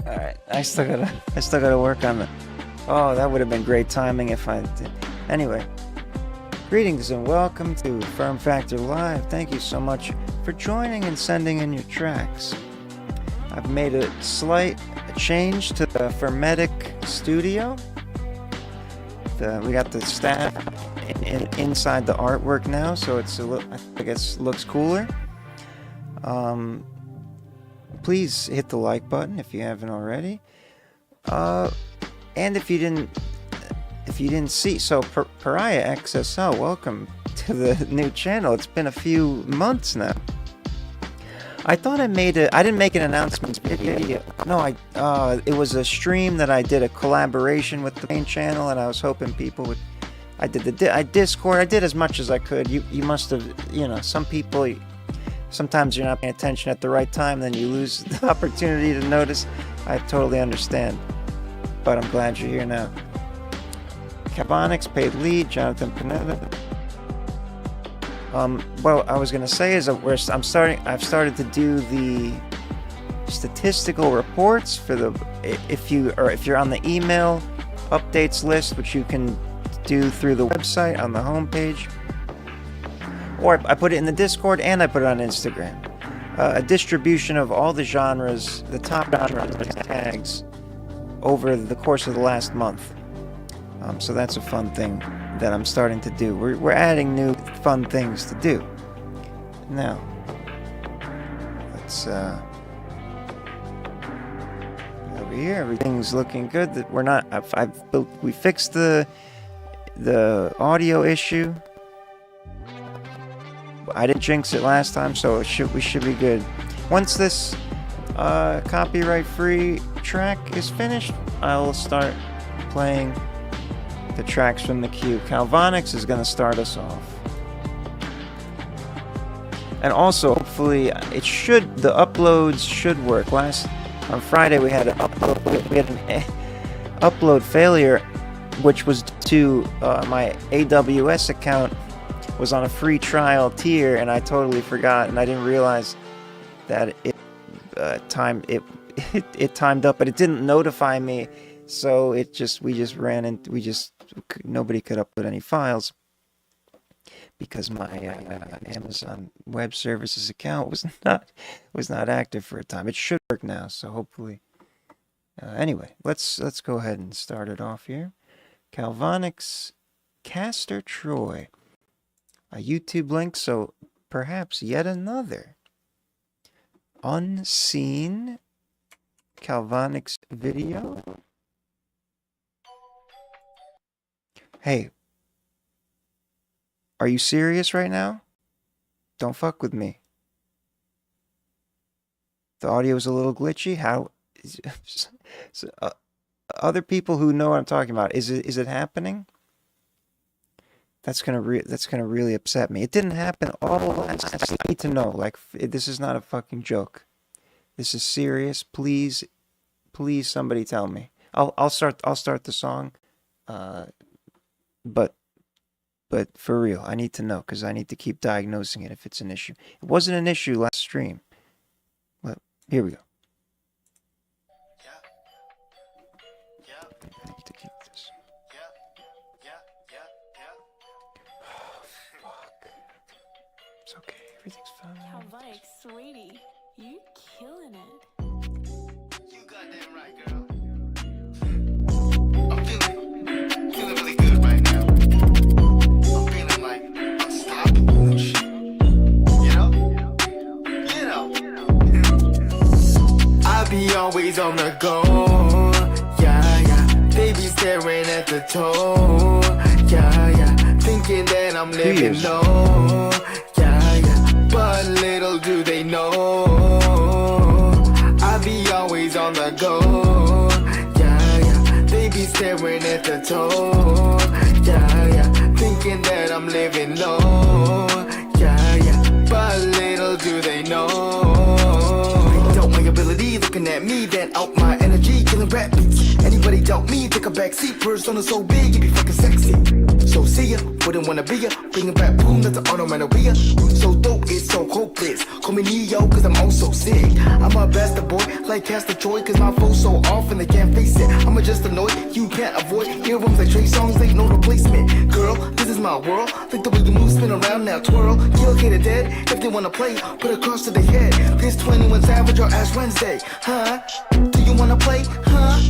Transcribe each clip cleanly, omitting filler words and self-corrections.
Alright, I still gotta work on the... Oh, that would have been great timing if I did. Anyway, greetings and welcome to FERM Factor Live. Thank you so much for joining and sending in your tracks. I've made a slight change to the Fermetic studio. We got the staff inside the artwork now, so it's I guess looks cooler. Please hit the like button if you haven't already. And if you didn't see, so Pariah XSL, welcome to the new channel. It's been a few months now. I thought I didn't make an announcement video. No, it was a stream that I did, a collaboration with the main channel, and I was hoping people would. I did Discord. I did as much as I could. You must have, some people. Sometimes you're not paying attention at the right time, then you lose the opportunity to notice. I totally understand, but I'm glad you're here now. Cavonics, paid lead, Jonathan Panetta. What I was gonna say is that I've started to do the statistical reports for if you're on the email updates list, which you can do through the website on the homepage. Or I put it in the Discord and I put it on Instagram. A distribution of all the genres, the top genres tags, over the course of the last month. So that's a fun thing that I'm starting to do. We're adding new fun things to do. Now, let's over here. Everything's looking good. That we're not. We fixed the audio issue. I didn't jinx it last time, so we should be good. Once this copyright-free track is finished, I'll start playing the tracks from the queue. Calvonics is going to start us off. And also, hopefully, the uploads should work. On Friday, we had an upload failure, which was to my AWS account. Was on a free trial tier, and I totally forgot, and I didn't realize that it timed up, but it didn't notify me, so nobody could upload any files because my Amazon Web Services account was not active for a time. It should work now, so hopefully. Anyway, let's go ahead and start it off here. Calvonics, Castor Troy. A YouTube link, so perhaps yet another unseen Calvonics video. Hey, are you serious right now? Don't fuck with me. The audio is a little glitchy. How? Other people who know what I'm talking about, is it happening? That's gonna really upset me. It didn't happen all last. I need to know. This is not a fucking joke. This is serious. Please, somebody tell me. I'll start the song. But for real, I need to know because I need to keep diagnosing it if it's an issue. It wasn't an issue last stream. But here we go. I need to keep this. It's okay, everything's fine. Calvonics, sweetie, you killing it. You goddamn right, girl. I'm feeling really good right now. I'm feeling like unstoppable and shit. I be always on the go. Yeah. They be staring at the toe. Yeah. Thinking that I'm living low. But little do they know, I be always on the go. Yeah. They be staring at the toe. Yeah. Thinking that I'm living low. Yeah. But little do they know, I doubt my ability, looking at me, then out my energy, killing rap beats. Anybody doubt me, take a backseat. Persona so big, you be fucking sexy. So see ya, wouldn't wanna be ya. Bring it back, boom, that's an onomatopoeia. So dope, it's so hopeless. Call me Neo, cause I'm also sick. I'm a bastard boy, like Castor Troy, cause my flow's so off and they can't face it. I'm just annoyed, you can't avoid. Hear rooms like Trey songs, they no replacement. Girl, this is my world. Like the way you move, spin around now, twirl. Kill Kater dead, if they wanna play, put a cross to their head. This 21 Savage or Ash Wednesday, huh? Do you wanna play, huh?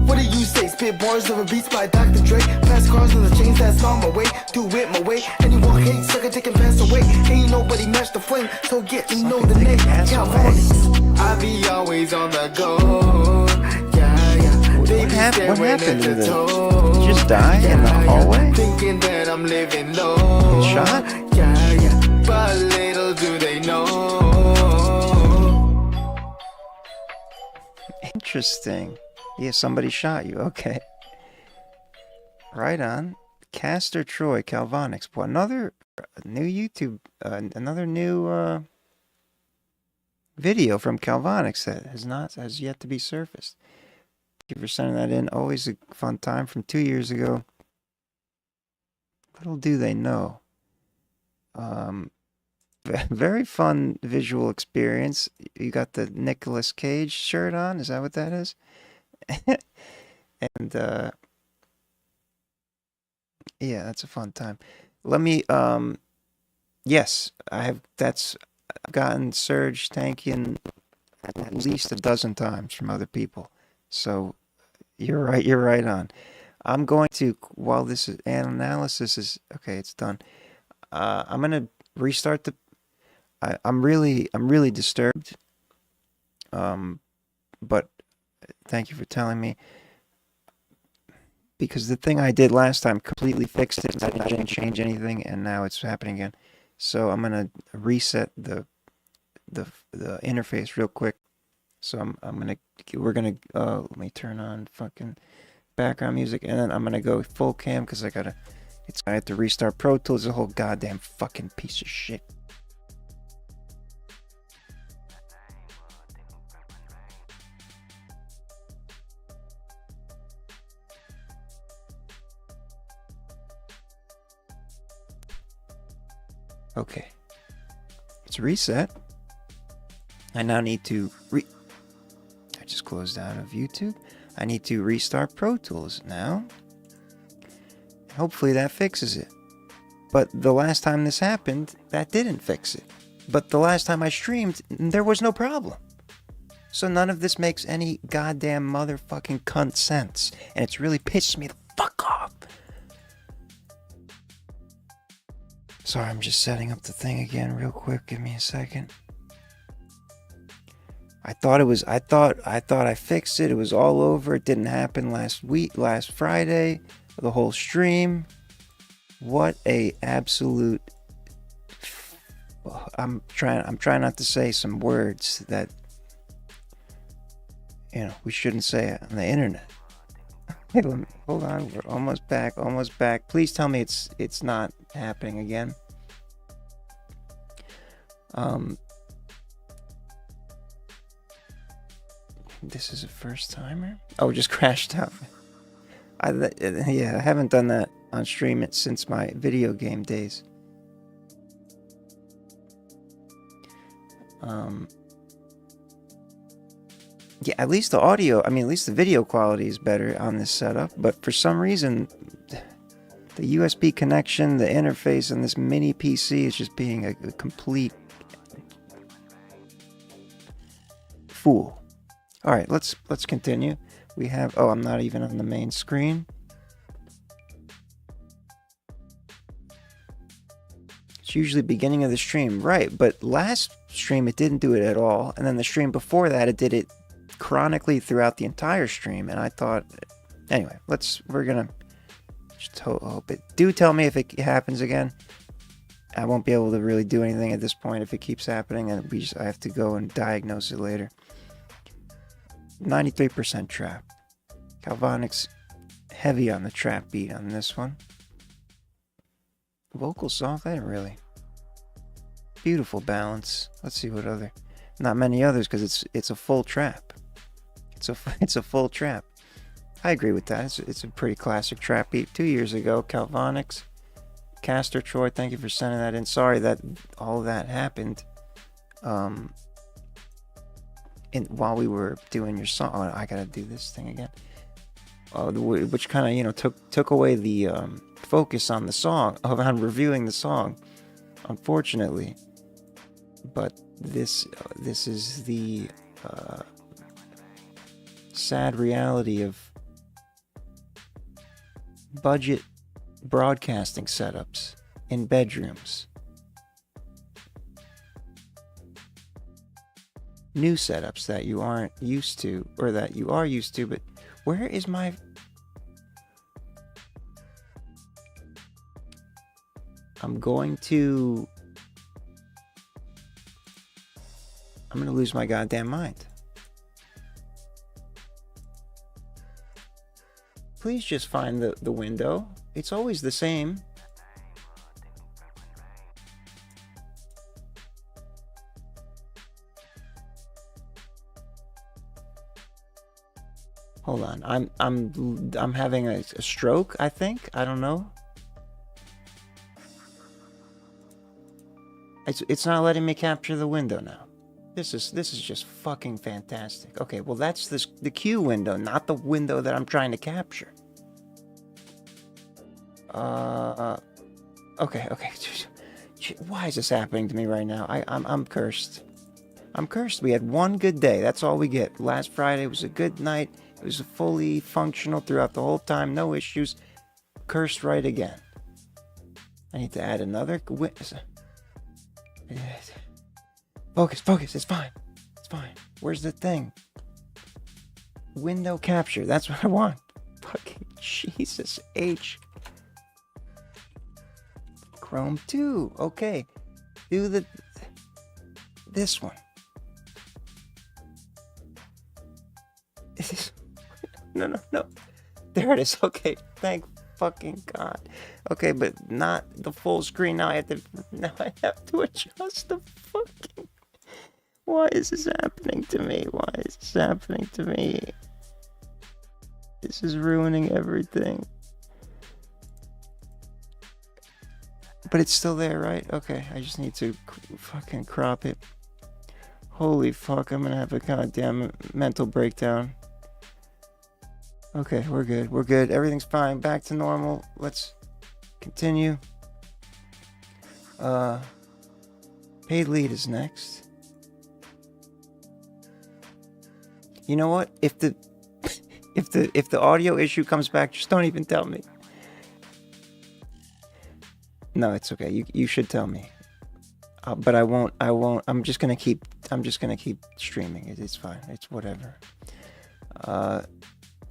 What do you say? Spit bars over beats by Dr. Dre. Pass cars in the chains, that's on my way. Do it my way. Anyone hate, sucker, take and pass away. Ain't nobody match the flame, so get you know the name. Calvonics. I be always on the go. Yeah, yeah. What happened to the... Did you just die in the hallway? Thinking that I'm living low. Shot? Yeah, yeah. But little do they know. Interesting. Yeah, somebody shot you. Okay. Right on. Castor Troy, Calvonics. Well, another new YouTube, another new video from Calvonics that has yet to be surfaced. Thank you for sending that in. Always a fun time from 2 years ago. Little do they know. Very fun visual experience. You got the Nicolas Cage shirt on. Is that what that is? And yeah, that's a fun time. Let me yes, I've gotten Surge Tankian at least a dozen times from other people. So you're right on. I'm going to, while this analysis is okay, it's done. I'm gonna restart the I'm really disturbed. But thank you for telling me. Because the thing I did last time completely fixed it. I didn't change anything, and now it's happening again. So I'm gonna reset the interface real quick. So we're gonna let me turn on fucking background music, and then I'm gonna go full cam because I have to restart Pro Tools. A whole goddamn fucking piece of shit. Okay, it's reset. I now need to I just closed out of YouTube. I need to restart Pro Tools now. Hopefully that fixes it. But the last time this happened, that didn't fix it. But the last time I streamed, there was no problem. So none of this makes any goddamn motherfucking cunt sense. And it's really pissed me the fuck off. Sorry, I'm just setting up the thing again real quick. Give me a second. I thought I fixed it. It was all over. It didn't happen last Friday, the whole stream. What a absolute I'm trying not to say some words that we shouldn't say on the internet. Hey, hold on, we're almost back. Please tell me it's not happening again. This is a first timer? Oh, just crashed out. I haven't done that on stream since my video game days. Yeah, at least the audio, at least the video quality is better on this setup, but for some reason, the USB connection, the interface on this mini PC is just being a complete fool. All right, let's continue. We have, I'm not even on the main screen. It's usually beginning of the stream, right? But last stream it didn't do it at all, and then the stream before that it did it chronically throughout the entire stream. And I thought, anyway, we're gonna just hope it. Do tell me if it happens again. I won't be able to really do anything at this point if it keeps happening, and I have to go and diagnose it later. 93% trap. Calvonics heavy on the trap beat on this one. Vocal soft, I didn't really. Beautiful balance. Let's see what other. Not many others because it's a full trap. It's a full trap. I agree with that. It's a pretty classic trap beat. 2 years ago, Calvonics, Castor Troy, thank you for sending that in. Sorry that all of that happened. While we were doing your song. Oh, I gotta do this thing again. Which kind of, you know, took away the focus on the song, on reviewing the song, unfortunately. But this is the sad reality of budget broadcasting setups in bedrooms. New setups that you aren't used to, or that you are used to, but where is my... I'm going to lose my goddamn mind. Please just find the window. It's always the same. Hold on. I'm having a stroke, I think. I don't know. It's not letting me capture the window now. This is just fucking fantastic. Okay, well that's the cue window, not the window that I'm trying to capture. Okay. Why is this happening to me right now? I'm cursed. I'm cursed. We had one good day. That's all we get. Last Friday was a good night. It was fully functional throughout the whole time. No issues. Cursed right again. I need to add another. Focus. It's fine. Where's the thing? Window capture. That's what I want. Fucking Jesus H. Chrome 2. Okay. Do this one. No. There it is. Okay. Thank fucking God. Okay, but not the full screen. Now I have to adjust the fucking... Why is this happening to me? This is ruining everything. But it's still there, right? Okay, I just need to fucking crop it. Holy fuck, I'm gonna have a goddamn mental breakdown. Okay, we're good. Everything's fine. Back to normal. Let's continue. Paid lead is next. You know what? If the audio issue comes back, just don't even tell me. No, it's okay. You should tell me. But I won't. I'm just gonna keep streaming it. It's fine. It's whatever.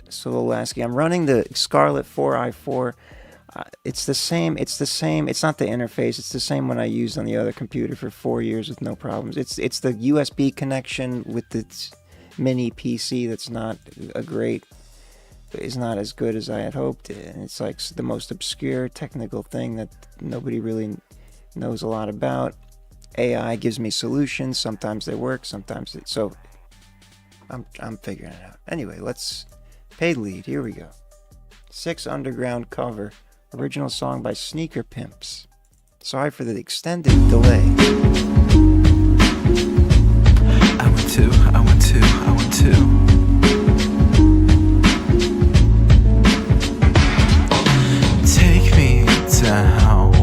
Sololasky. I'm running the Scarlett 4i4. It's the same. It's not the interface. It's the same one I used on the other computer for 4 years with no problems. It's the USB connection with the mini PC that's not is not as good as I had hoped. And it's like the most obscure technical thing that nobody really knows a lot about. AI gives me solutions. Sometimes they work. Sometimes so. I'm figuring it out. Anyway, let's. Paid lead, here we go. 6 Underground cover. Original song by Sneaker Pimps. Sorry for the extended delay. I want to. Take me down.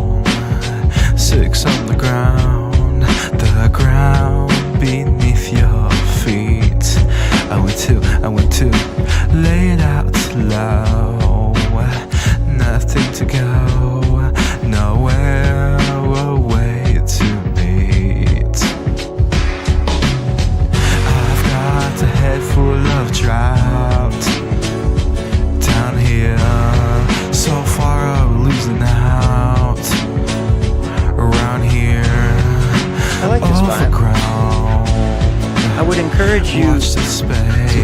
6 on the ground beneath your feet. I want to lay it out low. Nothing to go, nowhere away to meet. I've got a head full of drought. Down here, so far I'm losing out. Around here, I like this vibe. ground. I would encourage you to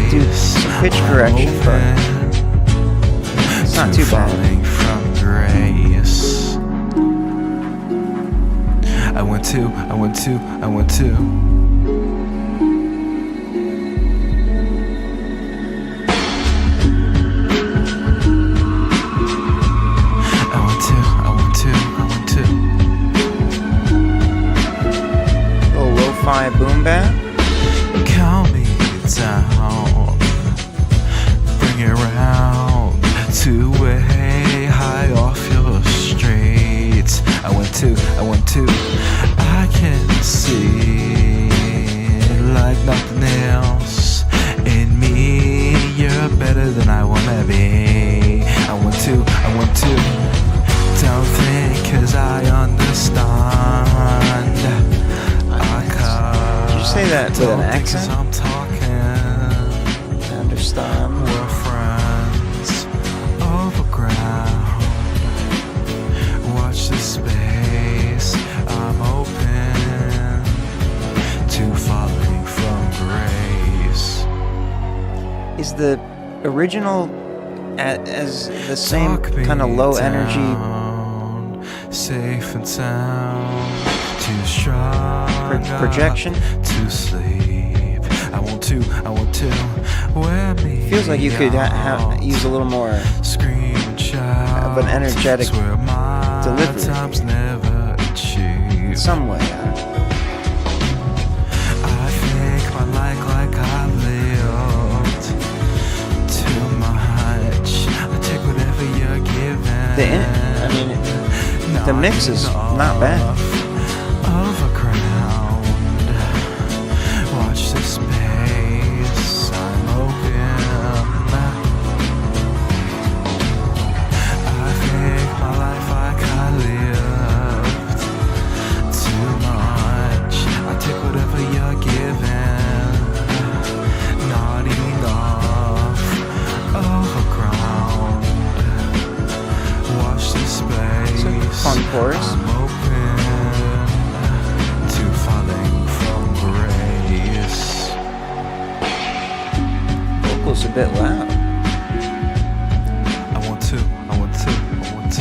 do some pitch correction, but it's not too bad. From grace. I want to. lo-fi boom bap. Calm me down, bring it round to way high off your streets. I want to, I can see like nothing else in me. You're better than I wanna be. I want to, don't think, cause I understand. Did you say that with an accent? I'm talking. I understand. We're friends overground. Watch the space. I'm open to falling from grace. Is the original as the same kind of low energy safe and sound, too strong projection? to sleep. I want to wear me. Feels like you could use a little more scream and shout of an energetic swear my delivery. time's never cheap. Some way. I think my life like I've lived too much. I take whatever you're giving. The mix is not bad. Overground. Watch the space. I'm open. I think my life like I lived too much. I take whatever you're giving. Not enough. Overground. Watch the space. Fun chorus. I'm open to falling from grace. Vocals a bit loud. I want to.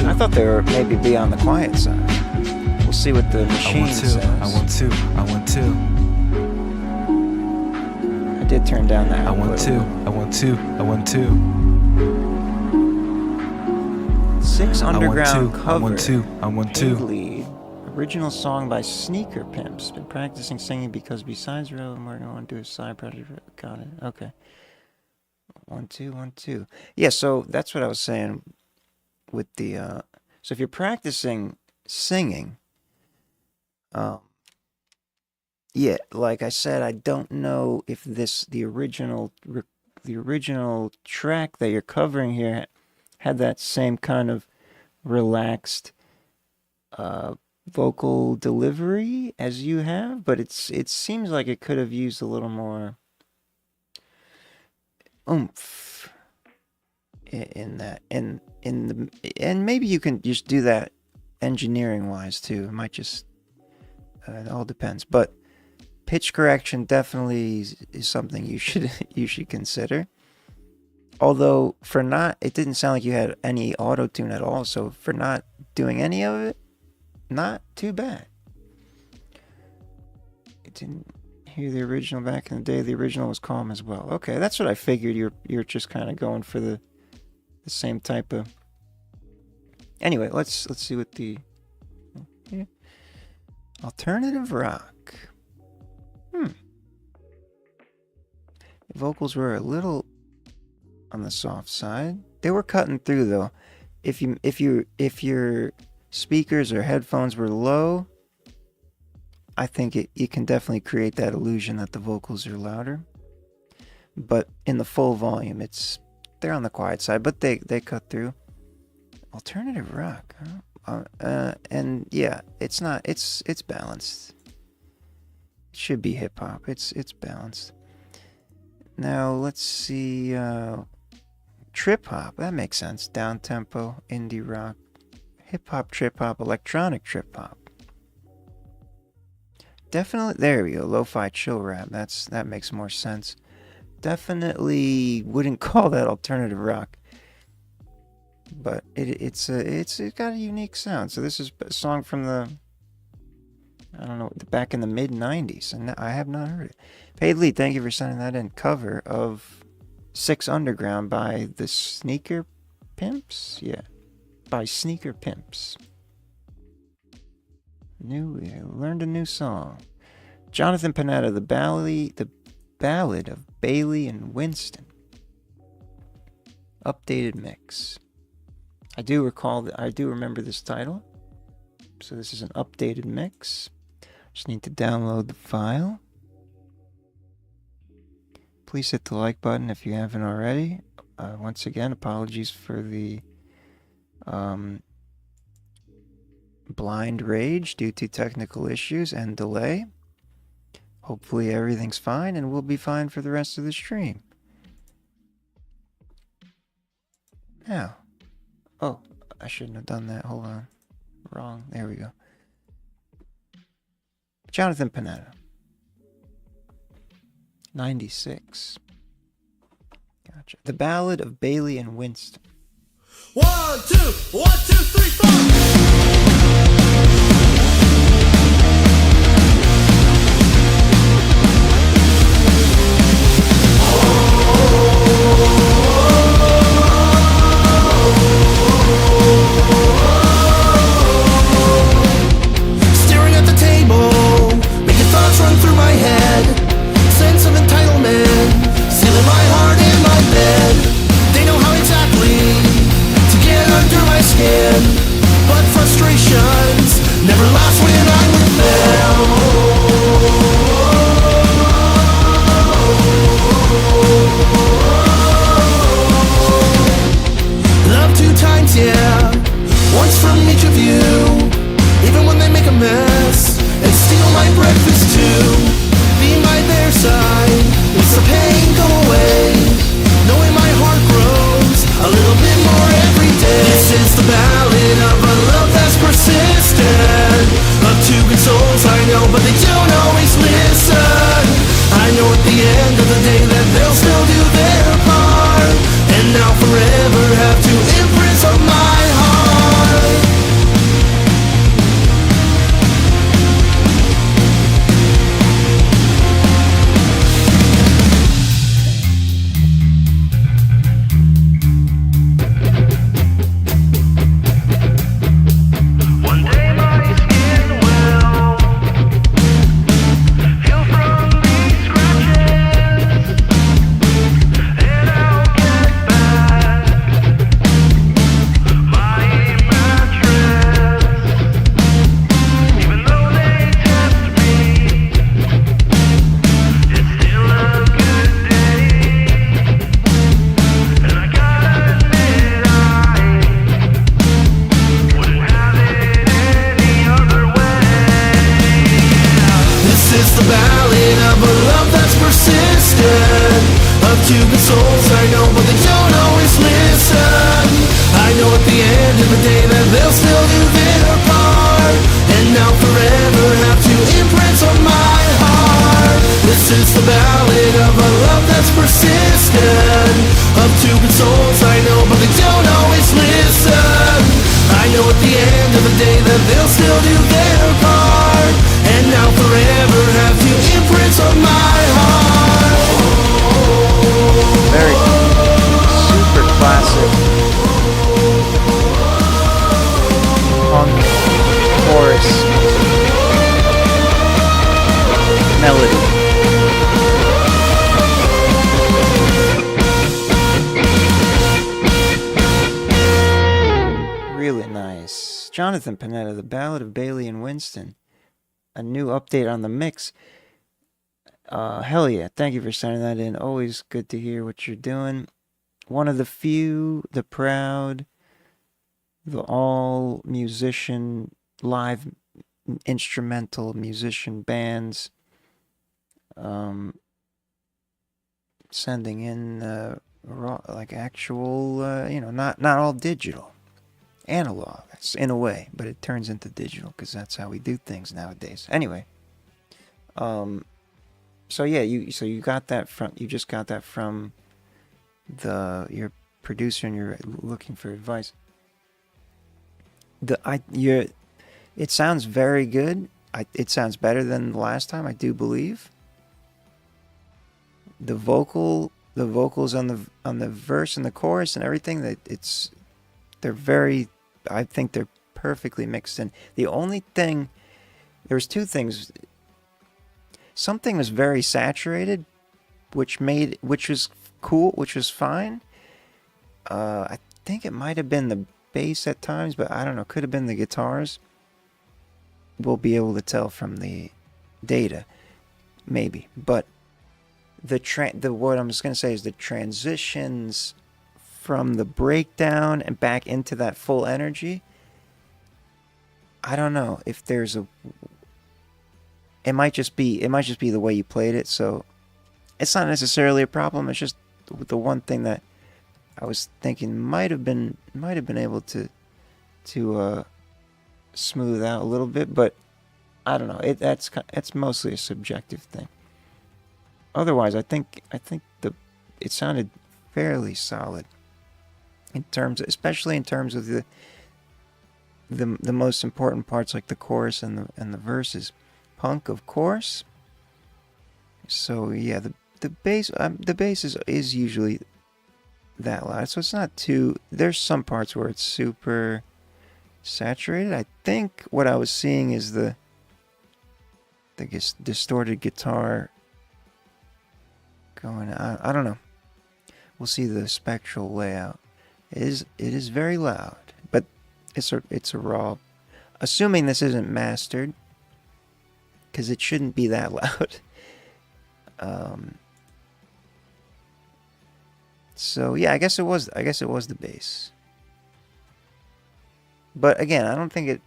I thought they were maybe be on the quiet side. We'll see what the machine says. I want to. I did turn down the I output. want to. 6 underground cover. I want to. Paid lead. Original song by Sneaker Pimps. Been practicing singing because besides real, I'm working on to do a side project. Got it. Okay. 1 2 1 2. Yeah. So that's what I was saying with the. So if you're practicing singing, yeah, like I said, I don't know if the original track that you're covering here had that same kind of relaxed vocal delivery as you have, but it seems like it could have used a little more oomph in that, and maybe you can just do that engineering wise too. It might just it all depends, but pitch correction definitely is something you should consider. Although it didn't sound like you had any auto-tune at all, so for not doing any of it, not too bad. You didn't hear the original back in the day. The original was calm as well. Okay, that's what I figured. You're just kind of going for the same type of. Anyway, let's see what the alternative rock. The vocals were a little on the soft side. They were cutting through though. If your speakers or headphones were low, I think you can definitely create that illusion that the vocals are louder. But in the full volume, they're on the quiet side, but they cut through. Alternative rock, huh? And yeah, it's balanced. It should be hip hop. It's balanced. Now let's see. Trip hop, that makes sense. Down tempo, indie rock, hip hop, trip hop, electronic trip hop. Definitely, there we go. Lo-fi chill rap. That makes more sense. Definitely wouldn't call that alternative rock, but it's got a unique sound. So this is a song from back in the mid '90s, and I have not heard it. Paid lead, thank you for sending that in. Cover of 6 Underground by the Sneaker Pimps? Yeah. By Sneaker Pimps. Learned a new song. Jonathan Panetta, the Ballad of Bailey and Winston. Updated mix. I do remember this title. So this is an updated mix. Just need to download the file. Please hit the like button if you haven't already. Once again, apologies for the blind rage due to technical issues and delay. Hopefully everything's fine and we'll be fine for the rest of the stream. Now, oh, I shouldn't have done that. Hold on. Wrong. There we go. Jonathan Panetta. 96. Gotcha. The Ballad of Bailey and Winston. 1, 2, 1, 2, 3, 4. Staring at the table, making thoughts run through my head. Sense of entitlement, sealing my heart in my bed. They know how exactly to get under my skin, but frustrations never last when I'm with them. Love 2 times, yeah, once from each of you. Even when they make a mess and steal my breakfast too. Be by their side, makes the pain go away. Knowing my heart grows a little bit more every day. This is the ballad of a love that's persistent. Of 2 good souls I know, but they don't always listen. I know at the end of the day that they'll still do their part, and now forever have 2 imprints on my heart. Jonathan Panetta, The Ballad of Bailey and Winston. A new update on the mix. Hell yeah. Thank you for sending that in. Always good to hear what you're doing. One of the few, the proud, the all musician, live instrumental musician bands sending in raw, like actual, not all digital. Analog, in a way, but it turns into digital because that's how we do things nowadays. Anyway, so yeah, you got that from, you just got that from your producer, and you're looking for advice. It sounds very good. It sounds better than the last time, I do believe. The vocals on the verse and the chorus and everything, I think they're perfectly mixed in. The only thing, there's 2 things. something was very saturated, which was cool, which was fine. I think it might have been the bass at times, but I don't know. Could have been the guitars. We'll be able to tell from the data, maybe. But what I'm just gonna say is the transitions from the breakdown and back into that full energy. I don't know if there's a. It might just be the way you played it. So it's not necessarily a problem. It's just the one thing that I was thinking might have been able to smooth out a little bit, but I don't know. It's mostly a subjective thing. Otherwise, I think it sounded fairly solid especially in terms of the most important parts, like the chorus and the verses. Punk, of course. So yeah, the bass is usually that loud, so it's not too. There's some parts where it's super saturated. I think what I was seeing is the distorted guitar going. I don't know. We'll see the spectral layout. It is very loud, but it's a raw. Assuming this isn't mastered, because it shouldn't be that loud. So yeah, I guess it was the bass. But again, I don't think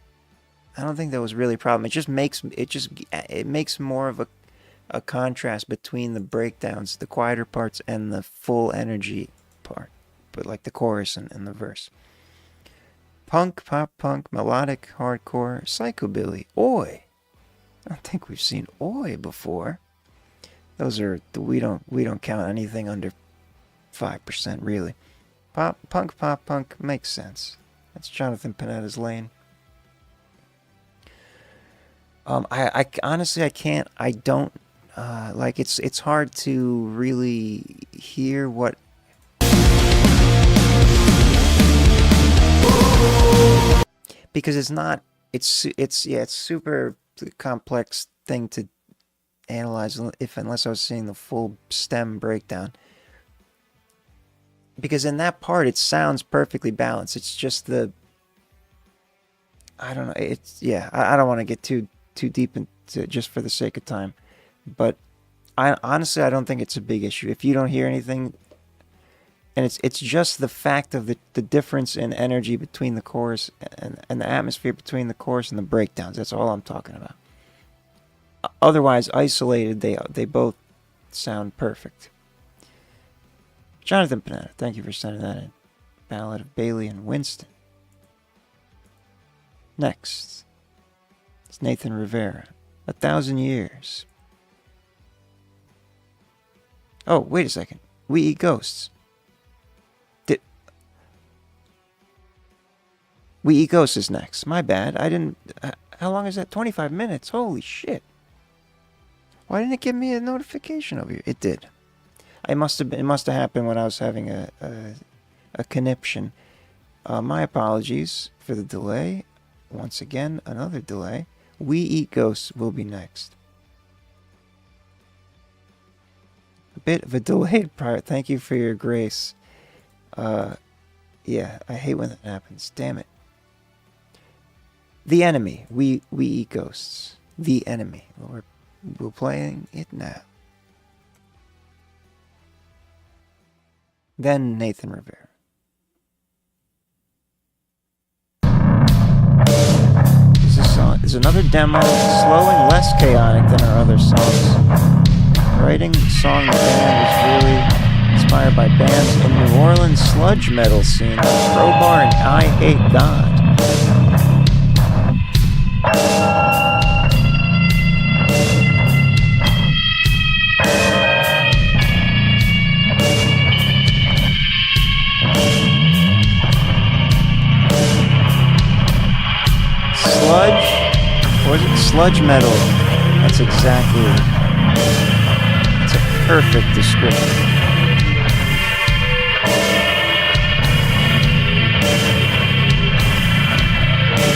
that was really a problem. It makes more of a contrast between the breakdowns, the quieter parts, and the full energy part, but like the chorus and the verse. Punk, pop punk, melodic, hardcore, psychobilly, oi. I don't think we've seen oi before. Those are we don't count anything under 5% really. Pop punk makes sense. That's Jonathan Panetta's lane. I honestly can't. I don't like it's hard to really hear what. Because it's not. It's super complex thing to analyze unless I was seeing the full stem breakdown. Because in that part it sounds perfectly balanced. It's just I don't know. I don't want to get too deep into just for the sake of time, but I honestly don't think it's a big issue if you don't hear anything. And it's just the fact of the difference in energy between the chorus and the atmosphere between the chorus and the breakdowns. That's all I'm talking about. Otherwise, isolated, they both sound perfect. Jonathan Panetta, thank you for sending that in. Ballad of Bailey and Winston. Next, it's Nathan Rivera. 1,000 Years. Oh, wait a second. We Eat Ghosts. We Eat Ghosts is next. My bad. I didn't. How long is that? 25 minutes. Holy shit. Why didn't it give me a notification over here? It did. It must have happened when I was having a conniption. My apologies for the delay. Once again, another delay. We Eat Ghosts will be next. A bit of a delayed part. Thank you for your grace. Yeah, I hate when that happens. Damn it. The Enemy. We Eat Ghosts. The Enemy. We're playing it now. Then Nathan Rivera. This song is another demo, slow and less chaotic than our other songs. Writing song the band was really inspired by bands in New Orleans sludge metal scene like Crowbar and I Hate God. Sludge metal. That's exactly it. It's a perfect description.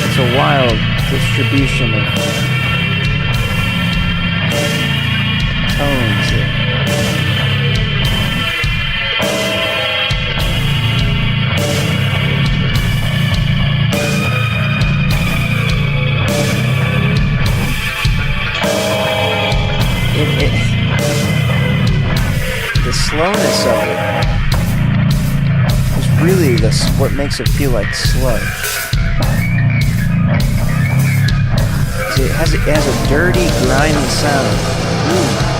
It's a wild distribution of tones there. The slowness of it is really what makes it feel like sludge. It has a dirty, grimy sound. Ooh.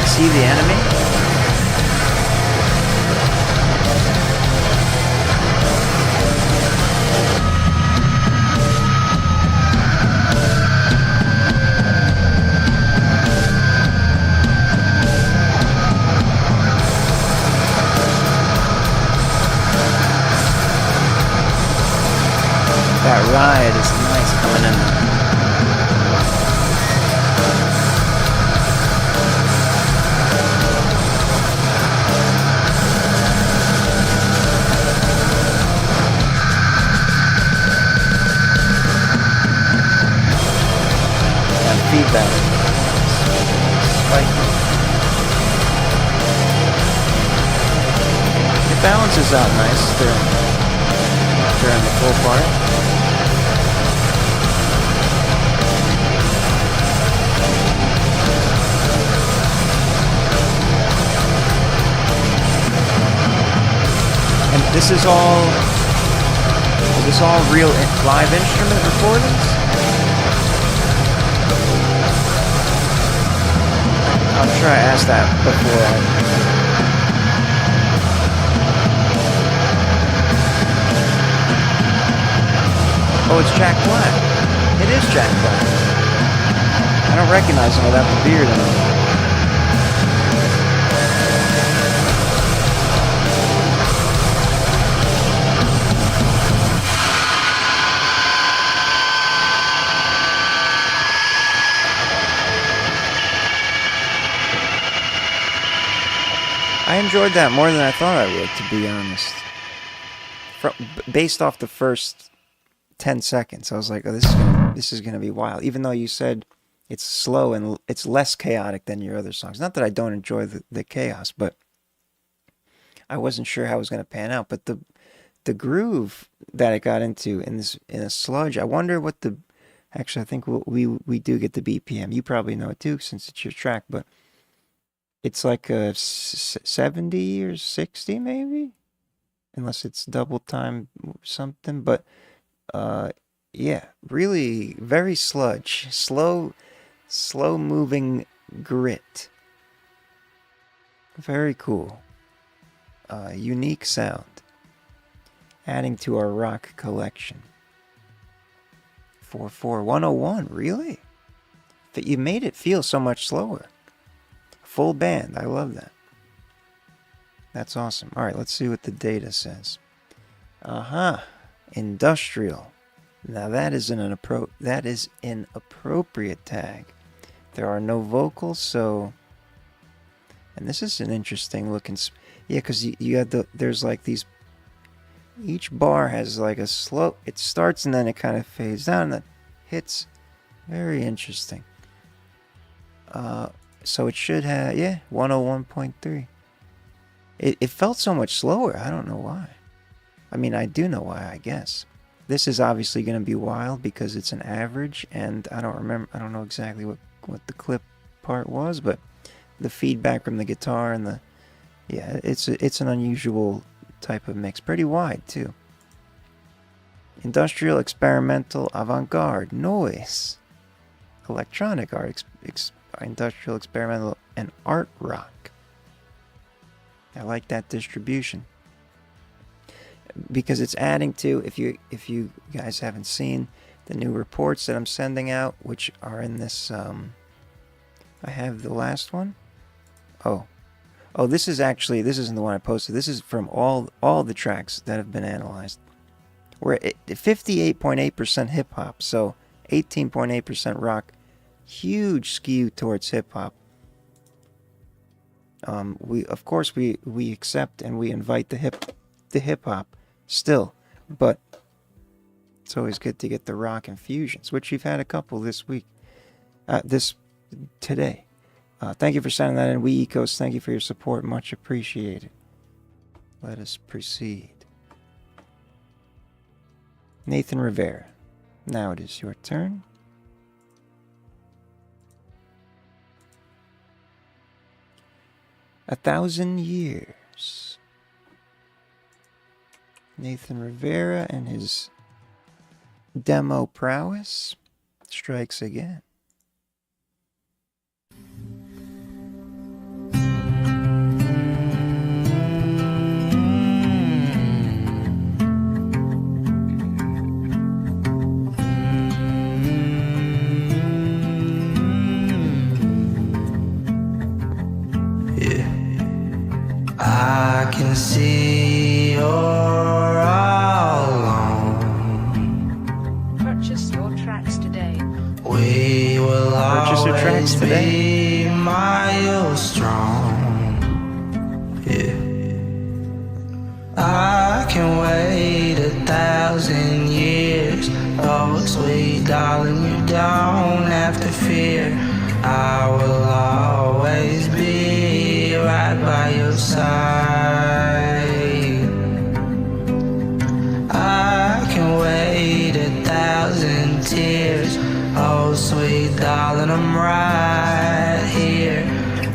See the enemy? That ride is nice coming in. Feedback. Spiky. It balances out nice during the full part. And this is all real live instrument recordings? I'm sure I asked that before. Oh, it's Jack Black. It is Jack Black. I don't recognize him without the beard anymore. I enjoyed that more than I thought I would, to be honest. Based off the first 10 seconds, I was like, oh, this is gonna be wild. Even though you said it's slow and it's less chaotic than your other songs. Not that I don't enjoy the chaos, but I wasn't sure how it was gonna pan out. But the groove that it got into in a sludge, I wonder what the... Actually, I think we do get the BPM. You probably know it too, since it's your track, but... It's like a 70 or 60 maybe, unless it's double time or something. But yeah, really very sludge, slow moving grit. Very cool. Unique sound. Adding to our rock collection. 44101, really? But you made it feel so much slower. Full band, I love that. That's awesome. All right, let's see what the data says. Industrial. Now that is an appropriate tag. There are no vocals, so... And this is an interesting looking... Yeah, because you had there's like these... Each bar has like a slope. It starts and then it kind of fades down and then hits. Very interesting. So it should have, 101.3. It felt so much slower. I don't know why. I mean, I do know why, I guess. This is obviously going to be wild because it's an average, and I don't know exactly what the clip part was, but the feedback from the guitar and it's an unusual type of mix. Pretty wide, too. Industrial, experimental, avant-garde, noise, electronic art, industrial, experimental, and art rock. I like that distribution. because it's adding to, if you guys haven't seen the new reports that I'm sending out, which are in this, I have the last one. Oh, this isn't the one I posted. This is from all the tracks that have been analyzed. We're at 58.8% hip hop, so 18.8% rock. Huge skew towards hip hop. We accept and we invite the hip hop still, but it's always good to get the rock infusions, which we've had a couple this week, today. Thank you for sending that in. We Ecos, thank you for your support, much appreciated. Let us proceed. Nathan Rivera, now it is your turn. A 1,000 years. Nathan Rivera and his demo prowess strikes again. I can see you're all alone. Purchase your tracks today. We will Purchase your tracks always today. be miles strong. Yeah. I can wait 1,000 years. Oh, sweet darling, you don't have to fear. I will always be right by your side. I can wait 1,000 tears. Oh, sweet darling, I'm right here.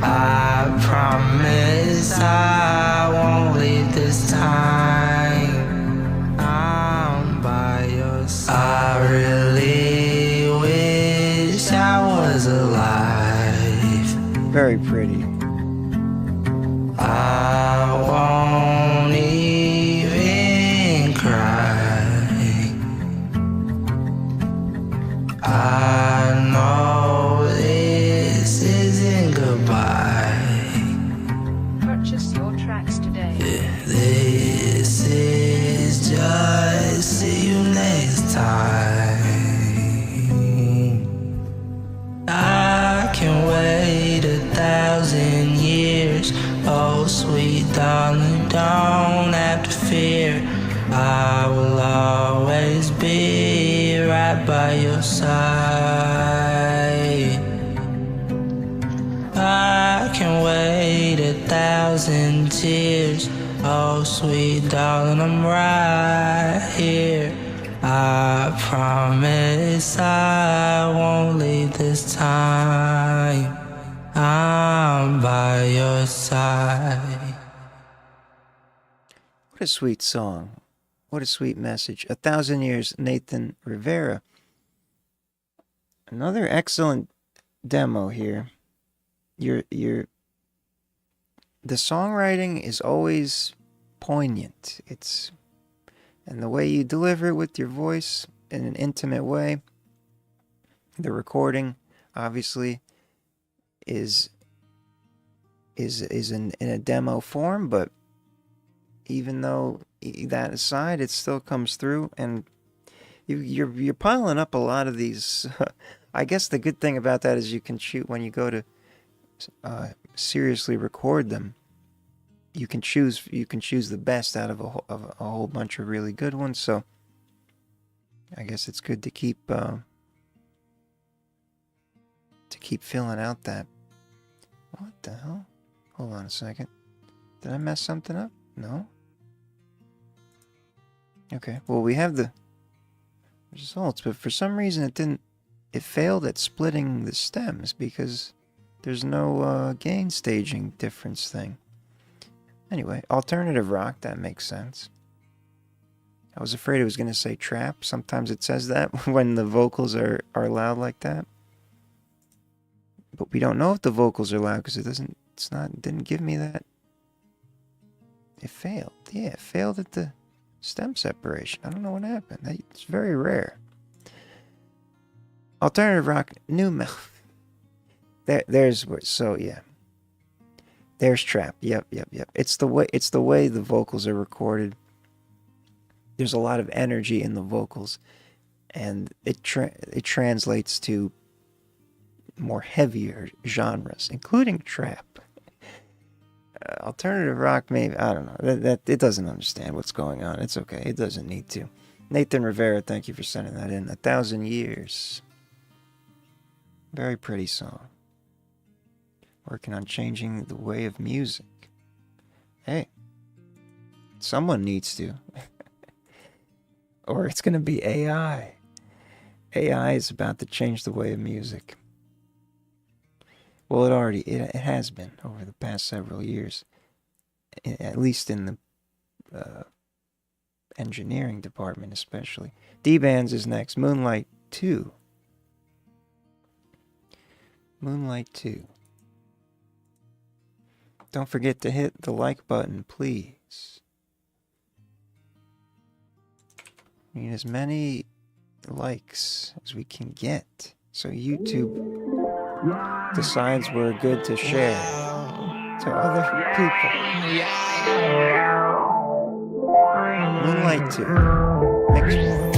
I promise I won't leave this time. I'm by your side. I really wish I was alive. Very pretty. I won't even cry. I know this isn't goodbye. Purchase your tracks today. This is just see you next time. I can wait 1,000 years. Oh, sweet darling, don't have to fear. I will always be right by your side. I can wait 1,000 tears. Oh, sweet darling, I'm right here. I promise I won't leave this time. I'm by your side. What a sweet song. What a sweet message. 1,000 years, Nathan Rivera. Another excellent demo here. The songwriting is always poignant. And the way you deliver it with your voice in an intimate way. The recording, obviously, is in a demo form, but even though that aside, it still comes through, and you're piling up a lot of these. I guess the good thing about that is you can shoot when you go to seriously record them. You can choose the best out of a whole bunch of really good ones. So I guess it's good to keep filling out that. What the hell? Hold on a second. Did I mess something up? No. Okay. Well, we have the results, but for some reason it failed at splitting the stems because there's no gain staging difference thing. Anyway, alternative rock, that makes sense. I was afraid it was going to say trap. Sometimes it says that when the vocals are loud like that. But we don't know if the vocals are loud because it didn't give me that. It failed. Yeah, it failed at the Stem separation. I don't know what happened. It's very rare. Alternative rock, new metal. There's so yeah. There's trap. Yep. It's the way the vocals are recorded. There's a lot of energy in the vocals, and it translates to more heavier genres, including trap. Alternative rock, maybe, I don't know. That it doesn't understand what's going on. It's okay. It doesn't need to. Nathan Rivera, thank you for sending that in. 1,000 Years. Very pretty song. Working on changing the way of music. Hey, someone needs to. Or it's going to be AI. AI is about to change the way of music. Well, it has been over the past several years, at least in the engineering department especially. D-Bands is next. Moonlight 2. Moonlight 2. Don't forget to hit the like button, please. We need as many likes as we can get, so YouTube decides we're good to share to other people. Moonlight 2. Mix 1.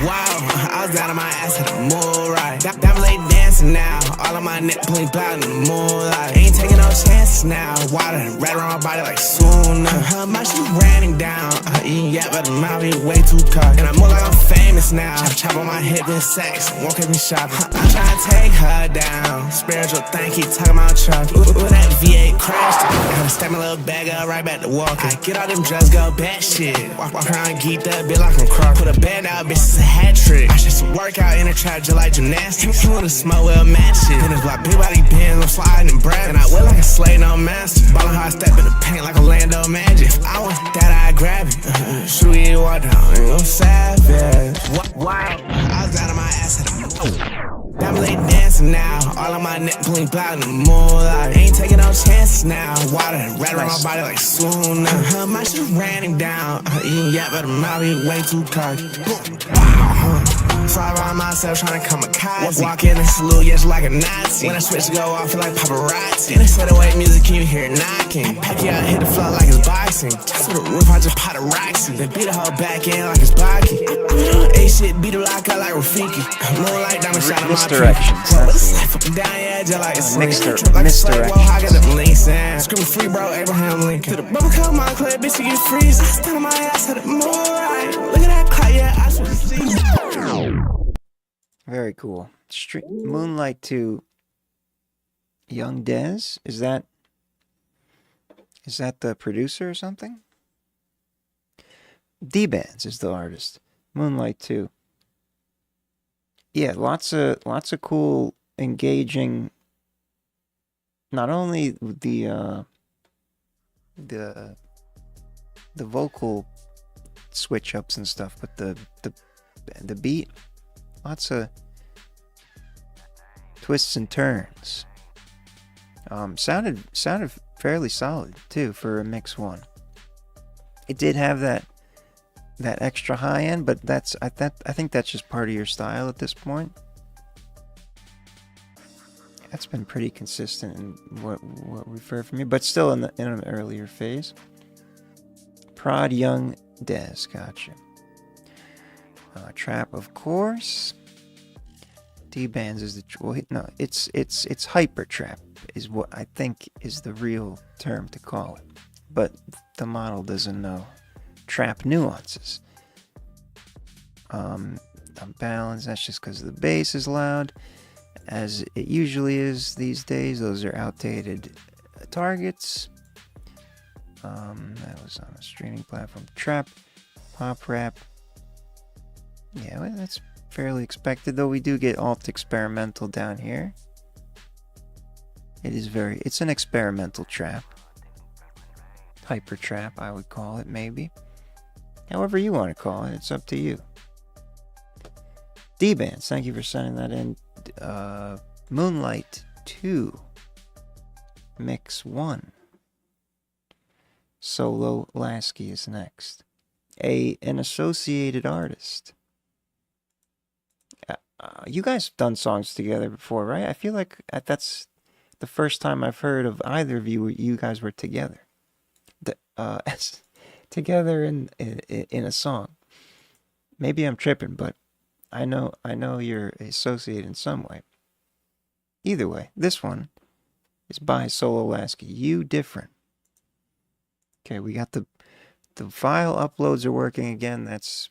Wow, I was down on my ass at the moonlight. Diamond late dancing now. All of my neck pulling cloud in the moonlight. Ain't taking no chances now. Water right around my body like soon. How much you running down? Eating yap, but the mouth be way too cold. And I move like I'm famous now. Chop on my hip and sex. Won't keep me shopping. I'm trying to take her down. Spiritual thing, keep talking about truck. Ooh, that V8 crashed. I step my little bag up right back to walking. Get all them drugs, go bad shit. Walk around, geek that bitch like I'm crock. Put a band out, bitch, it's a hat trick. I just work out in a trap just like gymnastics. You wanna smoke, well, match it. Then it's like big body pins, I'm sliding and brand. And I wear like a slave, no master. Ballin' hard, step in the paint like Orlando Magic. If I want that, I grab it. Shoot you walk down, ain't no savage. Wow, I was down on my ass at the Diamond late dancing now. All of my neck pulling cloud in the moonlight. Ain't taking no chances now. Water right around my body like soon. My shit running down. Eating yap, but the mouth be way too cocky. Fly around myself trying to kamikaze. Walk in and salute, yes, like a Nazi. When I switch to go off, I feel like paparazzi. And instead of white music, you hear knocking. Pack you out, hit the floor like it's boxing. Just to the roof, I just pot a Roxy. They beat the whole back end like it's blocky. A shit, beat the lock out like Rafiki. Moonlight, diamond shot on my Misdirections. down, yeah, just like it's Misdirections. I got them links in. Screaming free, bro, Abraham Lincoln. To the bubble cup, my clay, bitch, you get freeze. I stand on my ass at the moonlight. Look at that clock, yeah, I should see. Very cool. Moonlight 2. Young Dez? Is that the producer or something? D-Bands is the artist. Moonlight 2. Yeah, lots of cool, engaging. Not only the vocal switch ups and stuff, but the beat. Lots of twists and turns. Sounded fairly solid too for a mix 1. It did have that extra high end, but I think that's just part of your style at this point. That's been pretty consistent in what we've heard from you, but still in an earlier phase. Prod Young Dez, gotcha. Trap, of course. D-Bands is it's hyper trap is what I think is the real term to call it, but the model doesn't know trap nuances. Unbalanced, that's just because the bass is loud, as it usually is these days. Those are outdated targets. That was on a streaming platform. Trap, pop rap. Yeah, well, that's fairly expected, though we do get alt experimental down here. It's an experimental trap. Hyper trap, I would call it, maybe. However you want to call it, it's up to you. D-Bands, thank you for sending that in. Moonlight 2. Mix 1. Solo Lasky is next. An associated artist. You guys have done songs together before, right? I feel like that's the first time I've heard of either of you. You guys were together, together in a song. Maybe I'm tripping, but I know you're associated in some way. Either way, this one is by Solo Lasky. You Different. Okay, we got the file uploads are working again. That's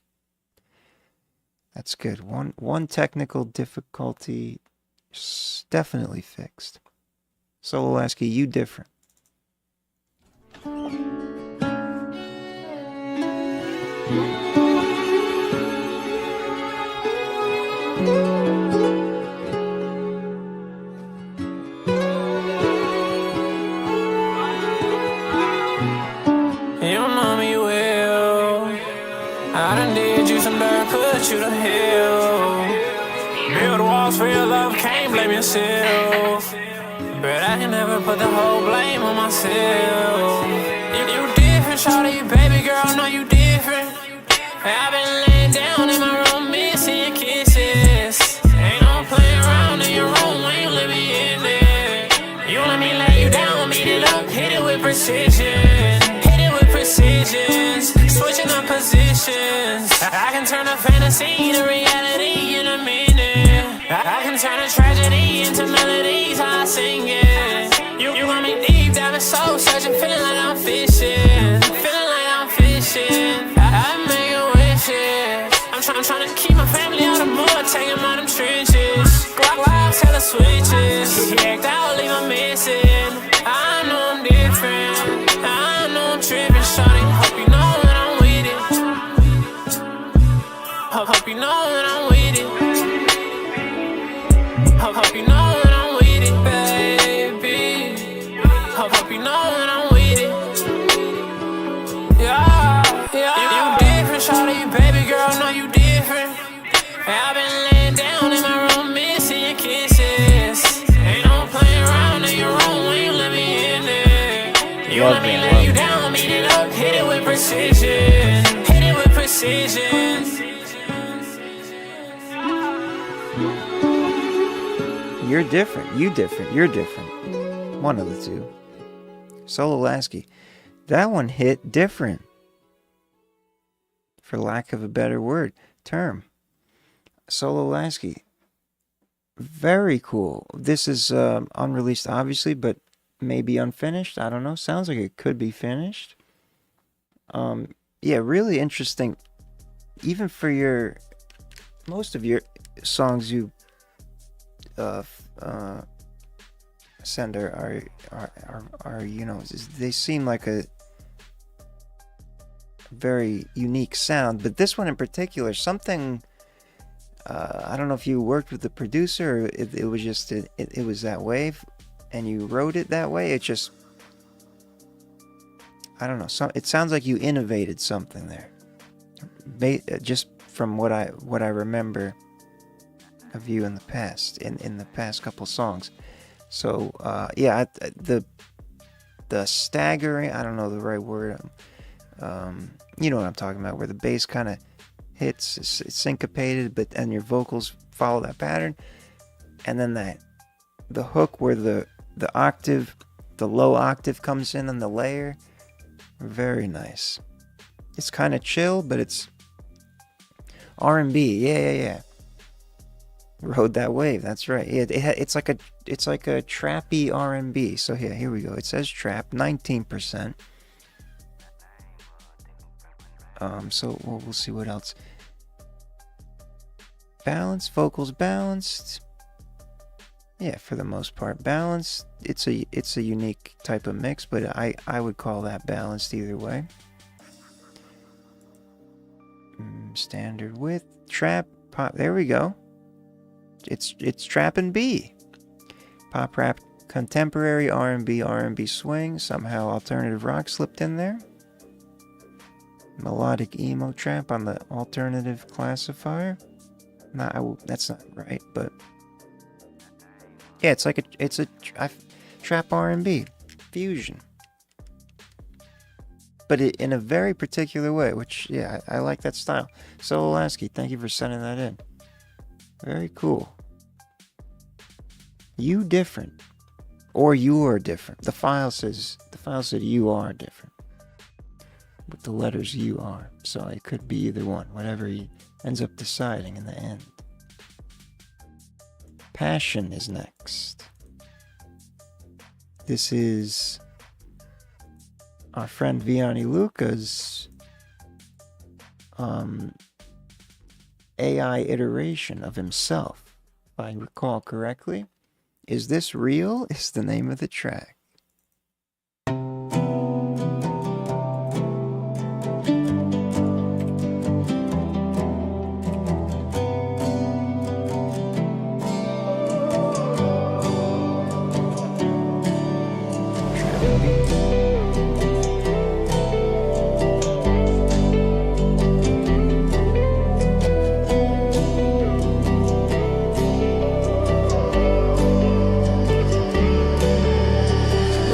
good. One technical difficulty definitely fixed. Solo Lasky, You Different. You know me well. I done did you some dirt, put you to hell. Build walls for your love, can't blame yourself. But I can never put the whole blame on myself. You different, shawty, baby girl, know you different. I've been laying down in my room, missing your kisses. Ain't no playing around in your room when you let me in there. You let me lay you down, beat it up, hit it with precision. Decisions, switching up positions. I can turn a fantasy to reality in a minute. I can turn a tragedy into melodies, how I sing it. You got me deep down in soul searching, feeling like I'm fishing. Feeling like I'm fishing. I'm making wishes. I'm trying to keep my family out of mud, taking out them trenches. Glock, tell the switches. He act out, leave them missing. I know I'm different. I know I'm tripping. Hope you know that I'm with it. Hope you know that I'm with it. Hope you know that I'm with it, baby. Hope you know that I'm with it. Yeah. You different, shawty, baby girl, know you different. I've been laying down in my room, missing your kisses. Ain't no playing around in your room when you let me in there. You let me lay you down, beat it up, hit it with precision. Hit it with precision. You're different. You different. You're different. One of the two. Solo Lasky. That one hit different. For lack of a better term. Solo Lasky. Very cool. This is unreleased, obviously, but maybe unfinished. I don't know. Sounds like it could be finished. Yeah, really interesting. Even for most of your songs you send are they seem like a very unique sound, but this one in particular, something I don't know if you worked with the producer or it was just it was that way and you wrote it that way. It just, I don't know, it sounds like you innovated something there, just from what I remember of you in the past, in the past couple songs. So yeah, the staggering, I don't know the right word, you know what I'm talking about, where the bass kind of hits, it's syncopated, and your vocals follow that pattern, and then the hook where the octave, the low octave comes in on the layer, very nice. It's kind of chill, but it's R&B. Yeah. Rode that wave. That's right. Yeah, it's like a trappy R&B. So yeah, here we go. It says trap, 19%. So we'll see what else. Balanced, vocals balanced. Yeah, for the most part balanced. It's a unique type of mix, but I would call that balanced either way. Standard width, trap, pop. There we go. It's trap and B. Pop rap, contemporary, R&B swing. Somehow alternative rock slipped in there. Melodic emo trap on the alternative classifier. That's not right, but yeah, it's like a trap R&B fusion. but in a very particular way, which, yeah, I like that style. So, Lasky, thank you for sending that in. Very cool. You different. Or you are different. The file said you are different. With the letters you are. So it could be either one, whatever he ends up deciding in the end. Passion is next. This is our friend Vianney Luca's AI iteration of himself, if I recall correctly. Is This Real? Is the name of the track.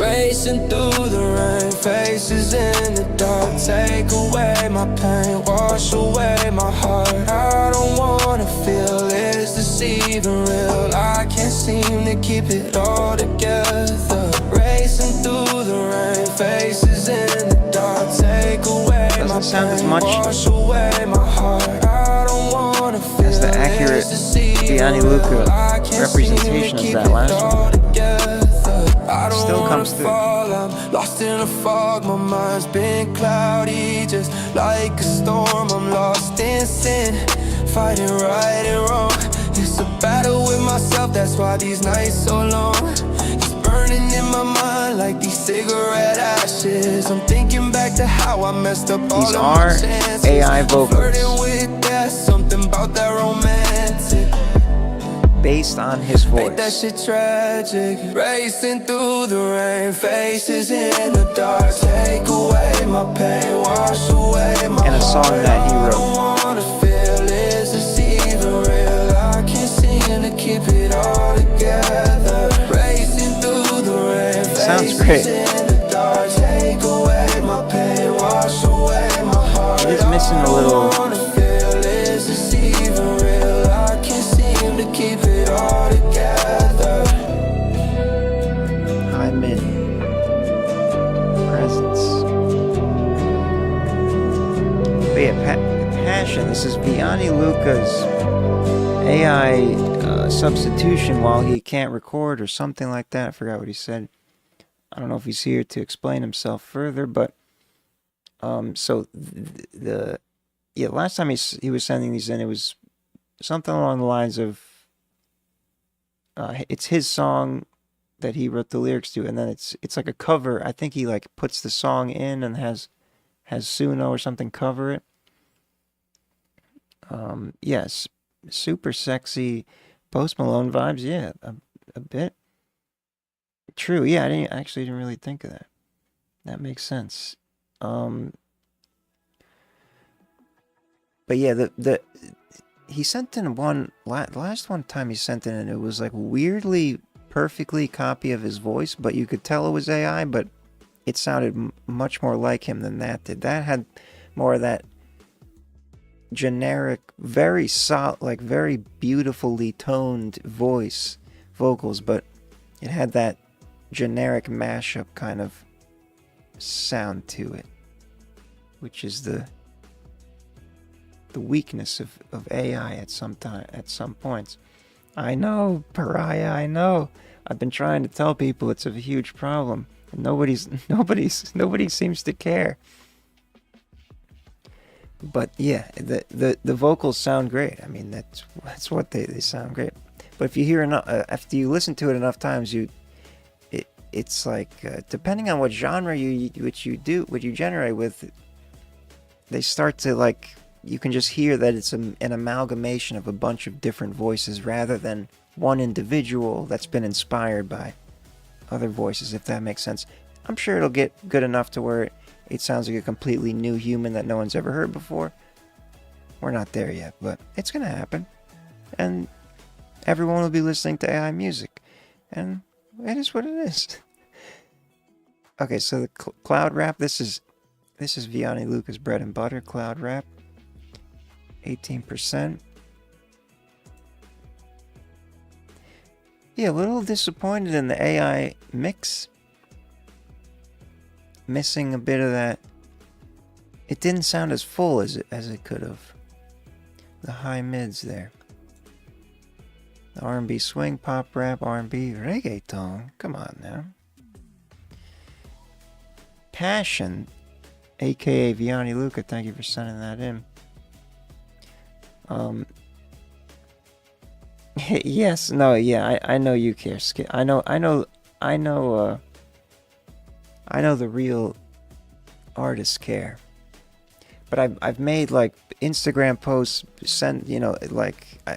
Racing through the rain, faces in the dark. Take away my pain, wash away my heart. I don't wanna feel, is this even real? I can't seem to keep it all together. Racing through the rain, faces in the dark. Take away my pain, wash away my heart. I don't wanna feel, that's the accurate Vianney Luca representation of that last one. Still comes through. I'm lost in a fog, my mind's been cloudy, just like a storm. I'm lost in sin, fighting right and wrong. It's a battle with myself, that's why these nights so long. It's burning in my mind like these cigarette ashes. I'm thinking back to how I messed up all These of are my chances. AI vocals. Flirting with death, something about that romantic. Based on his voice. Ain't that shit tragic? Racing through the rain, faces in the dark. Take away my pain, wash away my and a song that he I wrote. don't wanna feel, is this even real? I can't seem to keep it all together. Racing through the rain, Sounds great. faces in the dark. Take away my pain, wash away my heart. It is missing a little. I don't wanna feel, is this even real? I can't seem to keep it all together. I'm in presence. But yeah, Passion. This is Vianney Luca's AI substitution while he can't record or something like that. I forgot what he said. I don't know if he's here to explain himself further, but so last time he was sending these in, it was something along the lines of it's his song that he wrote the lyrics to, and then it's like a cover. I think he like puts the song in and has Suno or something cover it. Yes, super sexy Post Malone vibes. Yeah, a bit. True. Yeah, I actually didn't really think of that. That makes sense. But yeah, the he sent in last one time he sent in, and it was like weirdly perfectly copy of his voice, but you could tell it was AI, but it sounded much more like him than that did. That had more of that generic, very solid, like very beautifully toned vocals, but it had that generic mashup kind of sound to it, which is the weakness of AI at some points. I know, Pariah, I know. I've been trying to tell people it's a huge problem, and nobody seems to care. But yeah, the vocals sound great. I mean, that's what they sound great. But if you hear enough, after you listen to it enough times, it's like depending on what genre you generate with, they start to like. You can just hear that it's an amalgamation of a bunch of different voices rather than one individual that's been inspired by other voices, if that makes sense. I'm sure it'll get good enough to where it sounds like a completely new human that no one's ever heard before. We're not there yet, but it's going to happen. And everyone will be listening to AI music. And it is what it is. Okay, so the cloud rap, this is This is Vianney Luca's Bread and Butter Cloud Rap. 18%. Yeah, a little disappointed in the AI mix. Missing a bit of that. It didn't sound as full as it could have. The high mids there. The R&B swing, pop rap, R&B, reggaeton. Come on now. Passion, aka Vianney Luca. Thank you for sending that in. Yes, no, yeah, I know you care, Skip. I know the real artists care. But I've made like Instagram posts,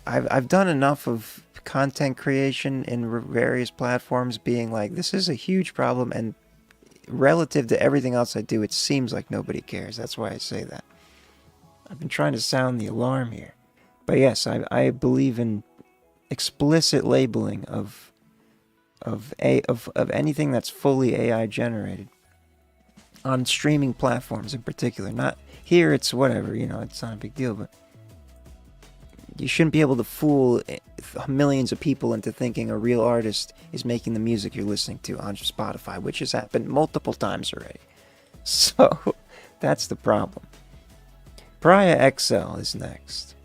I've done enough of content creation in various platforms being like, this is a huge problem, and relative to everything else I do, it seems like nobody cares. That's why I say that. I've been trying to sound the alarm here. But yes, I believe in explicit labeling of anything that's fully AI generated on streaming platforms in particular. Not here, it's whatever, it's not a big deal, but you shouldn't be able to fool millions of people into thinking a real artist is making the music you're listening to on Spotify, which has happened multiple times already. So that's the problem. Pariah XL is next.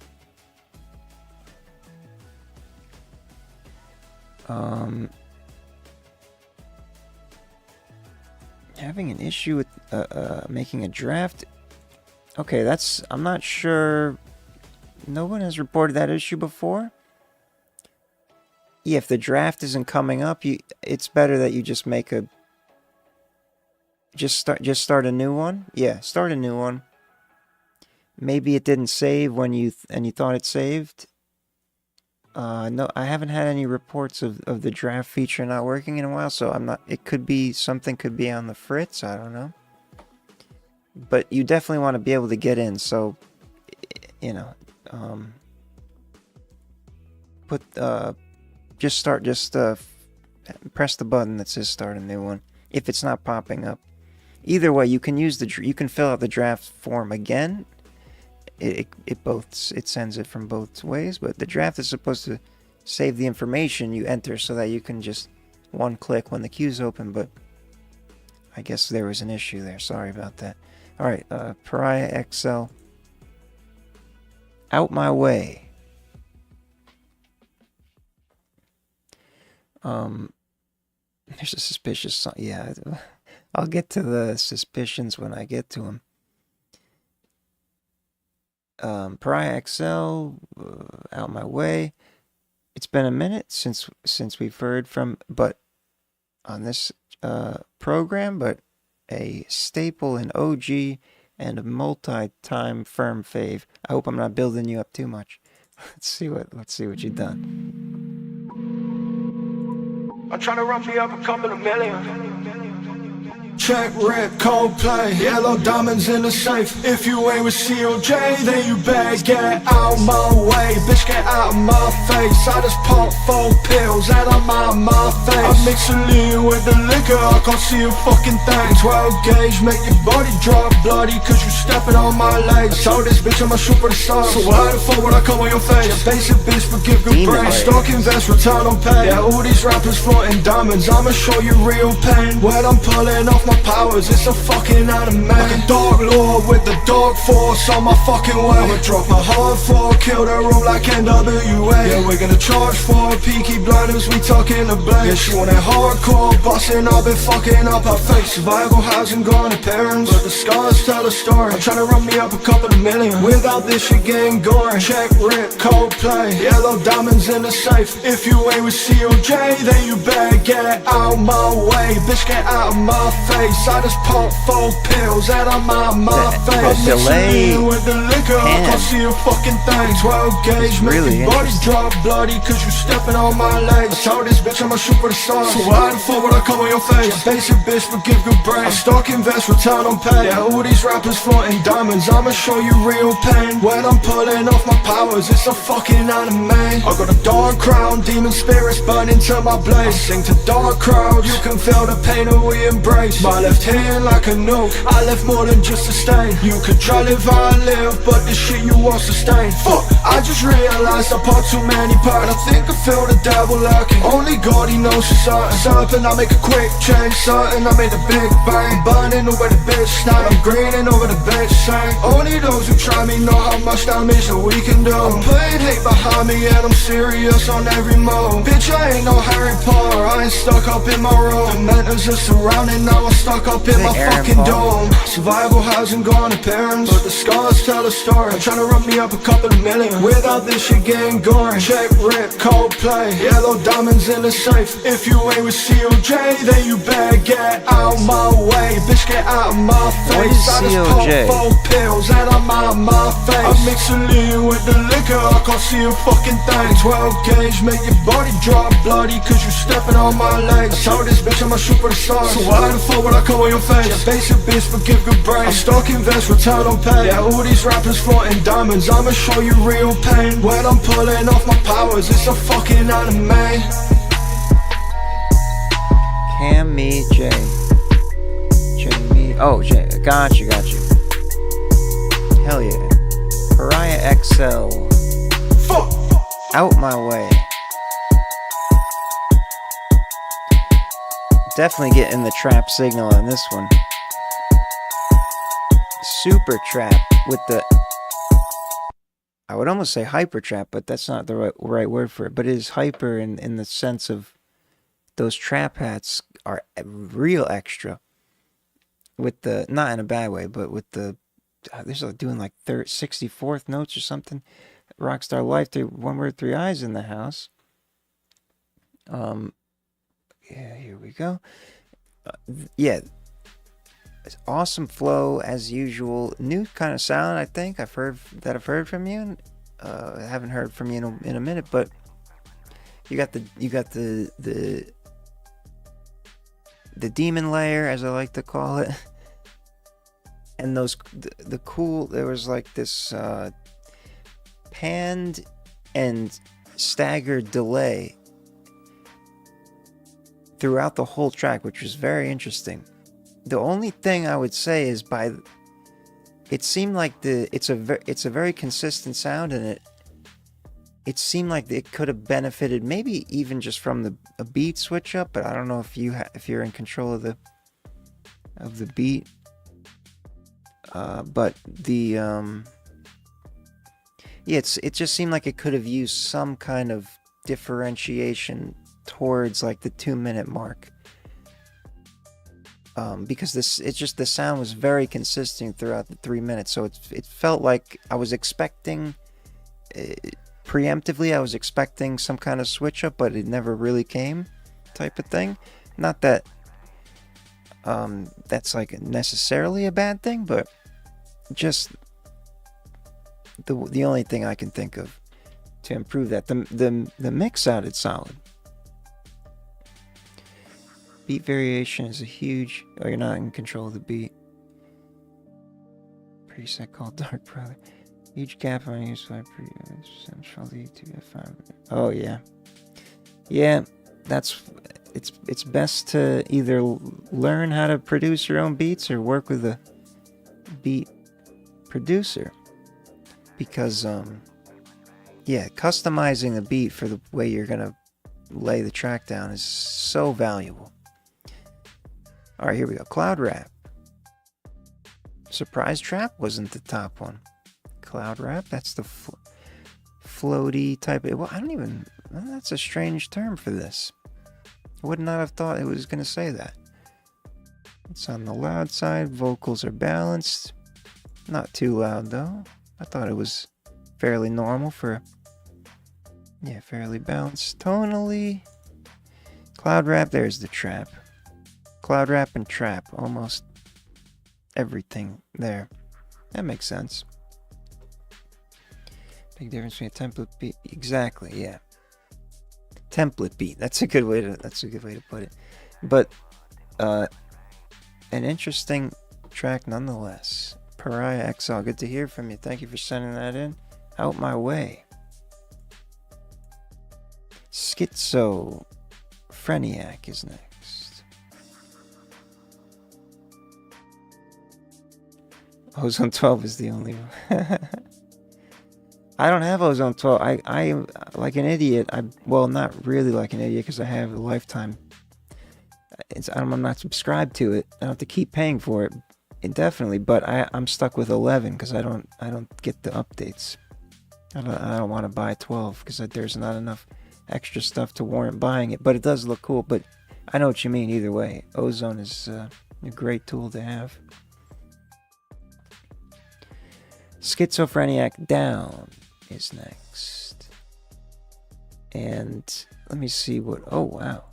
Having an issue with making a draft. Okay, I'm not sure. No one has reported that issue before. Yeah, if the draft isn't coming up, it's better that you just make a. Just start a new one. Yeah, start a new one. Maybe it didn't save when you thought it saved. No, I haven't had any reports of the draft feature not working in a while, so I'm not. It could be something could be on the fritz. I don't know. But you definitely want to be able to get in. So, press the button that says start a new one if it's not popping up. Either way, you can fill out the draft form again. It sends it from both ways, but the draft is supposed to save the information you enter so that you can just one click when the queue's open, but I guess there was an issue there. Sorry about that. All right, Pariah XL. Out My Way. There's a suspicious song. Yeah, I'll get to the suspicions when I get to them. Pariah XL, Out My Way. It's been a minute since we've heard from, but on this program, but a staple, an OG, and a multi-time FERM fave. I hope I'm not building you up too much. Let's see what you've done. I'm trying to run me up a couple of million. Check, rip, Coldplay, yellow diamonds in the safe. If you ain't with COJ, then you better get out my way. Bitch, get out of my face. I just pop 4 pills and I'm out of my face. I mix the lean with the liquor, I can't see a fucking thing. 12 gauge, make your body drop bloody, cause you stepping on my legs. I told this bitch I'm a superstar, so why the fuck would I come on your face? Yeah, basic bitch, but give good brain. Stock invest, return on pay. Yeah, all these rappers flaunting diamonds, I'ma show you real pain. When I'm pulling off my powers, it's a fucking anime. Like a dark lord with the dark force on my fucking way. I'ma drop a hard 4, kill the room like NWA. Yeah, we're gonna charge for peaky blinders, we talking the blade. Yeah, she want it hardcore, busting up and fucking up her face. Survival hasn't gone appearance, but the scars tell a story. I'm trying to run me up a couple of million. Without this shit getting gory. Check, rip, Coldplay, yellow diamonds in the safe. If you ain't with COJ, then you better get out my way. Bitch, get out of my face. I just pop 4 pills and I'm out of my face. Delay with the liquor, I can't see a fucking thing. 12 gauge, make really your body drop bloody, cause you stepping on my legs. I told this bitch I'm a superstar, so why the fuck would I come on your face? Basic bitch, but give good brain. I stock invest, return on pay. Yeah, all these rappers flaunting diamonds, I'ma show you real pain. When I'm pulling off my powers, it's a fucking anime. I got a dark crown, demon spirits burning to my blaze. Sing to dark crowds, you can feel the pain that we embrace. My left hand like a nuke, I left more than just a stain. You could try live how I live, but this shit you won't sustain. Fuck, I just realized I put too many parts. I think I feel the devil lurking. Only God, he knows for certain. Something I make a quick change, certain I made a big bang. Burning over the bitch, now I'm greening over the bitch saying, only those who try me know how much damage that we can do. I'm putting hate behind me and I'm serious on every move. Bitch, I ain't no Harry Potter, I ain't stuck up in my room. The mentors are surrounding, now I'm stuck up in my fucking dome. Survival hasn't gone appearance, but the scars tell a story. I'm trying to run me up a couple of million without this shit getting gory. Check Rip, Coldplay, yellow diamonds in the safe. If you ain't with COJ, then you better get out my way. Bitch, get out of my face. I just pop 4 pills and I'm out of my face. I mix a lean with the liquor, I can't see a fucking thing. 12 gauge, make your body drop bloody, cause you stepping on my legs. I told this bitch I'm a superstar, so why the fuck would I come on your face? Yeah, basic bitch, forgive good brain. I'm stuck in vest, return on pay. Yeah, all these rappers flaunting diamonds, I'ma show you real pain. When I'm pulling off my powers, it's a fucking anime. Cam me J. Jamie. Oh, J. Got you. Hell yeah. Pariah XL. Fuck. Out my way. Definitely getting the trap signal on this one. Super trap with the, I would almost say hyper trap, but that's not the right word for it. But it is hyper in the sense of those trap hats are real extra. With the, not in a bad way, but with the, they're doing like 64th notes or something. Rockstar Life, 1 word 3 eyes in the house. Yeah, here we go. Yeah, it's awesome flow as usual. New kind of sound, I think. I've heard from you. I haven't heard from you in a minute, but you got the demon layer, as I like to call it, and the cool. There was like this panned and staggered delay throughout the whole track, which was very interesting. The only thing I would say is it seemed like it's a very consistent sound, and it seemed like it could have benefited maybe even just from a beat switch up, but I don't know if you're in control of the beat. But it just seemed like it could have used some kind of differentiation towards like the 2-minute mark, because the sound was very consistent throughout the 3 minutes, so it felt like I was expecting preemptively, I was expecting some kind of switch up, but it never really came, type of thing. Not that that's like necessarily a bad thing, but just the only thing I can think of to improve that. The mix sounded solid. Beat variation is a huge... Oh, you're not in control of the beat. Preset called Dark Brother. Huge gap on each side. Centrally to F5. Oh, yeah. Yeah, it's best to either learn how to produce your own beats or work with a beat producer. Because, yeah, customizing the beat for the way you're going to lay the track down is so valuable. All right, here we go. Cloud Rap. Surprise Trap wasn't the top one. Cloud Rap, that's the floaty type. Well, I don't even... That's a strange term for this. I would not have thought it was going to say that. It's on the loud side. Vocals are balanced. Not too loud, though. I thought it was fairly normal for... Yeah, fairly balanced. Tonally. Cloud Rap, there's the trap. Cloud Rap and trap, almost everything there. That makes sense. Big difference between a template beat. Exactly, yeah. Template beat. That's a good way to put it. But an interesting track nonetheless. Pariah XL, good to hear from you. Thank you for sending that in. Out my way. Schizophreniac is next. Ozone 12 is the only one. I don't have Ozone 12. I like an idiot. Well, not really like an idiot because I have a lifetime. I'm not subscribed to it. I don't have to keep paying for it indefinitely. But I'm stuck with 11 because I don't get the updates. I don't want to buy 12 because there's not enough extra stuff to warrant buying it. But it does look cool. But I know what you mean either way. Ozone is a great tool to have. Schizophreniac Down is next. And let me see what... Oh, wow.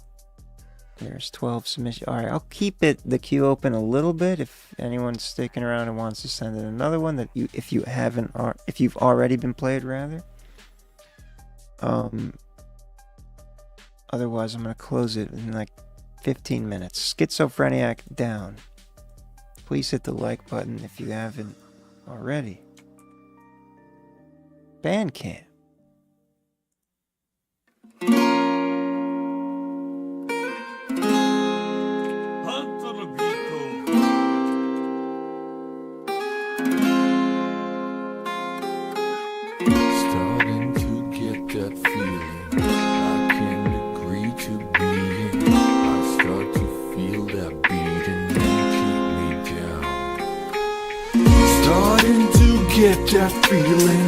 There's 12 submissions. Alright, I'll keep the queue open a little bit if anyone's sticking around and wants to send in another one that if you've already been played, rather. Otherwise, I'm going to close it in like 15 minutes. Schizophreniac Down. Please hit the like button if you haven't already. Bandcamp. Starting to get that feeling I can't agree to be in. I start to feel that beating and keep me down. Starting to get that feeling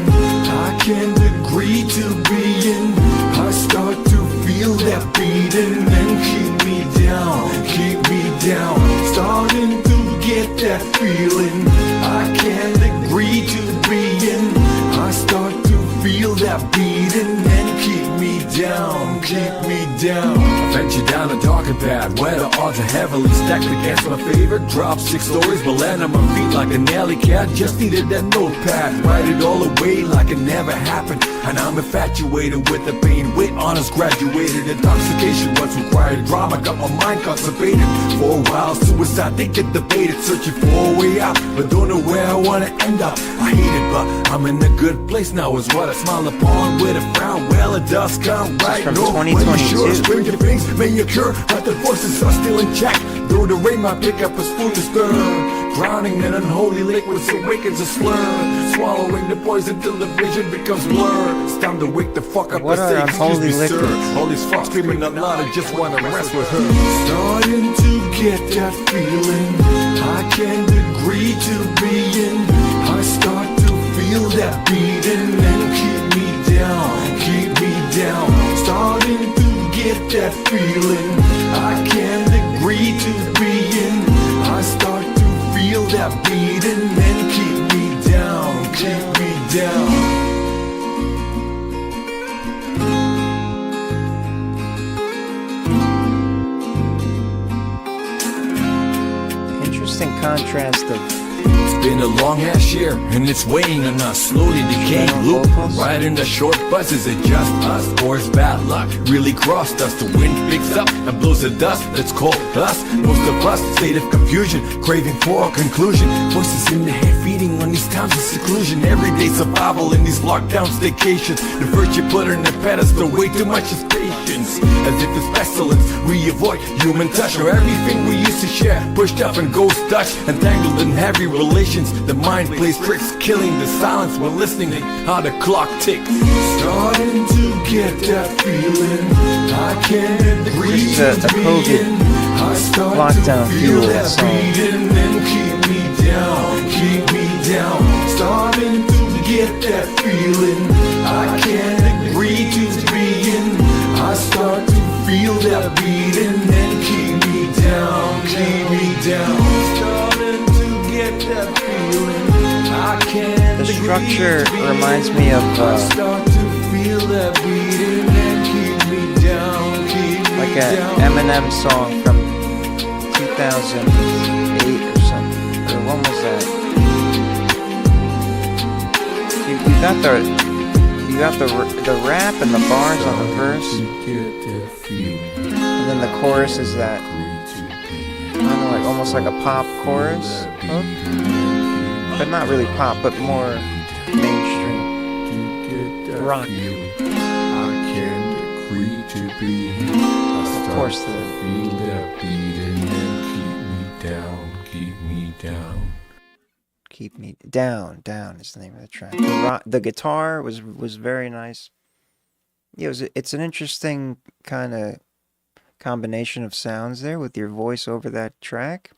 I can't agree to be in. I start to feel that beating and keep me down, keep me down. Starting to get that feeling I can't agree to be in. I start to feel that beating and keep me down, keep me down. I venture down a darker path where the odds are heavily stacked against my favorite drop. 6 stories will land on my feet like an alley cat. Just needed that notepad, write it all away like it never happened. And I'm infatuated with the pain, with honors graduated. Intoxication was required, drama got my mind constipated. For a while suicide, they get debated, searching for a way out, but don't know where I wanna end up. I hate it, but I'm in a good place now is what I smile upon with a frown. Well, it does come right. From No, 2022. sure, stranger things may occur, but the voices are still in check. Through the rain, my pickup a spoon to stir. Drowning in unholy liquids awakens a slur. Swallowing the poison till the vision becomes blurred. It's time to wake the fuck up. What are and say, unholy excuse me, sir. liquids? All these fucks screaming out loud, I just wanna mess with her. Starting to get that feeling I can't agree to be in. I start to feel that beating and keep me down, keep me down. Starting to get that feeling I can't agree to be in. I start to feel that beating and keep me down, keep me down. Interesting contrast of It's been a long ass year, and it's weighing on us. Slowly decaying loop, riding the short bus. Is it just us, or is bad luck really crossed us? The wind picks up and blows the dust that's called us. Most of us, state of confusion, craving for a conclusion. Voices in the head feeding on these times of seclusion. Everyday survival in these lockdown staycations. The virtue put on the pedestal, way too much is patience. As if it's pestilence, we avoid human touch. Or everything we used to share, pushed up and ghost touch. Entangled in heavy relations, the mind plays tricks, killing the silence while listening to how the clock ticks. Starting to get that feeling I can't agree This is a to COVID be in. I start lockdown to feel fuel that song. beating and keep me down, keep me down. Starting to get that feeling I can't agree to be in. I start to feel that beating and keep me down, keep me down. Starting to get that feeling I can't The structure agree to be reminds in. me of I start to feel that beating and keep me down, keep me like an down. Eminem song from 2008 or something. Or when was that? You got the rap and the bars on the verse, and then the chorus is that I don't know, like almost like a pop chorus hook, but not really pop, but more mainstream rock. Of course, keep me down. Down is the name of the track. The guitar was very nice. Yeah, it's an interesting kind of combination of sounds there with your voice over that track.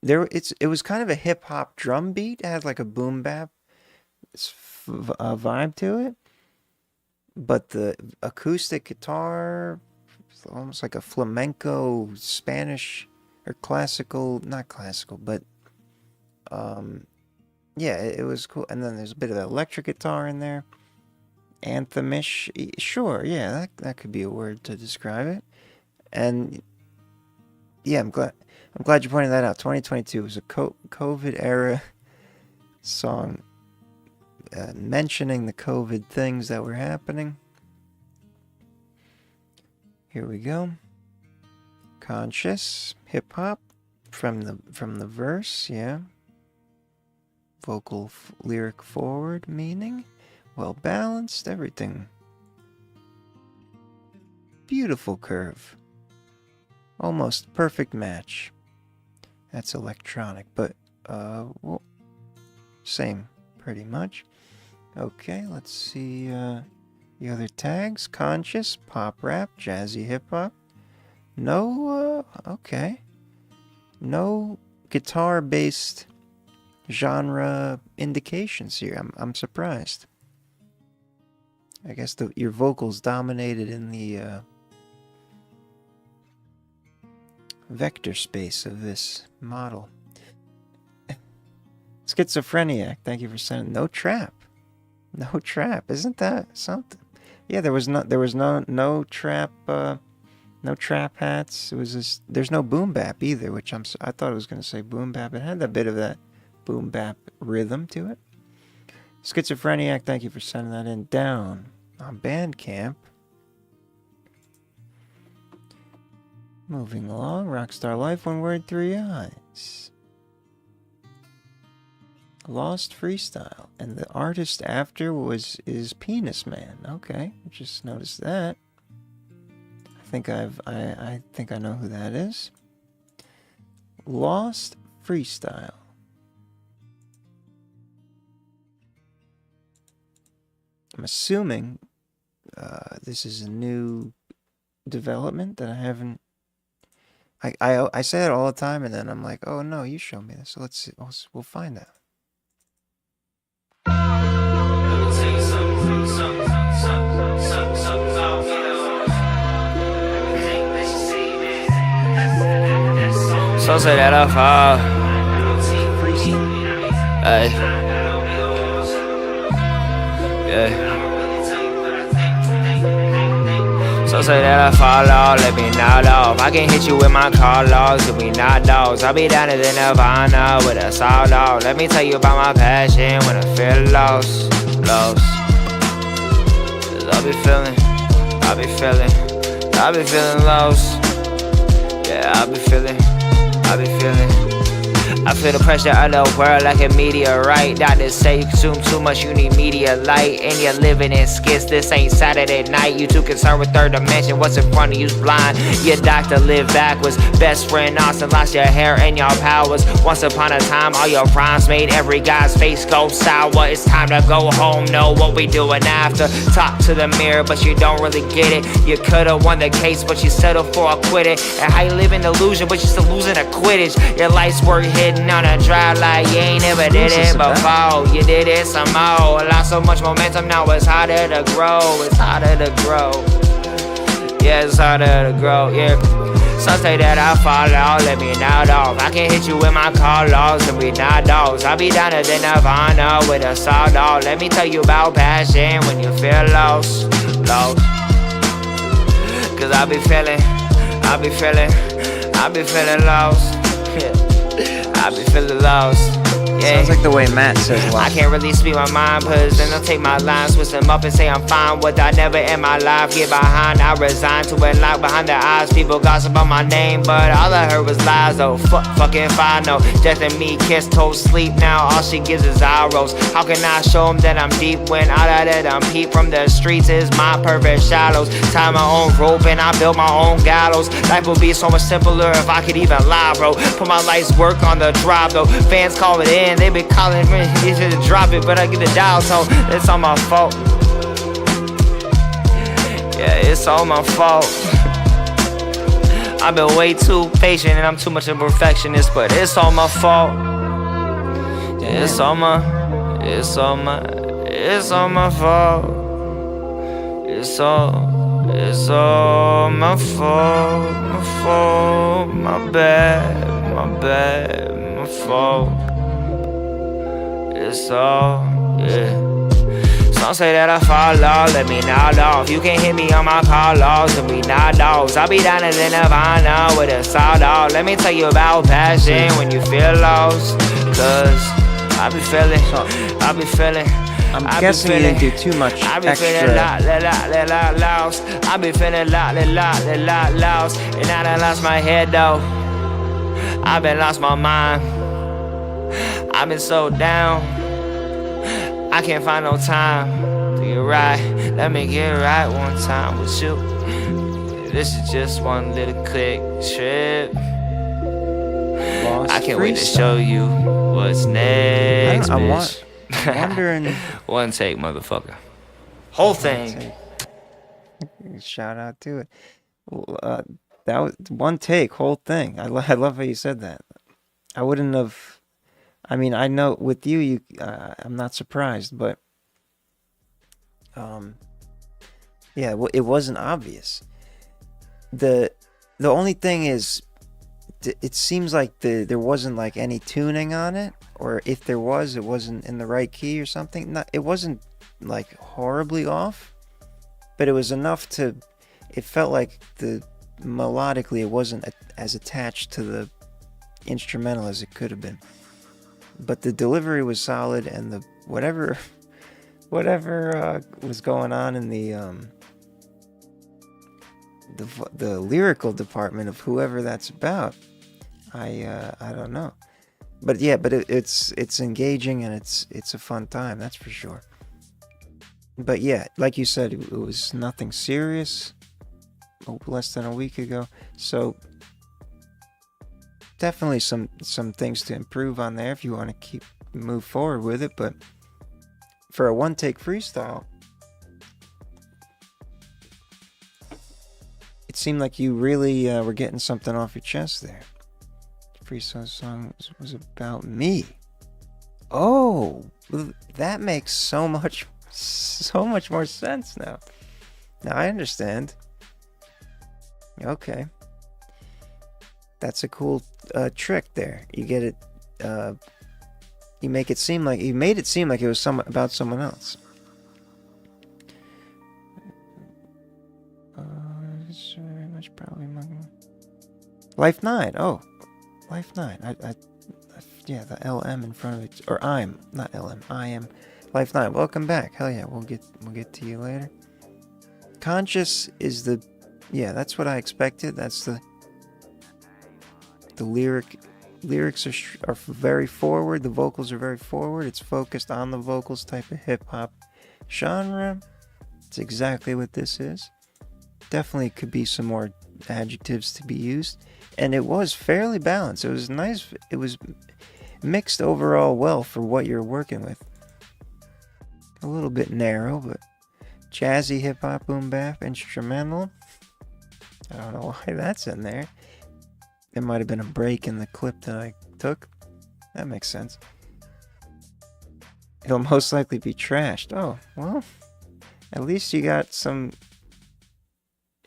It was kind of a hip hop drum beat. It had like a boom bap vibe to it, but the acoustic guitar, almost like a flamenco Spanish or classical, not classical, but yeah, it was cool. And then there's a bit of electric guitar in there, anthemish. Sure, yeah, that could be a word to describe it. And yeah, I'm glad you pointed that out. 2022 was a COVID era song, mentioning the COVID things that were happening. Here we go. Conscious hip hop from the verse, yeah. Vocal lyric forward meaning, well balanced, everything. Beautiful curve. Almost perfect match. That's electronic, but well, same pretty much. Okay, let's see the other tags. Conscious, pop rap, jazzy hip hop. No, okay. No guitar based genre indications here. I'm surprised. I guess your vocals dominated in the vector space of this model. Schizophreniac, thank you for sending. No trap. Isn't that something? Yeah, there was no trap. No trap hats. It was just, there's no boom bap either, which I thought it was going to say boom bap. It had a bit of that boom bap rhythm to it. Schizophreniac, thank you for sending that in. Down on Bandcamp. Moving along, Rockstar Life, one word, three eyes. Lost Freestyle, and the artist after is Penis Man. Okay, just noticed that. I think I know who that is. Lost Freestyle. I'm assuming this is a new development that I haven't. I say it all the time, and then I'm like, oh no, you show me this. So let's see. We'll find out. So say that I fall. Ay. Yeah. So say that I fall off, let me knock off. I can hit you with my car logs, if we not dogs. I'll be down to the Nirvana with a sound dog. Let me tell you about my passion when I feel lost. Cause I be feeling lost. Yeah, I feel the pressure of the world like a meteorite. Doctors say you consume too much, you need media light. And you're living in skits, this ain't Saturday night. You too concerned with third dimension, what's in front of you's blind. Your doctor lived backwards, best friend Austin lost your hair and your powers. Once upon a time, all your rhymes made every guy's face go sour. It's time to go home, know what we doing after. Talk to the mirror, but you don't really get it. You could've won the case, but you settled for acquitted. And how you live in illusion, but you still losing a Quidditch. Your life's work hidden on a drive like you ain't never did it before. You did it some more. Lost so much momentum, now it's harder to grow. It's harder to grow. Yeah, it's harder to grow, yeah. Some say that I fall off, let me knock off. I can hit you with my car logs and we not dogs. I'll be down to the Nirvana with a sound dog. Let me tell you about passion when you feel lost. Cause I be feeling lost. I be feeling lost. Yeah. Sounds like the way Matt says lost. I can't really speak my mind, cause then I'll take my lines, twist them up and say I'm fine. What I never in my life get behind. I resign to it lock behind their eyes. People gossip about my name, but all I heard was lies though. Fucking fine, no. Death and me kiss, told sleep now. All she gives is eye rolls. How can I show them that I'm deep when all that I'm peep from the streets is my perfect shallows. Tie my own rope and I build my own gallows. Life would be so much simpler if I could even lie, bro. Put my life's work on the drive though. Fans call it in. saying they been calling me, you should drop it, but I get the dial tone. It's all my fault. Yeah, it's all my fault. I've been way too patient and I'm too much of a perfectionist, but it's all my fault. Yeah, it's all my fault. It's all my fault. My fault, my bad, my fault. It's all, yeah. Some say that I fall off, let me nod off. You can't hit me on my call logs, and we not dogs. I'll be down in the Nirvana with a sawed off. Let me tell you about passion when you feel lost. Cause I be feeling. I'm guessing you didn't do too much extra. I be feeling lost. I be feeling lost. And I done lost my head though. I been lost my mind. I been so down. I can't find no time to get right. Let me get right one time with you. This is just one little quick trip. I can't wait to show you what's next, bitch. I'm wondering. One take, motherfucker. Whole thing. Shout out to it. That was one take, whole thing. I love how you said that. I wouldn't have. I mean, I know with you, I'm not surprised, but yeah, well, it wasn't obvious. The only thing is, it seems like there wasn't like any tuning on it, or if there was, it wasn't in the right key or something. It wasn't like horribly off, but it was enough to. It felt like melodically it wasn't as attached to the instrumental as it could have been. But the delivery was solid, and the whatever was going on in the lyrical department of whoever that's about, I don't know. But yeah, but it's engaging and it's a fun time, that's for sure. But yeah, like you said, it was nothing serious. Less than a week ago, so definitely some things to improve on there if you want to move forward with it. But for a one take freestyle, it seemed like you really were getting something off your chest there. The freestyle song was about me. Oh, that makes so much more sense now. Now I understand. Okay, that's a cool trick there. You get it. You made it seem like it was about someone else. It's very much probably Life 9. Oh, Life 9. Yeah, the LM in front of it, or I'm not LM. I am Life 9. Welcome back. Hell yeah, we'll get to you later. Conscious is the. Yeah, that's what I expected. That's the lyrics are very forward. The vocals are very forward. It's focused on the vocals type of hip hop genre. It's exactly what this is. Definitely could be some more adjectives to be used, and it was fairly balanced. It was nice. It was mixed overall well for what you're working with. A little bit narrow, but jazzy hip hop, boom bap, instrumental. I don't know why that's in there. There might have been a break in the clip that I took. That makes sense. It'll most likely be trashed. Oh, well, at least you got some.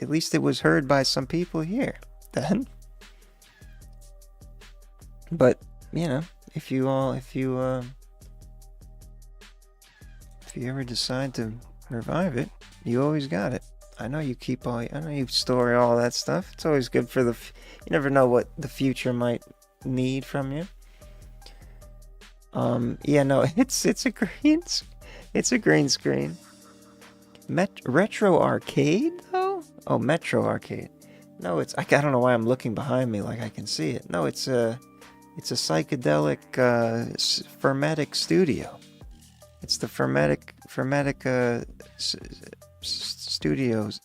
At least it was heard by some people here, then. But, you know, if you ever decide to revive it, you always got it. I know you store all that stuff. It's always good for you never know what the future might need from you. Yeah, no, it's a green screen. Retro arcade though? Oh, Metro arcade. No, I don't know why I'm looking behind me like I can see it. No, it's a psychedelic fermetic studio. It's the fermetic studios.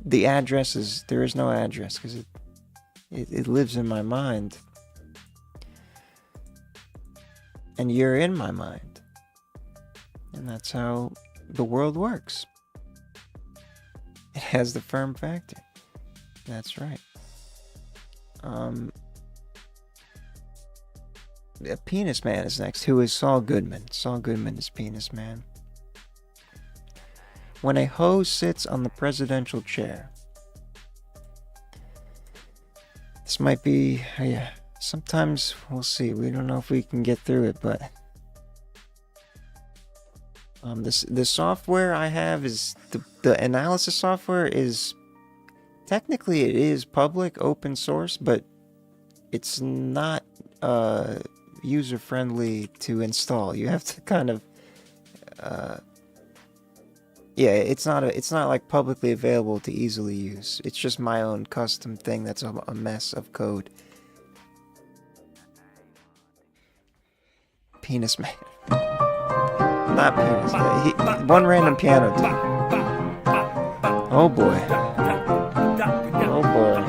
The address there is no address because it lives in my mind. and you're in my mind. And that's how the world works. It has the FERM factor. That's right. Penis Man is next, who is Saul Goodman. Saul Goodman is Penis Man. When a hoe sits on the presidential chair. This might be, yeah, sometimes we'll see. We don't know if we can get through it, but the software I have is the analysis software is technically it is public open source, but it's not user friendly to install. You have to kind of yeah, it's not like publicly available to easily use. It's just my own custom thing that's a mess of code. Penis Man. Not Penis. One random piano tune. Oh boy. Oh boy.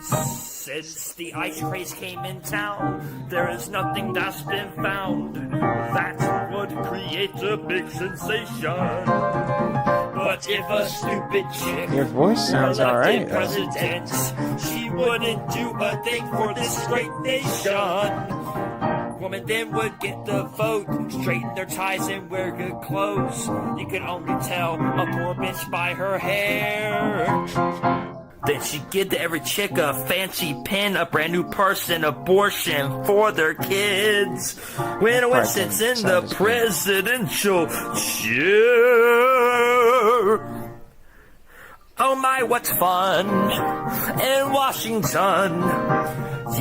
Since the ice craze came in town, there is nothing that's been found that would create a big sensation. But if a stupid chick Your voice sounds alright. president, she wouldn't do a thing for this great nation. Women then would get the vote, straighten their ties and wear good clothes. You can only tell a poor bitch by her hair. Then she'd give to every chick a fancy pin, a brand new purse, and abortion for their kids. When a witch sits in the presidential chair. Oh my, what's fun in Washington?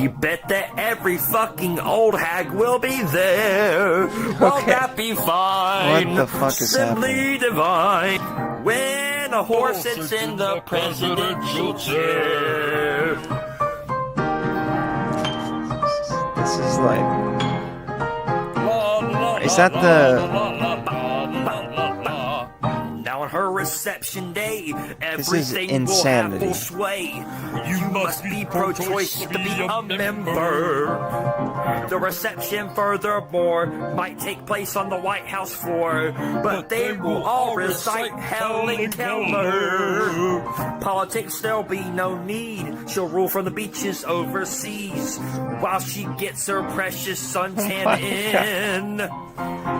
You bet that every fucking old hag will be there. Won't that be fine? What the fuck is Simply happening? divine. When a horse sits in the presidential chair. This is like... Is that the... Now on her reception day, This is everything will have insanity. full sway. You must be pro-choice to be a member. The reception, furthermore, might take place on the White House floor, but they will all recite Helen Keller. Politics, there'll be no need. She'll rule from the beaches overseas while she gets her precious suntan in.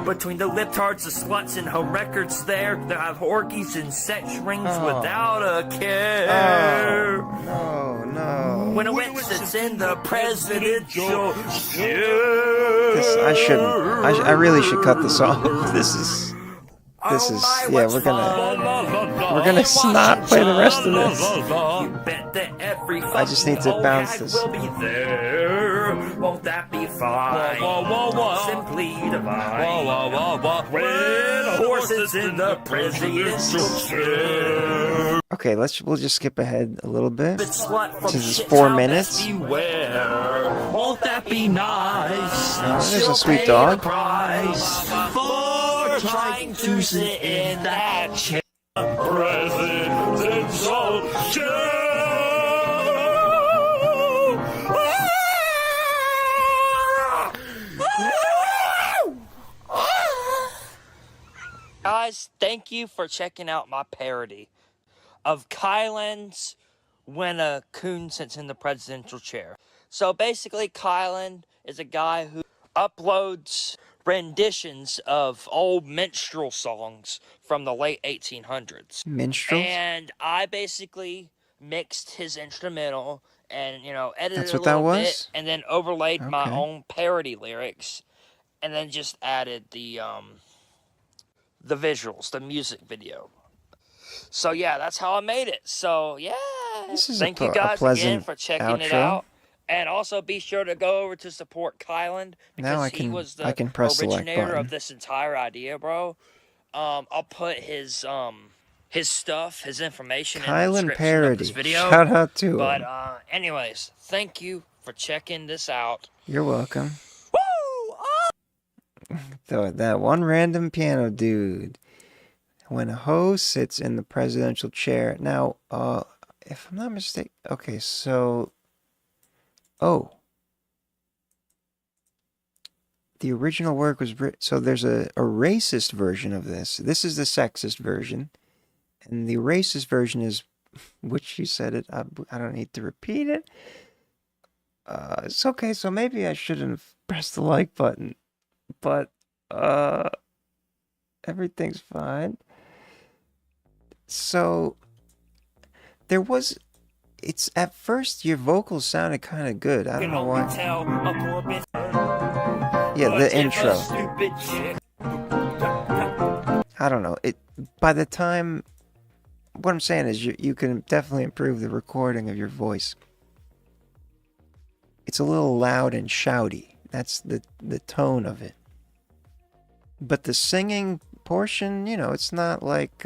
Between the libtards, the sluts, and home records there, they'll have orgies and sex rings without a care. No. When a witch sits in the presidential chair. I shouldn't. I really should cut this off. This is. Yeah, we're gonna not play the rest of this. I just need to bounce this. Won't that be fine? Simply divine. When a horse is in the presidential chair. Okay, we'll just skip ahead a little bit. This is 4 minutes. Won't that be nice? There's a sweet dog. For trying to sit in that chair. Presidential chair. Guys, thank you for checking out my parody of Kylan's When a Coon Sits in the Presidential Chair. So basically, Kylan is a guy who uploads renditions of old minstrel songs from the late 1800s. Minstrels? And I basically mixed his instrumental and, edited That's it a what that little was? bit and then overlaid my Okay. own parody lyrics and then just added the visuals, the music video. So yeah, that's how I made it. So yeah, This is thank a you guys pleasant again for checking it outro. out. And also be sure to go over to support Kylan Now because he was the I can press the like originator button. of this entire idea, bro. I'll put his stuff, his information in the Kylan description of Parody. this video. Shout out to But him. anyways, thank you for checking this out. You're welcome. Woo! So that one random piano dude. When a hoe sits in the presidential chair. Now, if I'm not mistaken, okay, so, the original work was written. So there's a racist version of this. This is the sexist version. And the racist version is, which you said it, I don't need to repeat it. It's okay, so maybe I shouldn't have pressed the like button. But, everything's fine. So, it's at first your vocals sounded kind of good. I don't know why. Yeah, the intro. I don't know. By the time, what I'm saying is you can definitely improve the recording of your voice. It's a little loud and shouty. That's the tone of it. But the singing portion, it's not like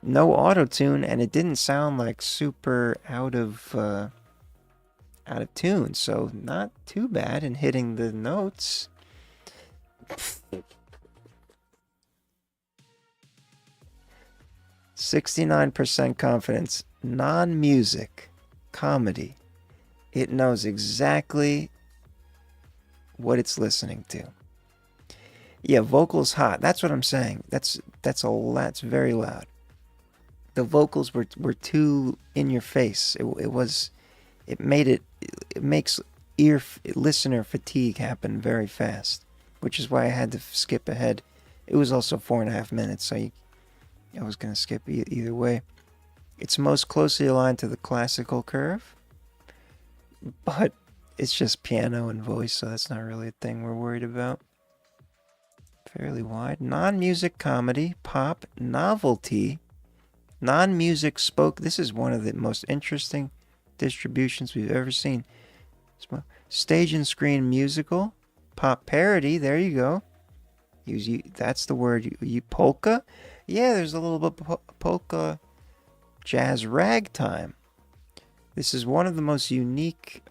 no auto-tune, and it didn't sound like super out of tune, so not too bad in hitting the notes. 69% confidence. Non-music comedy. It knows exactly what it's listening to. Yeah, vocals hot. That's what I'm saying. That's very loud. The vocals were too in your face. It makes listener fatigue happen very fast, which is why I had to skip ahead. It was also 4.5 minutes, so I was gonna skip either way. It's most closely aligned to the classical curve, but it's just piano and voice, so that's not really a thing we're worried about. Fairly wide. Non-music comedy, pop, novelty, non-music spoke. This is one of the most interesting distributions we've ever seen. Stage and screen musical, pop parody. There you go. That's the word. You polka. Yeah, there's a little bit of polka, jazz, ragtime. This is one of the most unique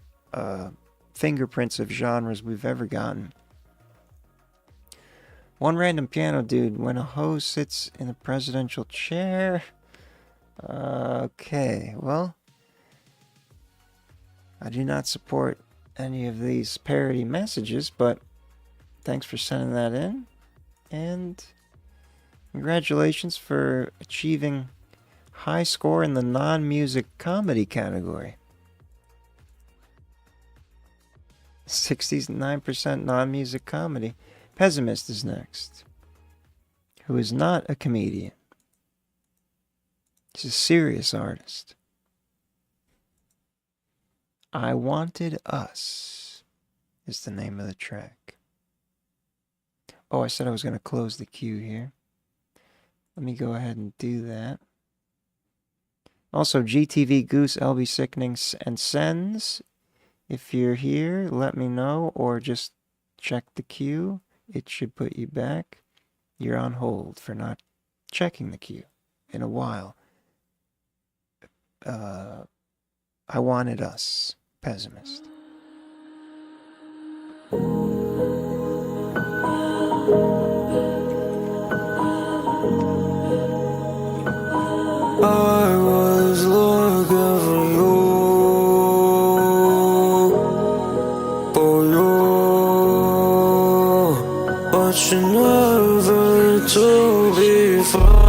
fingerprints of genres we've ever gotten. One random piano dude. When a hoe sits in a presidential chair. Okay, well, I do not support any of these parody messages, but thanks for sending that in. And congratulations for achieving high score in the non-music comedy category. 69% non-music comedy. Pessimist is next, who is not a comedian. He's a serious artist. I Wanted Us is the name of the track. Oh, I said I was going to close the queue here. Let me go ahead and do that. Also, GTV Goose, LB Sickening, and Sens. If you're here, let me know, or just check the queue. It should put you back. You're on hold for not checking the queue in a while. I Wanted Us, Pessimist. I was looking for you, but you never to be found.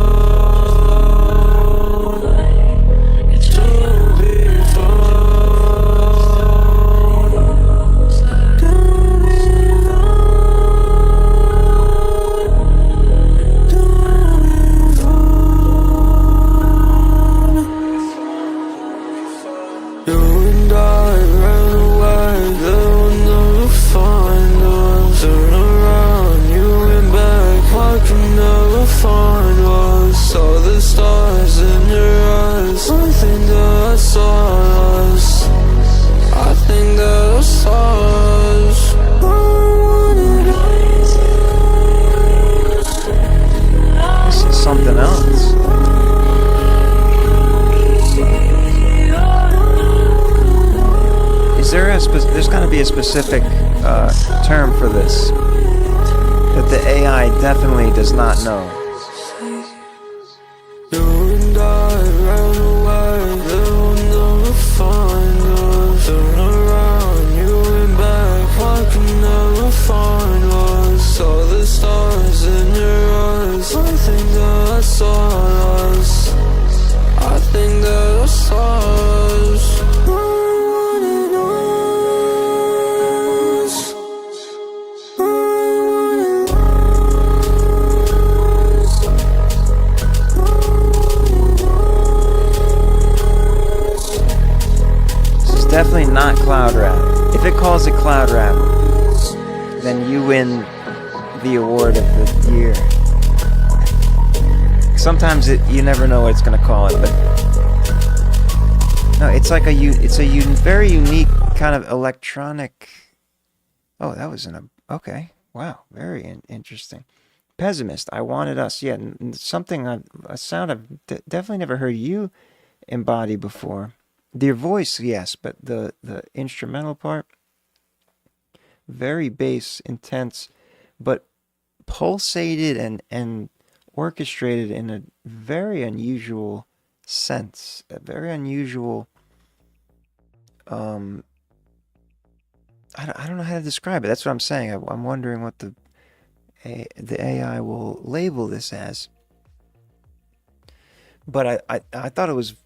Something else. Is there there's got to be a specific term for this that the AI definitely does not know. definitely not cloud rap. If it calls it cloud rap, then you win the award of the year. Sometimes you never know what it's gonna call it, but no, it's like very unique kind of electronic. Oh, that was okay. Wow, very interesting. Pessimist, I Wanted Us. Yeah, something a sound I've definitely never heard you embody before. Your voice, yes, but the instrumental part, very bass intense, but pulsated and orchestrated in a very unusual sense. A very unusual. I don't know how to describe it. That's what I'm saying. I'm wondering what the AI will label this as. But I thought it was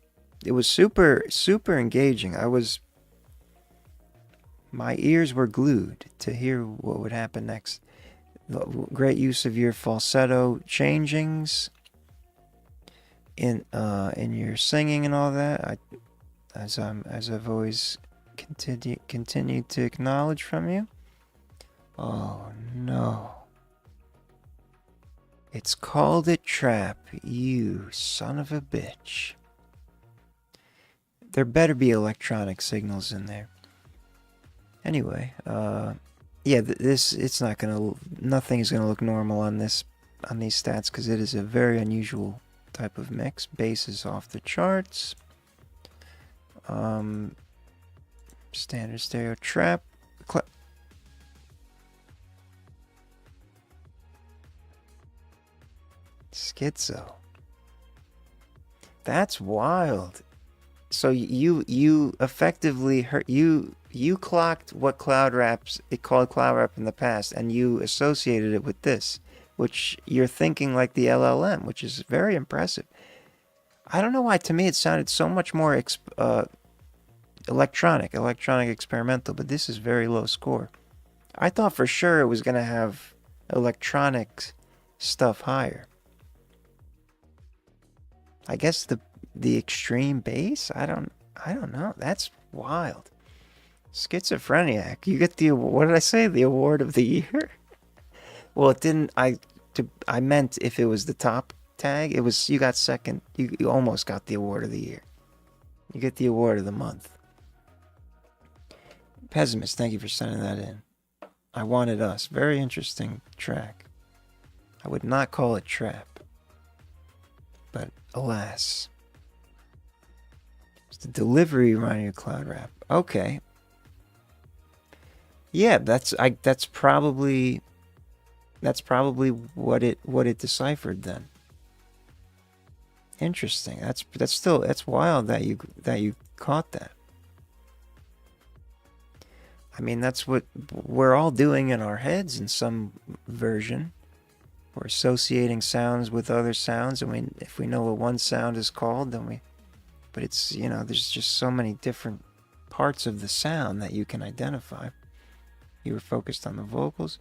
super engaging. My ears were glued to hear what would happen next. Great use of your falsetto changings in your singing and all that. As I've always continued to acknowledge from you. Oh no. It's called a trap, you son of a bitch. There better be electronic signals in there. Anyway, yeah, nothing is gonna look normal on these stats because it is a very unusual type of mix. Bass is off the charts. Standard stereo trap. Schizo. That's wild. So you effectively you clocked what it called cloud rap in the past, and you associated it with this, which you're thinking like the LLM, which is very impressive. I don't know why. To me, it sounded so much more electronic experimental, but this is very low score. I thought for sure it was gonna have electronic stuff higher. I guess the extreme bass? I don't know. That's wild. Schizophreniac. You get what did I say? The award of the year? Well, it didn't. I meant if it was the top tag, it was you got second. You almost got the award of the year. You get the award of the month. Pessimist, thank you for sending that in. I Wanted Us. Very interesting track. I would not call it trap. But alas. It's the delivery reminding you of cloud rap. Okay. Yeah, that's probably what it deciphered then. Interesting. That's wild that you caught that. I mean, that's what we're all doing in our heads in some version. We're associating sounds with other sounds, and if we know what one sound is called, then but it's, there's just so many different parts of the sound that you can identify. You were focused on the vocals.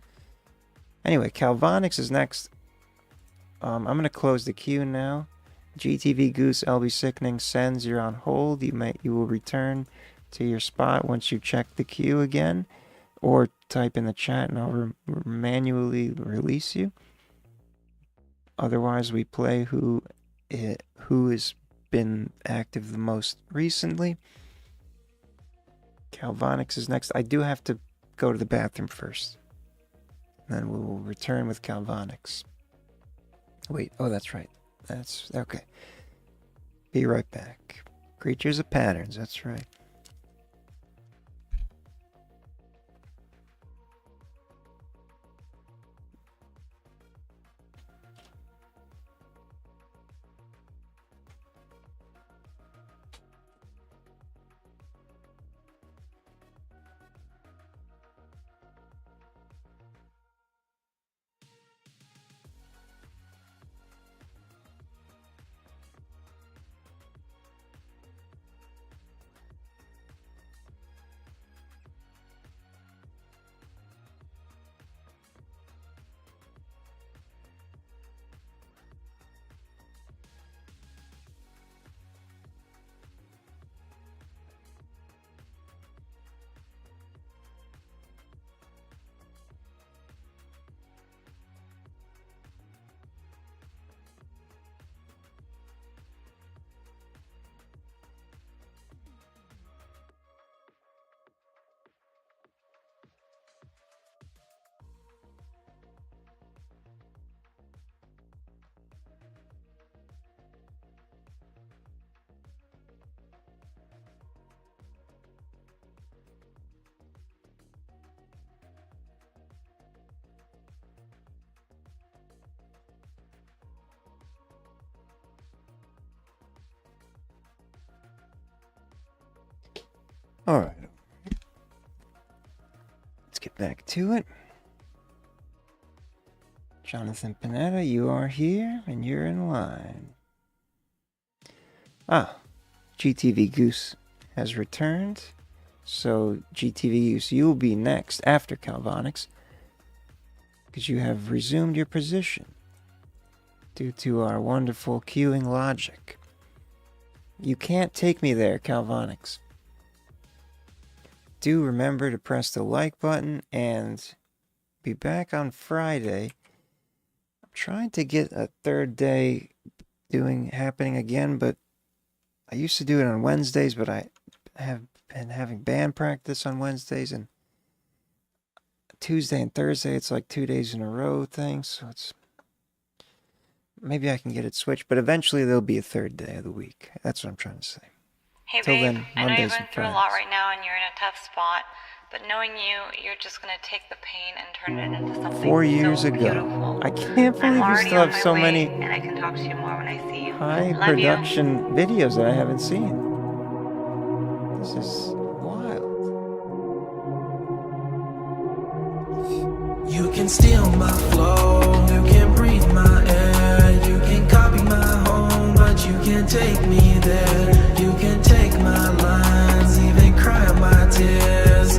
Anyway, Calvonics is next. I'm going to close the queue now. GTV Goose, LB Sickening, Sends, you're on hold. You will return to your spot once you check the queue again, or type in the chat and I'll manually release you. Otherwise, we play who has been active the most recently. Calvonics is next. I do have to go to the bathroom first. Then we will return with Calvonics. Wait, oh, that's right. That's okay. Be right back. Creatures of Patterns, that's right. All right. Let's get back to it. Jonathan Panetta, you are here and you're in line. Ah, GTV Goose has returned. So, GTV Goose, you will be next after Calvonics because you have resumed your position due to our wonderful queuing logic. You can't take me there, Calvonics. Do remember to press the like button and be back on Friday. I'm trying to get a third day happening again, but I used to do it on Wednesdays, but I have been having band practice on Wednesdays, and Tuesday and Thursday it's like 2 days in a row thing, so it's maybe I can get it switched, but eventually there'll be a third day of the week. That's what I'm trying to say. Hey Till babe, then, I know you're Mondays going and through a lot Fridays. right now and you're in a tough spot, but knowing you're just going to take the pain and turn it into something 4 years so ago. beautiful. I can't I'm believe you already still on have my so way, many and I can talk to you more when I see you. high Love you. production videos that I haven't seen. This is wild. You can steal my flow, you can breathe my air, you can copy my home, but you can't take me there. You can take my lines, even cry my tears,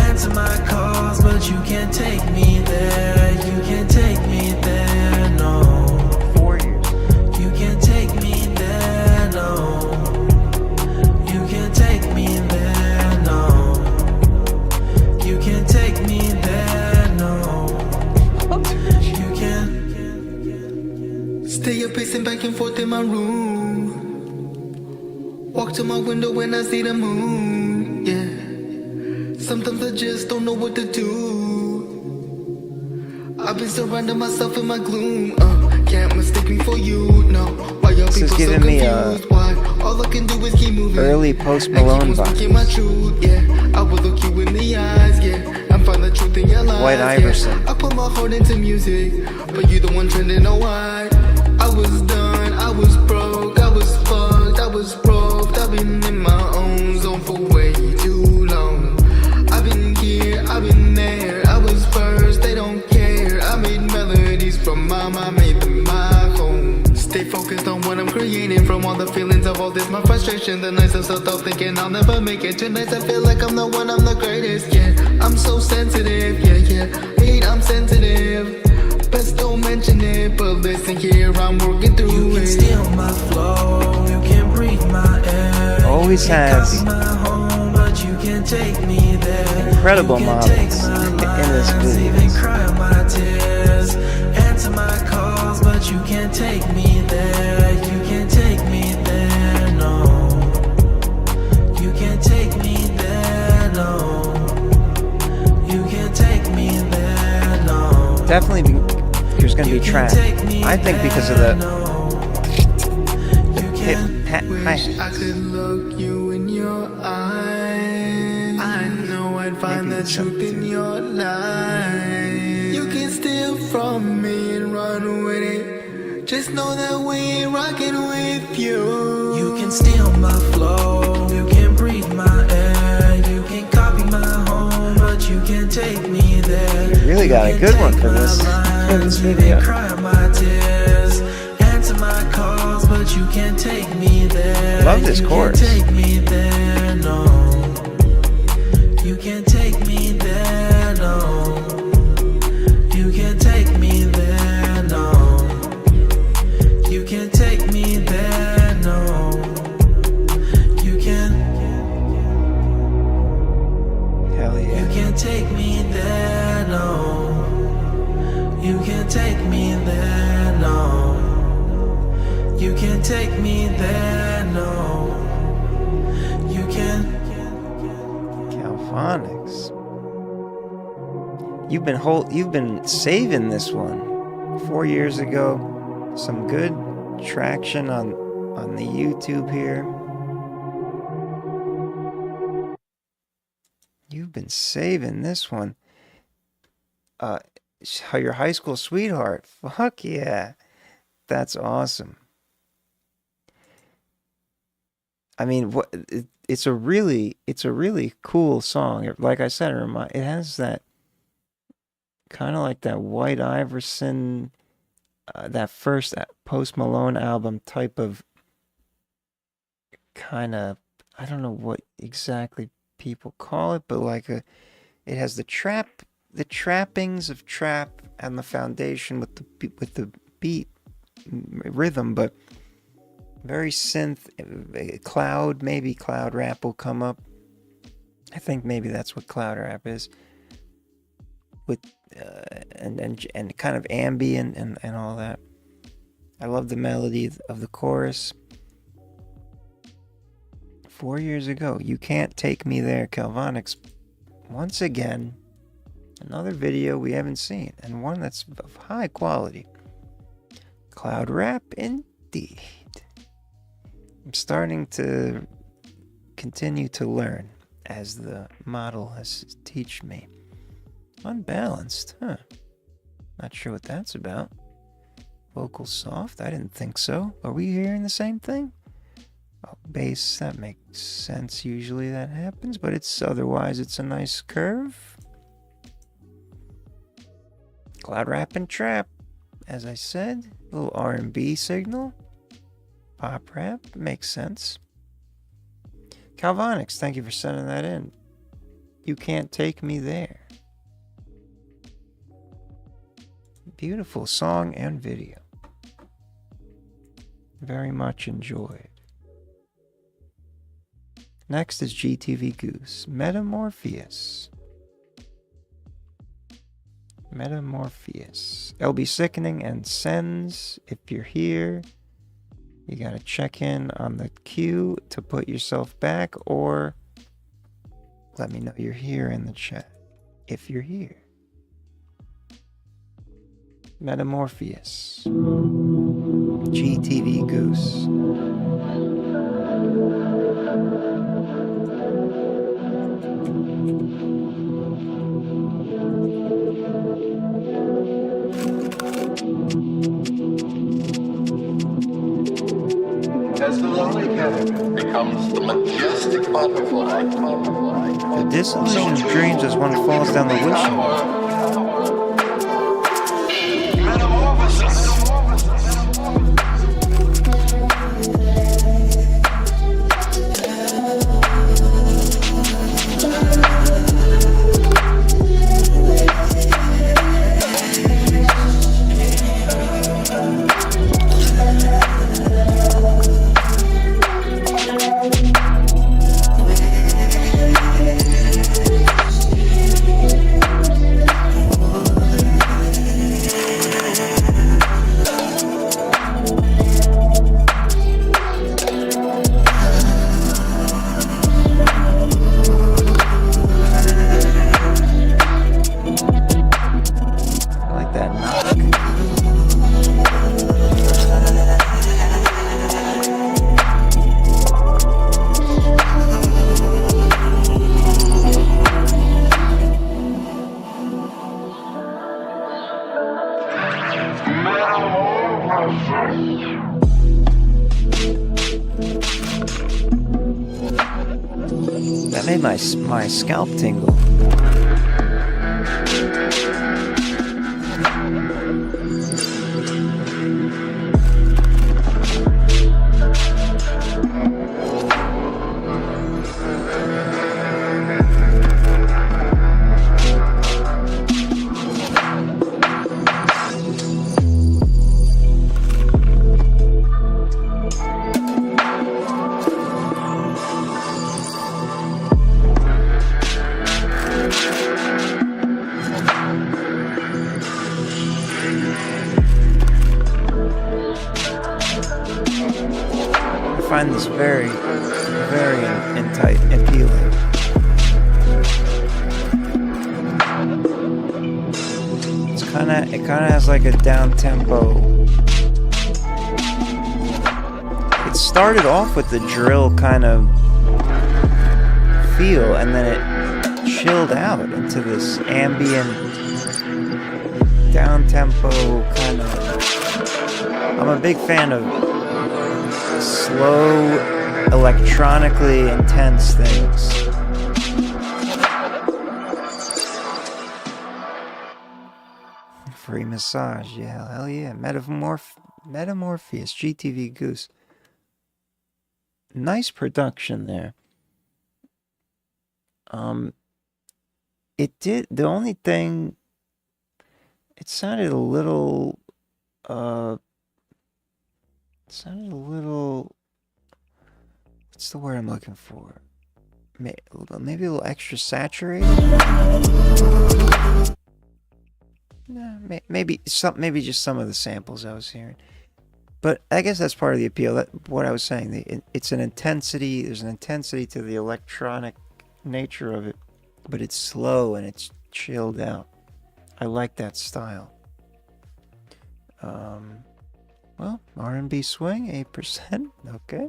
answer my calls, but you can't take me there. You can't take me there, no. 4 years. You can't take me there, no. You can't take me there, no. You can't take me there, no. You can't. Stay up pacing back and forth in my room. Walk to my window when I see the moon. Yeah. Sometimes I just don't know what to do. I've been surrounding myself in my gloom. Can't mistake me for you. No. Why y'all This is people so giving me confused? Why? All I can do is keep moving. early Post I Malone keep on vibes. speaking my truth. Yeah. I will look you in the eyes. Yeah. And find the truth in your lies. White Iverson. Yeah. I put my heart into music, but you the one trending. Know why? I was done. I was broke. I was fucked. I was broke. I've been in my own zone for way too long. I've been here. I've been there. I was first. They don't care. I made melodies from my mind. Made them my home. Stay focused on what I'm creating. From all the feelings of all this, my frustration. The nights of self-doubt thinking I'll never make it. Tonight I feel like I'm the one. I'm the greatest. Yeah. I'm so sensitive. Yeah, yeah. Hate, I'm sensitive. Best don't mention it, but listen here, I'm working through You can it. steal my flow, you can breathe my air. Always you can has copy my home, but you can't take me there. incredible you can models take my in this lines, video. even cry my tears, answer my calls, but you can't take me there. You can't take me there, no. You can't take me there, no. You can't take me there, no. Definitely there's going to be track. I think because of the hip Wish I hi. could look you in your eyes. I know I'd find Maybe the truth in your lies. You can steal from me and run with it. Just know that we ain't rocking with you. You can steal my flow, you can breathe my air, you can copy my home, but you can't take me there. You really got a good one for this video. Cry my tears, answer my calls, but you can't take me there. Love this chorus. You can't take me there, no. You can't take me there, no. You can't take me there, no. You can't take me there, no. You can't. Hell You yeah. can't take me there, no. You can't take me there, no. You can't take me there, no. You can't. Calphonics. You've been saving this one. 4 years ago, some good traction on the YouTube here. You've been saving this one. Your high school sweetheart. Fuck yeah. That's awesome. I mean, it's a really cool song. Like I said, it has that kind of like that White Iverson, that first Post Malone album type of kind of, I don't know what exactly people call it, but like it has the trappings of trap and the foundation with the beat rhythm, but very synth, maybe cloud rap will come up. I think maybe that's what cloud rap is, with and kind of ambient and all that. I love the melody of the chorus. 4 years ago, You Can't Take Me There, Calvonics. Once again, another video we haven't seen, and one that's of high quality. Cloud rap indeed. I'm starting to continue to learn as the model has taught me. Unbalanced, huh? Not sure what that's about. Vocal soft? I didn't think so. Are we hearing the same thing? Oh, bass, that makes sense. Usually that happens, but otherwise it's a nice curve. Cloud rap and trap, as I said. A little R&B signal. Pop rap, makes sense. Calvonics, thank you for sending that in. You Can't Take Me There. Beautiful song and video. Very much enjoyed. Next is GTV Goose, Metamorpheus. LB Sickening and Sends, if you're here. You gotta check in on the queue to put yourself back, or let me know you're here in the chat if you're here. Metamorpheus. GTV Goose. As the lonely caterpillar becomes the majestic butterfly, The disillusion of dreams as one falls down the wishing. That made my scalp tingle. I find this very, very appealing. It kind of has like a down tempo. It started off with the drill kind of feel, and then it chilled out into this ambient, down tempo kind of. I'm a big fan of slow electronically intense things. Free massage, yeah, hell yeah. Metamorpheus, GTV Goose. Nice production there. It did, the only thing, it sounded a little, what's the word I'm looking for? Maybe a little extra saturated? No, maybe just some of the samples I was hearing. But I guess that's part of the appeal. What I was saying, it's an intensity. There's an intensity to the electronic nature of it, but it's slow and it's chilled out. I like that style. Well, R&B swing, 8%. Okay.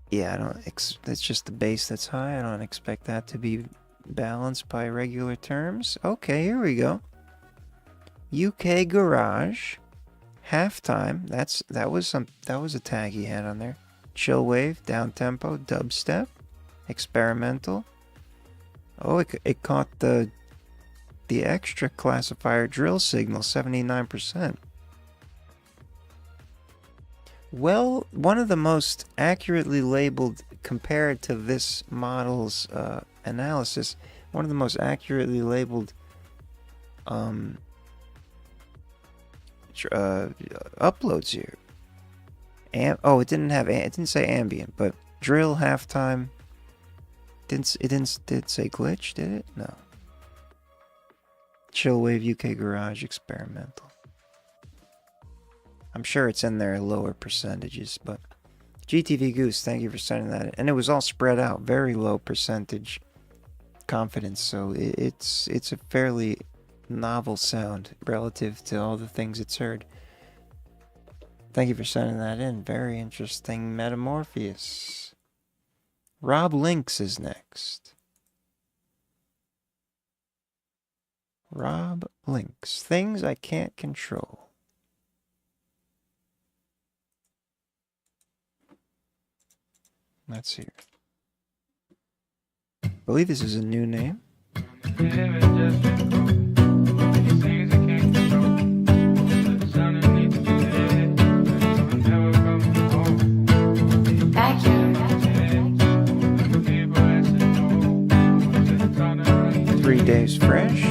Yeah, that's just the bass that's high. I don't expect that to be balanced by regular terms. Okay, here we go. UK Garage, halftime. That was a tag he had on there. Chill wave, down tempo, dubstep, experimental. Oh, it caught the extra classifier drill signal, 79%. Well, one of the most accurately labeled, compared to this model's analysis, one of the most accurately labeled uploads here. It didn't say ambient, but drill halftime. Did it say glitch? Did it? No. Chillwave UK Garage experimental. I'm sure it's in there lower percentages, but GTV Goose, thank you for sending that in. And it was all spread out, very low percentage confidence, so it's a fairly novel sound relative to all the things it's heard. Thank you for sending that in. Very interesting. Metamorpheus. Rob Lynx is next. Rob Lynx. Things I Can't Control. Let's hear. I believe this is a new name. Days fresh.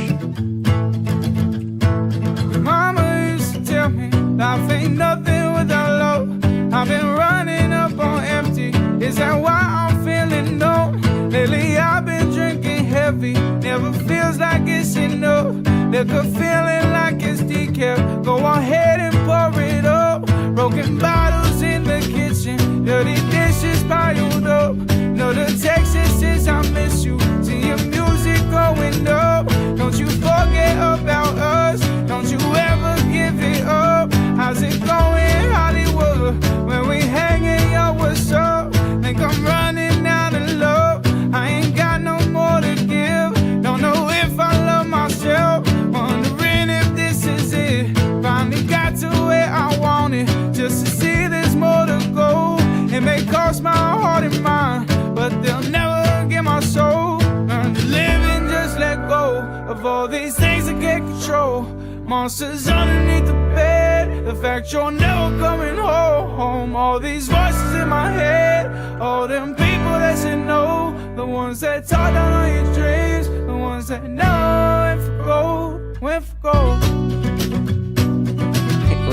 Mama used to tell me life ain't nothing without love. I've been running up on empty. Is that why I'm feeling low? Lately I've been drinking heavy. Never feels like it's enough. Liquor feeling like it's decaf. Go ahead and pour it up. Broken bottles in the kitchen. Dirty dishes piled up. Know the Texas is I miss you. See your music going up. Don't you forget about us. Don't you ever give it up. How's it going, Hollywood? When we hanging, yo, what's up? Think I'm running out of love. I ain't got no more to give. Don't know if I love myself. Wondering if this is it. Finally got to where I wanted. Just to see there's more to go. It may cost my heart and mind, but they'll never get my soul. Learn to live and just let go of all these things that get control. Monsters underneath the bed. The fact you're never coming home. All these voices in my head. All them people that said no. The ones that talk down on your dreams. The ones that know went for gold.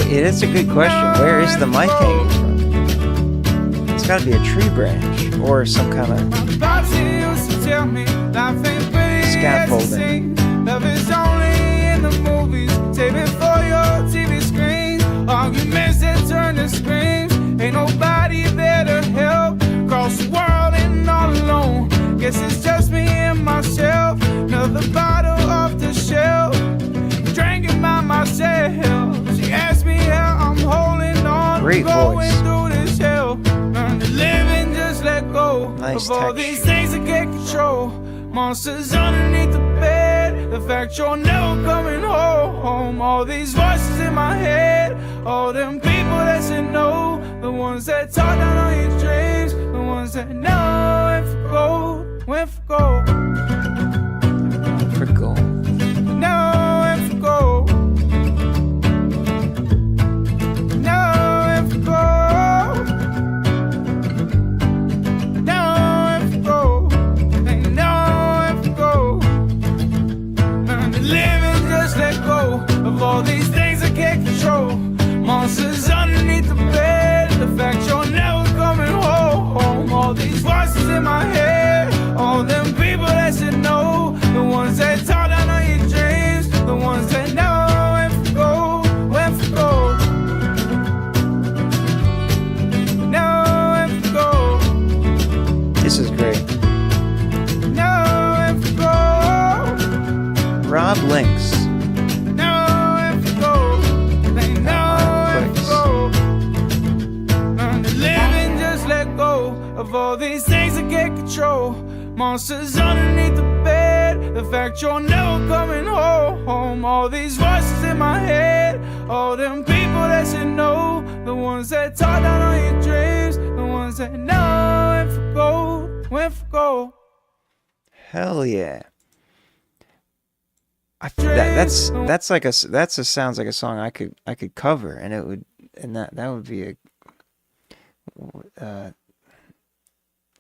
It is a good question. Where is the mic hanging from? It's got to be a tree branch or some kind of scaffolding. Love is only in the movies. Save it for your TV screens. Arguments that turn to screams. Ain't nobody there to help. Cross the world and all alone. Guess it's just me and myself. Another bottle off the shelf. Drinking by myself. She asked me how I'm holding on. Great going voice. through this hell. Learn to live and just let go Nice of all texture. these things that get control. Monsters underneath the bed. The fact you're never coming home. All these voices in my head, all them people that said no, the ones that talk down on your dreams, the ones that know went for gold. For gold. No, went for gold. No, went for gold. No, went for gold. They know went for gold. Learn to live and just let go of all these things I can't control. Monsters underneath the bed, the fact you're never coming home. All these voices in my head, all them people that said no, the ones that talk down on your dreams, the ones that know went for gold, went for gold. No, went for gold. This is great. No, went for gold. Rob Links. No, went for gold. They know went for gold. Learn to live and just let go of all these things I can't control. Monsters underneath the bed, the fact you're never coming home. All these voices in my head, all them people that said no, the ones that talk down on your dreams, the ones that know went for gold, went for gold. Hell yeah. That's like sounds like a song I could cover, and it would, and that would be a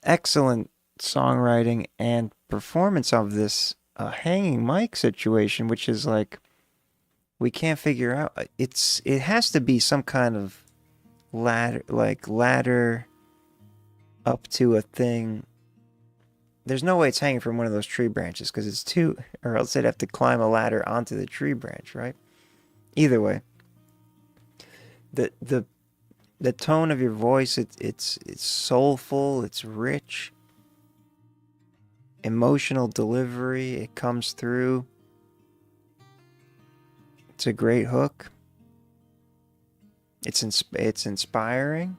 excellent songwriting and performance of this hanging mic situation, which is like we can't figure out. It has to be some kind of ladder up to a thing. There's no way it's hanging from one of those tree branches because it's too, or else they'd have to climb a ladder onto the tree branch, right? Either way, the tone of your voice, it's soulful, it's rich, emotional delivery, it comes through. It's a great hook. It's inspiring.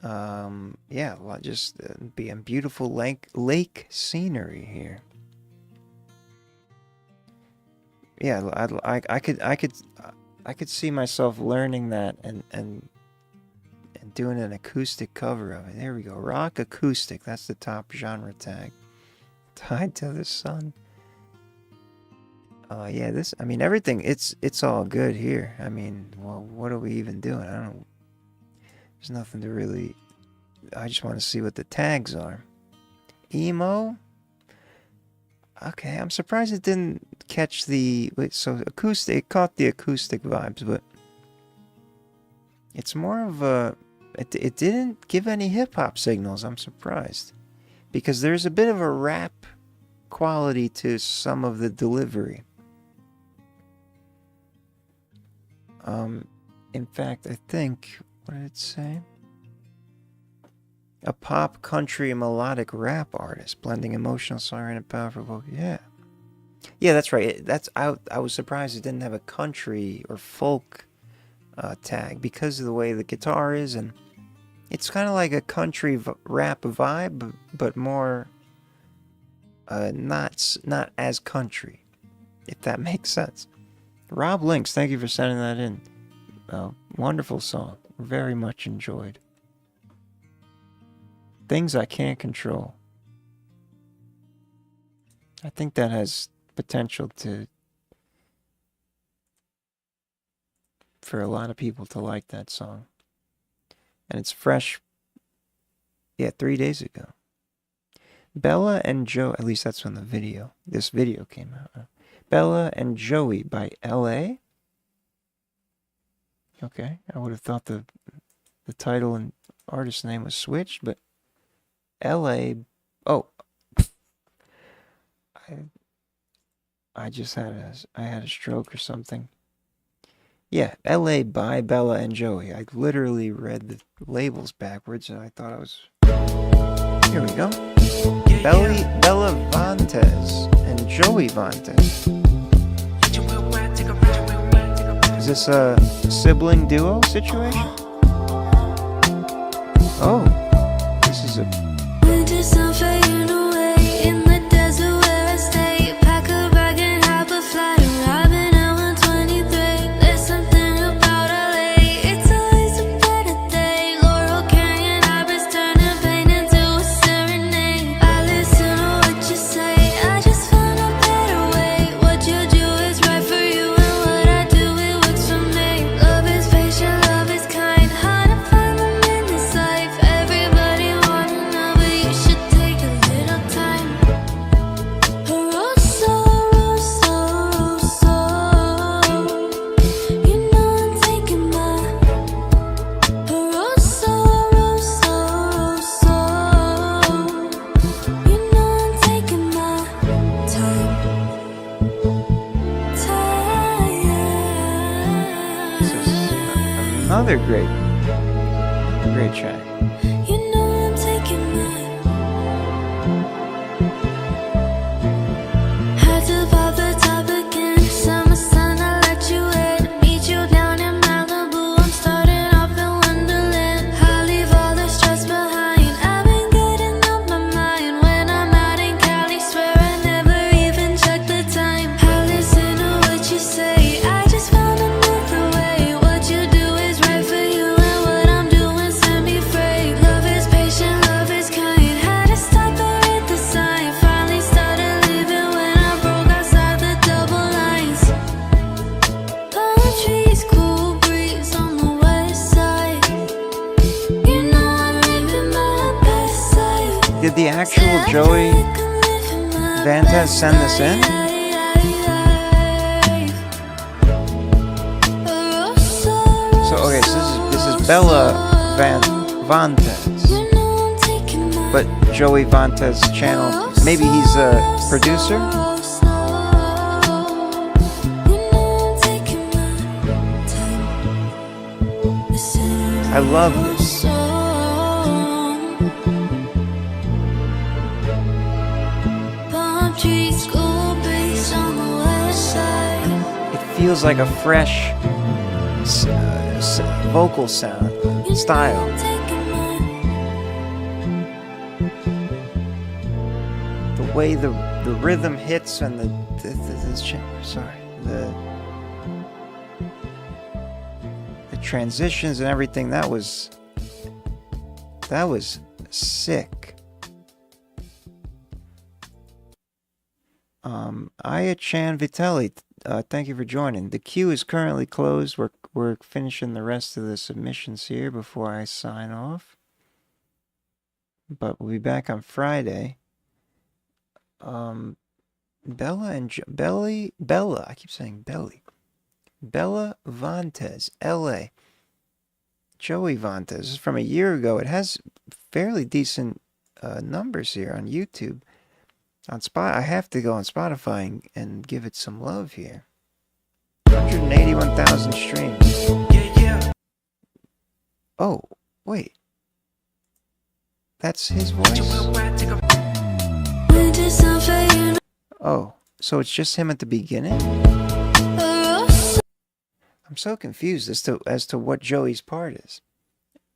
Yeah, just being beautiful lake scenery here. Yeah, I could see myself learning that and doing an acoustic cover of it. There we go. Rock acoustic. That's the top genre tag. Tied to the sun. Yeah, I mean, everything, it's all good here. I mean, well, what are we even doing? I don't know. There's nothing to really, I just want to see what the tags are. Emo? Okay, I'm surprised it didn't catch the, so acoustic, it caught the acoustic vibes, but it's more of a, it didn't give any hip-hop signals. I'm surprised. Because there's a bit of a rap quality to some of the delivery. In fact, I think, what did it say? A pop, country, and melodic rap artist, blending emotional songwriting and powerful vocal. Yeah. Yeah, that's right. I was surprised it didn't have a country or folk tag because of the way the guitar is, and it's kind of like a country rap vibe, but more not as country, if that makes sense. Rob Links, thank you for sending that in. Wonderful song. Very much enjoyed. Things I Can't Control. I think that has potential for a lot of people to like that song. And it's fresh. Yeah, 3 days ago. Bella and Joe, at least that's when this video came out. Bella and Joey by L.A. Okay, I would have thought the title and artist name was switched, but L.A. Oh, I just had a stroke or something. Yeah, L.A. by Bella and Joey. I literally read the labels backwards, and I thought I was. Here we go. Bella Vantes and Joey Vantes. Is this a sibling duo situation? Oh, this is a. Winter sun fading away in the desert where I stay. Pack Another great track. You know I'm taking had to pop the top again. Summer sun, I let you in. Meet you down in Malibu. I'm starting off in Wonderland. I leave all the stress behind. I've been getting out my mind when I'm out in Cali. Swear I never even check the time. I listen to what you say. I just found another way. What you do is right for you, and what I'm doing set me free. Love is patient, love is kind. Had to stop and read the sign. Finally started leaving when I broke outside the double lines. Palm trees, cool breeze on the west side. You know I'm living my best side. Did the actual Joey Vantes send this in? So okay, so this is Bella Vantes, but Joey Vantes' channel. Maybe he's a producer. I love this. Palm trees, cool breeze on the west side. It feels like a fresh vocal sound style. The way the rhythm hits and the transitions and everything, that was sick. Aya Chan Vitelli, thank you for joining. The queue is currently closed. We're finishing the rest of the submissions here before I sign off. But we'll be back on Friday. Bella, I keep saying Belly. Bella Vantes, LA. Joey Vantes is from a year ago. It has fairly decent numbers here on YouTube. On I have to go on Spotify and give it some love here. 181,000 streams. Yeah. Oh, wait. That's his voice? Oh, so it's just him at the beginning? I'm so confused as to what Joey's part is.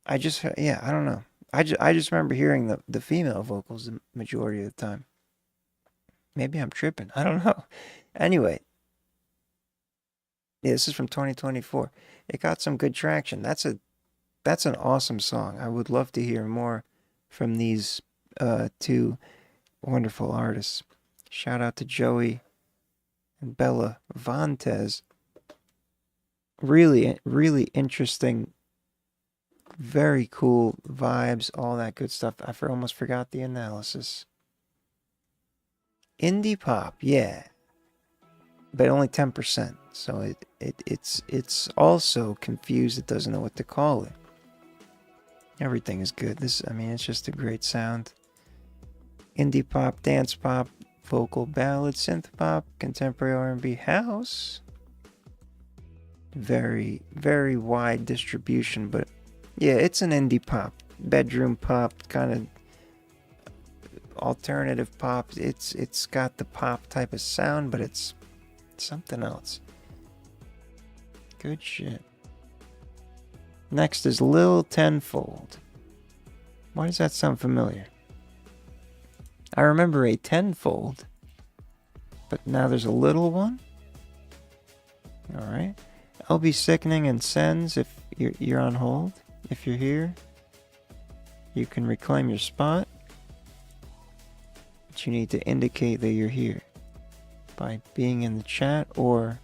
I don't know. I just remember hearing the female vocals the majority of the time. Maybe I'm tripping. I don't know. Anyway. Yeah, this is from 2024. It got some good traction. That's an awesome song. I would love to hear more from these two wonderful artists. Shout out to Joey and Bella Vantes. Really, really interesting, very cool vibes, all that good stuff. I almost forgot the analysis. Indie pop, yeah, but only 10%. So it's also confused. It doesn't know what to call it. Everything is good. It's just a great sound. Indie pop, dance pop, vocal ballad, synth pop, contemporary R&B, house. Very, very wide distribution, but yeah, it's an indie pop, bedroom pop, kind of alternative pop. It's got the pop type of sound, but it's something else. Good shit. Next is Lil Tenfold. Why does that sound familiar? I remember a tenfold, but now there's a little one. All right. I'll be sickening and sends if you're on hold. If you're here, you can reclaim your spot. But you need to indicate that you're here by being in the chat or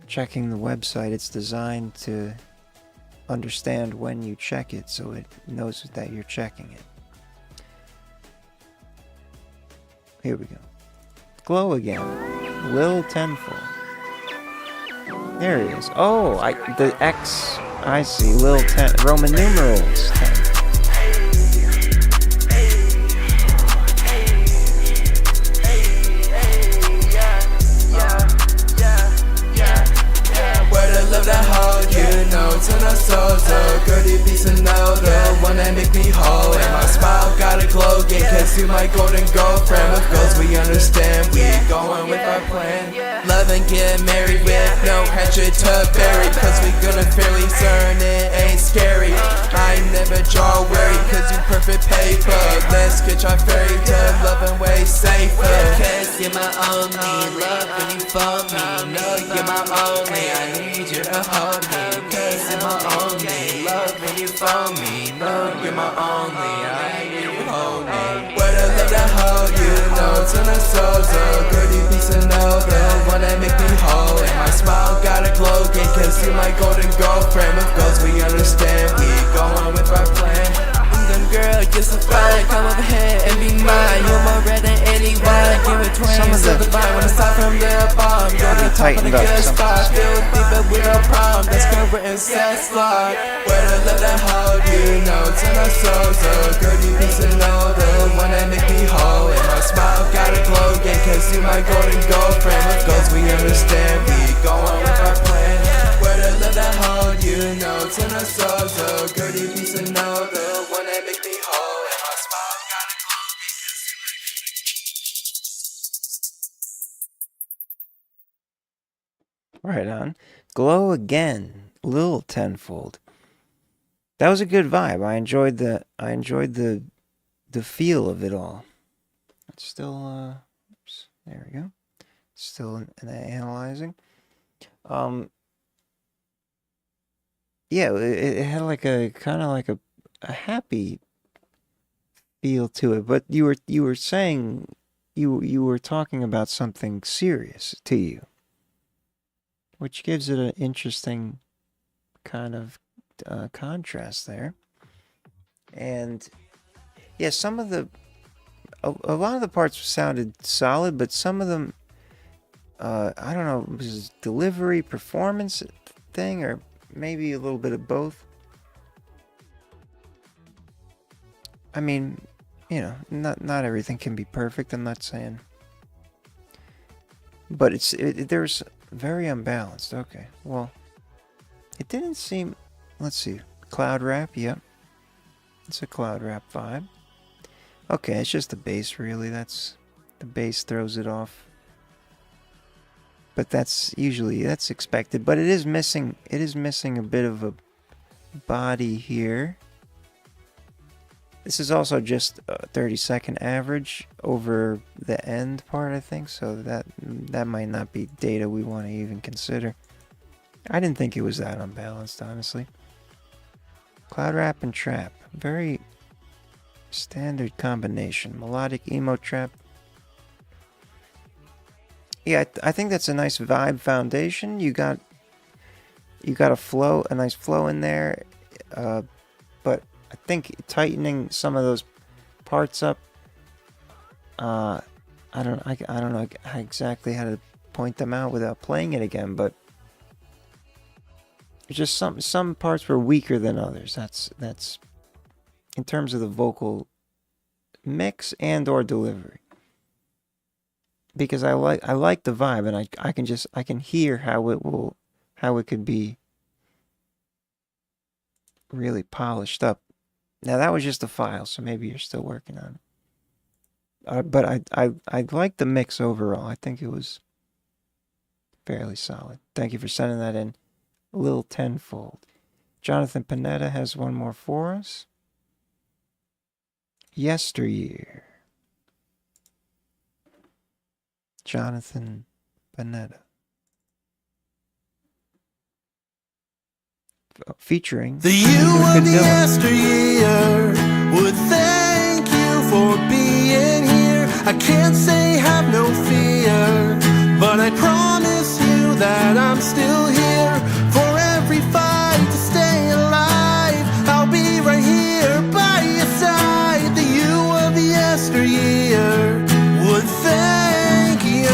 checking the website. It's designed to understand when you check it, so it knows that you're checking it. Here we go. Glow again. Lil Tenfold. There he is. Oh, the X. I see. Lil Ten. Roman numerals. 10. notes and a so-so. Girlie beats and know the one that make me whole. And my smile got a glow again, cause you my golden girlfriend. With goals we understand, we going with our plan. Love and get married with no hatchet to bury, cause we gonna fairly turn it ain't scary. I never draw worry, cause you perfect paper. Let's get your fairy tale loving way safer. Cause you're my only love when you phone me. No, you're my only, I need you to hold me. Cause you're my only love when you phone me. No, you're my only, I need you to hold me. Where the love that hold you, notes and a so-so. Girlie beats and know the one that make me whole. And my smile got a glow again, cause you're my golden girlfriend. With goals we understand, we going with our plan. Them girl, you're so fine, come over here and be mine. You're more red than anyone, give it twins, so divine. When I start from the bottom, you're the top of the good spot. Feel deeper with no problem, that's current and sex lock. Where the love that hold you, notes and a so-so. Girlie beats and know the one that make me whole. And my smile got a glow again, cause you my golden girlfriend. With goals we understand, we going with our plan. Where the love that hold you, notes and a so-so. Girlie beats and know the one that make me whole. And my smile got a glow again, cause you my Right on. Glow Again, Lil Tenfold. That was a good vibe. I enjoyed the feel of it all. It's still oops, there we go. Still in analyzing. Yeah, it had like a kind of like a happy feel to it, but you were saying you were talking about something serious to you, which gives it an interesting kind of contrast there. And yeah, some of a lot of the parts sounded solid, but some of them, I don't know, was it delivery, performance thing, or maybe a little bit of both. I mean, you know, not everything can be perfect, I'm not saying. But there's very unbalanced. Okay, well, it didn't seem, let's see, cloud rap, yep. It's a cloud rap vibe. Okay, it's just the bass really, the bass throws it off. But that's expected, but it is missing a bit of a body here. This is also just a 30-second average over the end part, I think, so that might not be data we want to even consider. I didn't think it was that unbalanced, honestly. Cloud rap and trap, very standard combination. Melodic emo trap. Yeah, I think that's a nice vibe foundation. You got a nice flow in there, but I think tightening some of those parts up. I don't know exactly how to point them out without playing it again, but just some parts were weaker than others. That's in terms of the vocal mix and or delivery. Because I like the vibe, and I can hear how it could be really polished up. Now that was just a file, so maybe you're still working on it. But I like the mix overall. I think it was fairly solid. Thank you for sending that in, Lil Tenfold. Jonathan Panetta has one more for us. Yesteryear. Jonathan Panetta. Featuring the you of the yesteryear would thank you for being here. I can't say have no fear, but I promise you that I'm still here for every fight to stay alive. I'll be right here by your side. The you of the yesteryear would thank you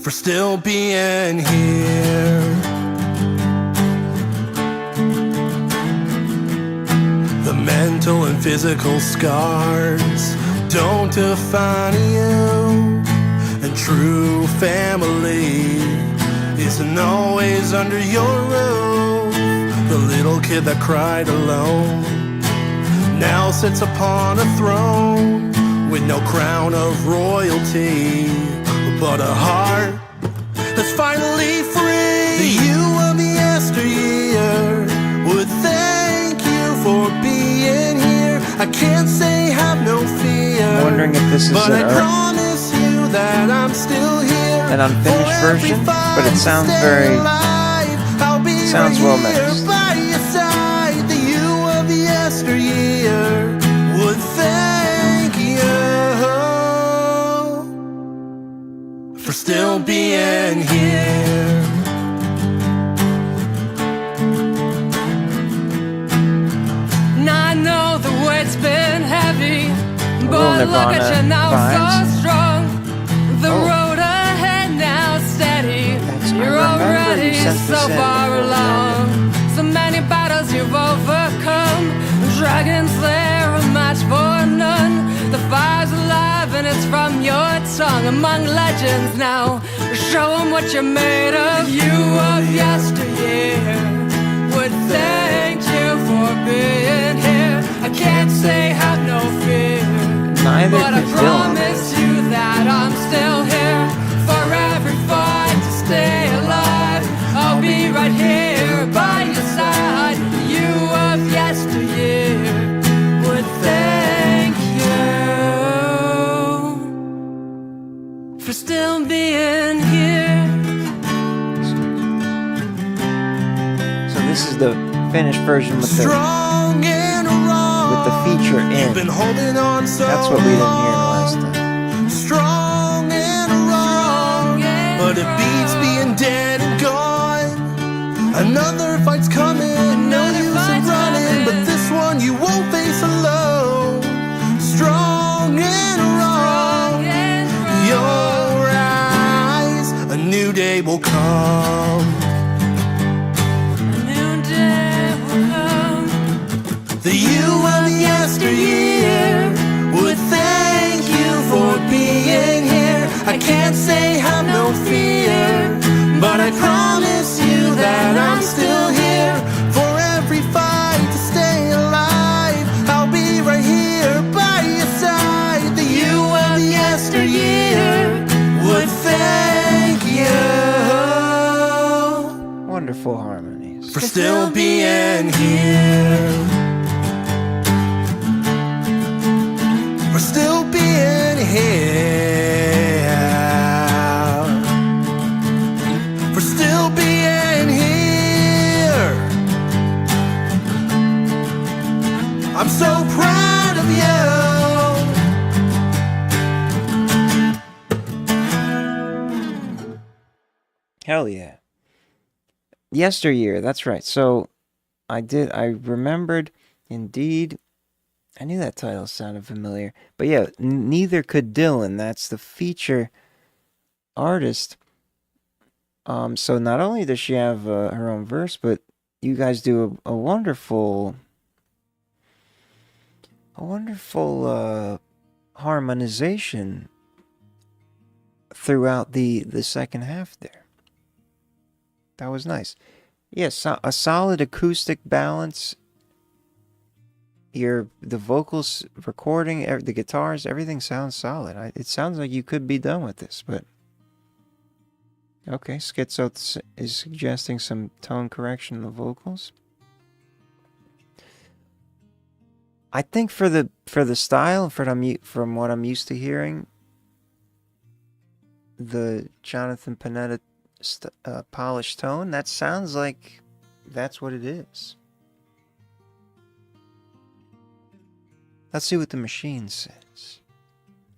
for still being here. The mental and physical scars don't define you, and true family isn't always under your roof. The little kid that cried alone now sits upon a throne with no crown of royalty, but a heart that's finally free. The you of yesteryear would thank you for being here. I can't say have no fear, I'm wondering if this is but I promise you that I'm still here. an unfinished version, but it sounds very, sounds well mixed. By your side, the you of yesteryear would thank you for still being here. Now I know the weight's been heavy, but look at you now, so strong. The road ahead now steady. You're already so far along. So many battles you've overcome. Dragons lair a match for none. The fire's alive and it's from your tongue. Among legends now, show them what you're made of. You of yesteryear would thank you for being here. I can't say have no fear, Neither but I could promise you that I'm still here. For every fight to stay alive, I'll be right here by your side. You of yesteryear would thank you for still being here. So this is the finished version with the feature in. That's what we didn't hear last time. Strong and wrong, but it beats being dead and gone. Another fight's coming, no use in running, but this one you won't face alone. Strong and wrong, your eyes, a new day will come. The you of yesteryear would thank you for being here. I can't say have no fear, but I promise you that I'm still here. For every fight to stay alive, I'll be right here by your side. The you of yesteryear would thank you. Wonderful harmonies. For still being here. For still being here. For still being here. I'm so proud of you. Hell yeah. Yesteryear, that's right. So I remembered, indeed. I knew that title sounded familiar. But yeah, neither could Dylan. That's the feature artist. So not only does she have her own verse, but you guys do a wonderful harmonization throughout the second half there. That was nice. Yes, a solid acoustic balance. The vocals, recording, the guitars, everything sounds solid. It sounds like you could be done with this, but okay. Schizo is suggesting some tone correction in the vocals. I think for the style, from what I'm used to hearing, the Jonathan Panetta polished tone, that sounds like that's what it is. Let's see what the machine says.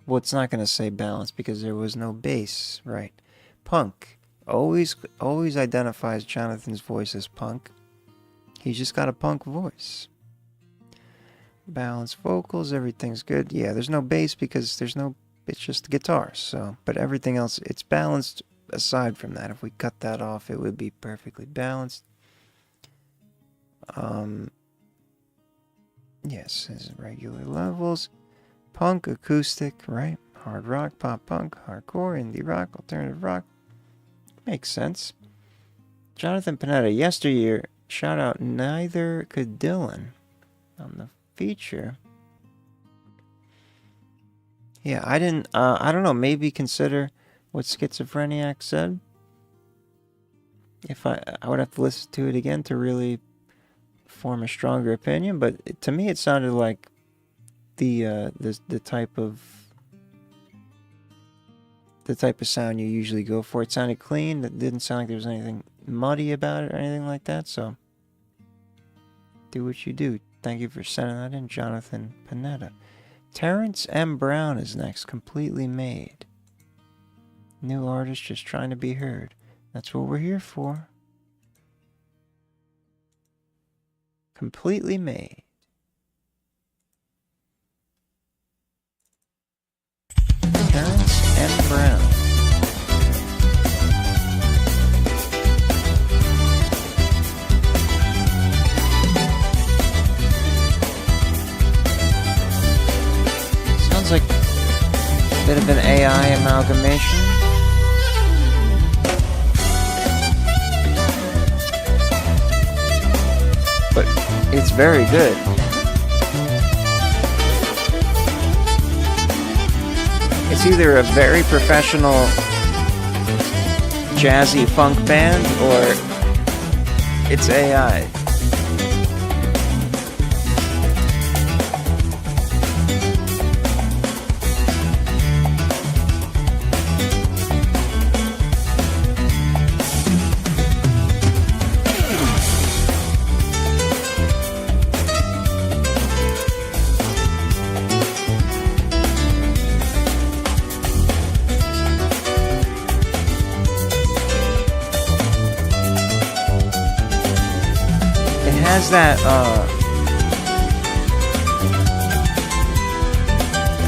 Well, it's not going to say balance because there was no bass, right? Punk. Always identifies Jonathan's voice as punk. He's just got a punk voice. Balanced vocals, everything's good. Yeah, there's no bass because it's just guitars. So, but everything else, it's balanced aside from that. If we cut that off, it would be perfectly balanced. Yes, it's regular levels. Punk, acoustic, right? Hard rock, pop punk, hardcore, indie rock, alternative rock. Makes sense. Jonathan Panetta, yesteryear, shout out, neither could Dylan on the feature. Yeah, I didn't, I don't know, maybe consider what Schizophreniac said. If I would have to listen to it again to really form a stronger opinion, but to me it sounded like the type of sound you usually go for. It sounded clean. It didn't sound like there was anything muddy about it or anything like that. So do what you do. Thank you for sending that in, Jonathan Panetta. Terrence M. Brown is next. Completely Made. New artist just trying to be heard. That's what we're here for. Completely Made. Terrence M. Brown. Sounds like a bit of an AI amalgamation. But it's very good. It's either a very professional jazzy funk band or it's AI. Has that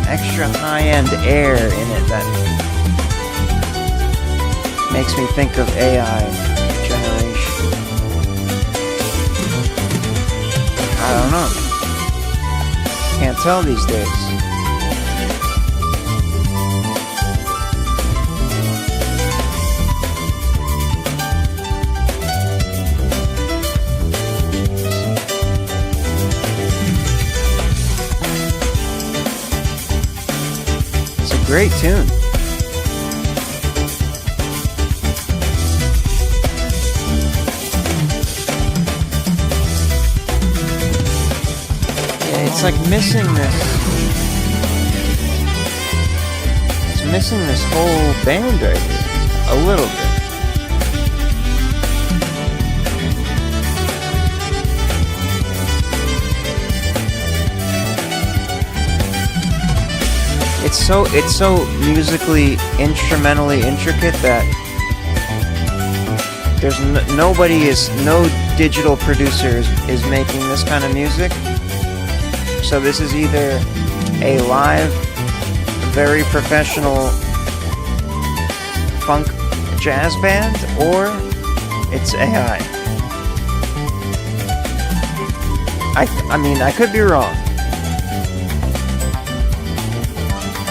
extra high-end air in it that makes me think of AI generation. I don't know. Can't tell these days. Great tune. Yeah, it's like missing this. It's missing this whole band right here. A little bit. It's so musically, instrumentally intricate that there's no digital producer is making this kind of music. So this is either a live, very professional funk jazz band or it's AI. I mean, I could be wrong.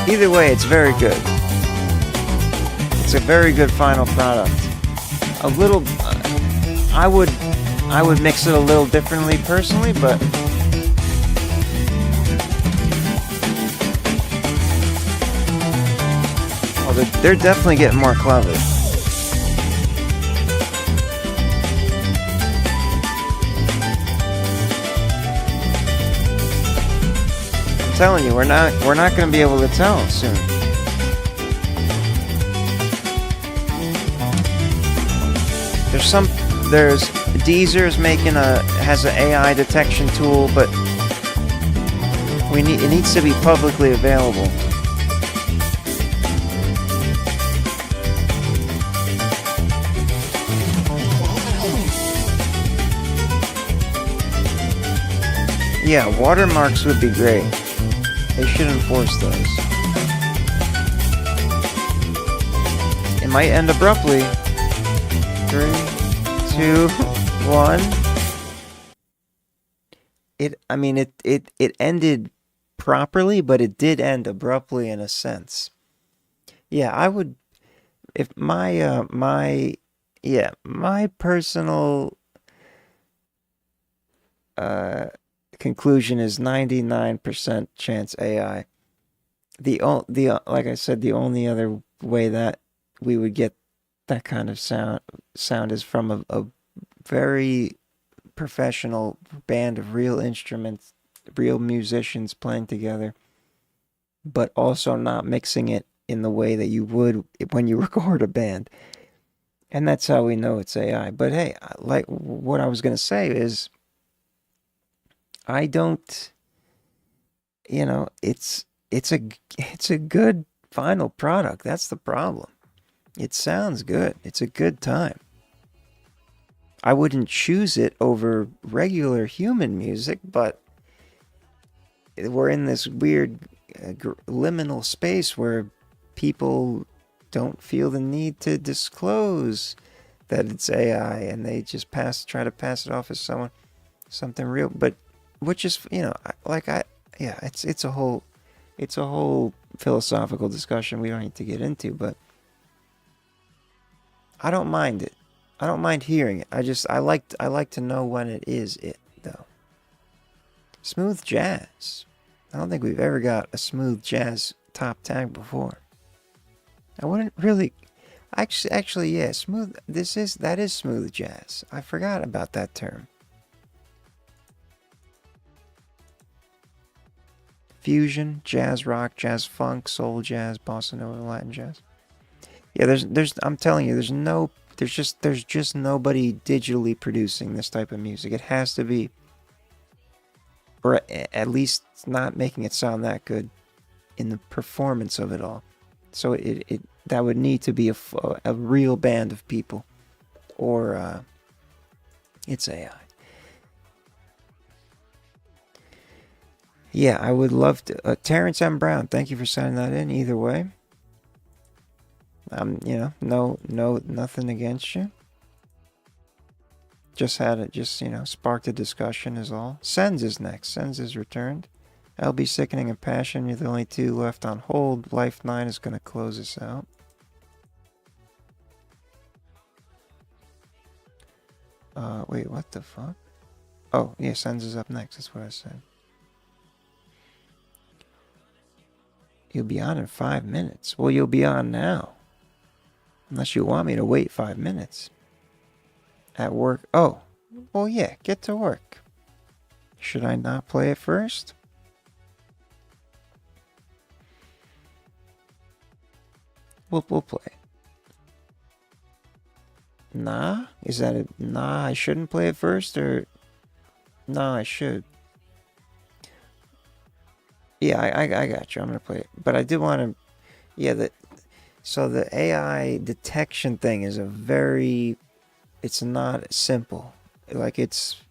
Either way, it's very good. It's a very good final product. A little, I would mix it a little differently personally, but well, they're definitely getting more clever. I'm telling you, we're not going to be able to tell soon. There's Deezer's has an AI detection tool, but it needs to be publicly available. Yeah, watermarks would be great. They should enforce those. It might end abruptly. 3, 2, 1. It ended properly, but it did end abruptly in a sense. Yeah, I would, if my Yeah, my personal conclusion is 99% chance AI. Like I said, the only other way that we would get that kind of sound is from a very professional band of real instruments, real musicians playing together, but also not mixing it in the way that you would when you record a band. And that's how we know it's AI. But hey, like what I was going to say is, I don't, it's a good final product. That's the problem. It sounds good. It's a good time. I wouldn't choose it over regular human music, but we're in this weird liminal space where people don't feel the need to disclose that it's AI, and they just try to pass it off as something real. But which is, it's a whole philosophical discussion we don't need to get into, but I don't mind it. I don't mind hearing it. I like to know when it is it, though. Smooth jazz. I don't think we've ever got a smooth jazz top tag before. I wouldn't really. Actually, yeah, smooth. That is smooth jazz. I forgot about that term. Fusion, jazz rock, jazz funk, soul jazz, bossa nova, Latin jazz. Yeah, there's. I'm telling you, there's just nobody digitally producing this type of music. It has to be, or at least not making it sound that good in the performance of it all. So that would need to be a real band of people, or it's AI. Yeah, I would love to. Terrence M. Brown, thank you for sending that in. Either way, no, nothing against you. Just sparked a discussion is all. Sens is next. Sens is returned. LB Sickening and Passion, you're the only two left on hold. Life 9 is going to close us out. Wait, what the fuck? Oh, yeah, Sens is up next. That's what I said. You'll be on in 5 minutes. Well, you'll be on now. Unless you want me to wait 5 minutes. At work. Oh, well, yeah, get to work. Should I not play it first? We'll play. Nah? Is that a nah, I shouldn't play it first, or nah, I should? Yeah, I got you. I'm going to play it. But I did want to... Yeah, so the AI detection thing is it's not simple. Like, it's...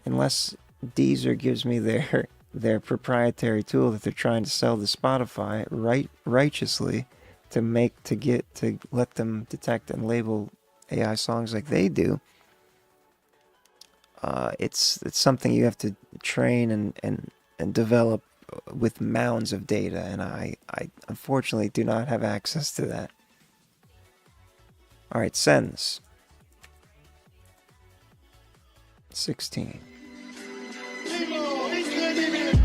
Unless Deezer gives me their proprietary tool that they're trying to sell to Spotify righteously to let them detect and label AI songs like they do. It's something you have to train and develop with mounds of data, and I unfortunately do not have access to that. Alright, Sens. 16.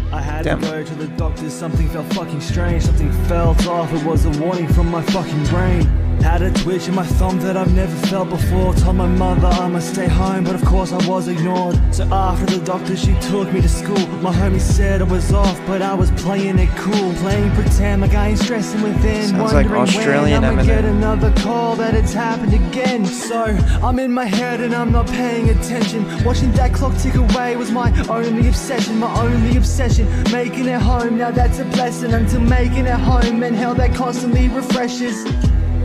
I had to go to the doctor, something felt fucking strange. Something felt off, it was a warning from my fucking brain. Had a twitch in my thumb that I've never felt before. Told my mother I must stay home, but of course I was ignored. So after the doctor, she took me to school. My homie said I was off, but I was playing it cool. Playing pretend like I ain't stressing within. Sounds like Australian when I'ma get another call that it's happened again. So I'm in my head and I'm not paying attention. Watching that clock tick away was my only obsession. My only obsession. Making it home, now that's a blessing. Until making it home, and hell that constantly refreshes.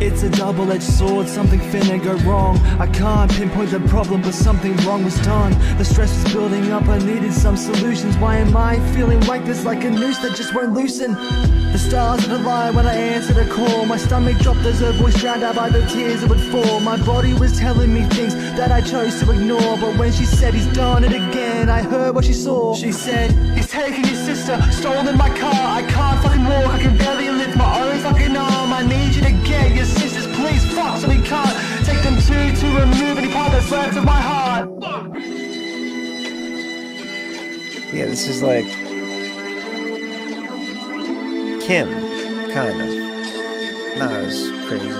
It's a double-edged sword, something finna go wrong. I can't pinpoint the problem, but something wrong was done. The stress was building up, I needed some solutions. Why am I feeling like this, like a noose that just won't loosen? The stars would align when I answered a call. My stomach dropped as her voice drowned out by the tears that would fall. My body was telling me things that I chose to ignore. But when she said he's done it again, I heard what she saw. She said, he's taken your sister, stolen my car. I can't fucking walk, I can barely lift my own fucking arm. I need you to get your sisters, please, fuck, so we can't Take them to remove any part that's left of my heart. Yeah, this is like Kim, kind of. Not as crazy.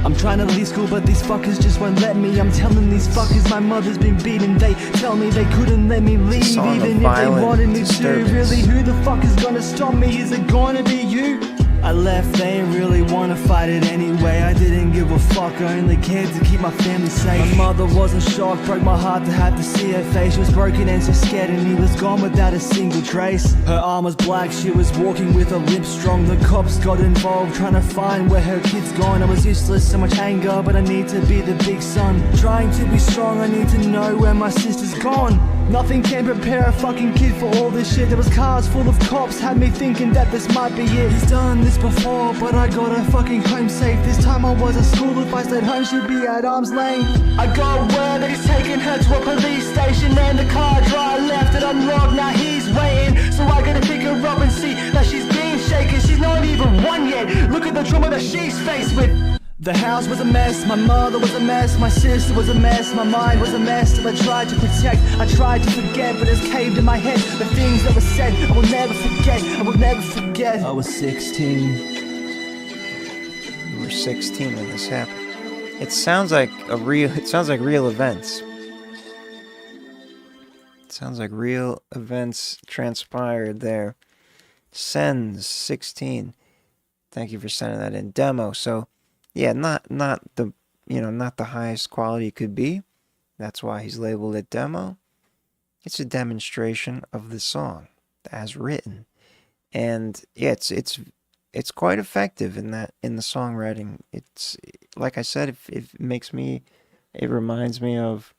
I'm trying to leave school, but these fuckers just won't let me. I'm telling these fuckers my mother's been beaten. They tell me they couldn't let me leave, even if they wanted me to. Really, who the fuck is gonna stop me? Is it gonna be you? I left, they ain't really wanna fight it anyway. I didn't give a fuck, I only cared to keep my family safe. My mother wasn't shocked, broke my heart to have to see her face. She was broken and so scared, and he was gone without a single trace. Her arm was black, she was walking with a limp strong. The cops got involved, trying to find where her kid's gone. I was useless, so much anger, but I need to be the big son. Trying to be strong, I need to know where my sister's gone. Nothing can prepare a fucking kid for all this shit. There was cars full of cops, had me thinking that this might be it. He's done this before, but I got her fucking home safe. This time I was at school, if I stayed home she'd be at arm's length. I got word that he's taking her to a police station, and the car driver left it unlocked, now he's waiting. So I gotta pick her up and see that she's being shaken. She's not even one yet, look at the trauma that she's faced with. The house was a mess, my mother was a mess, my sister was a mess, my mind was a mess. That I tried to protect, I tried to forget, but it's caved in my head. The things that were said, I will never forget, I will never forget. I was 16. You were 16 when this happened. It sounds like real events. It sounds like real events transpired there. Sends 16. Thank you for sending that in. Demo. So yeah, not the highest quality it could be. That's why he's labeled it demo. It's a demonstration of the song as written, and yeah, it's quite effective in the songwriting. It's like I said, it reminds me of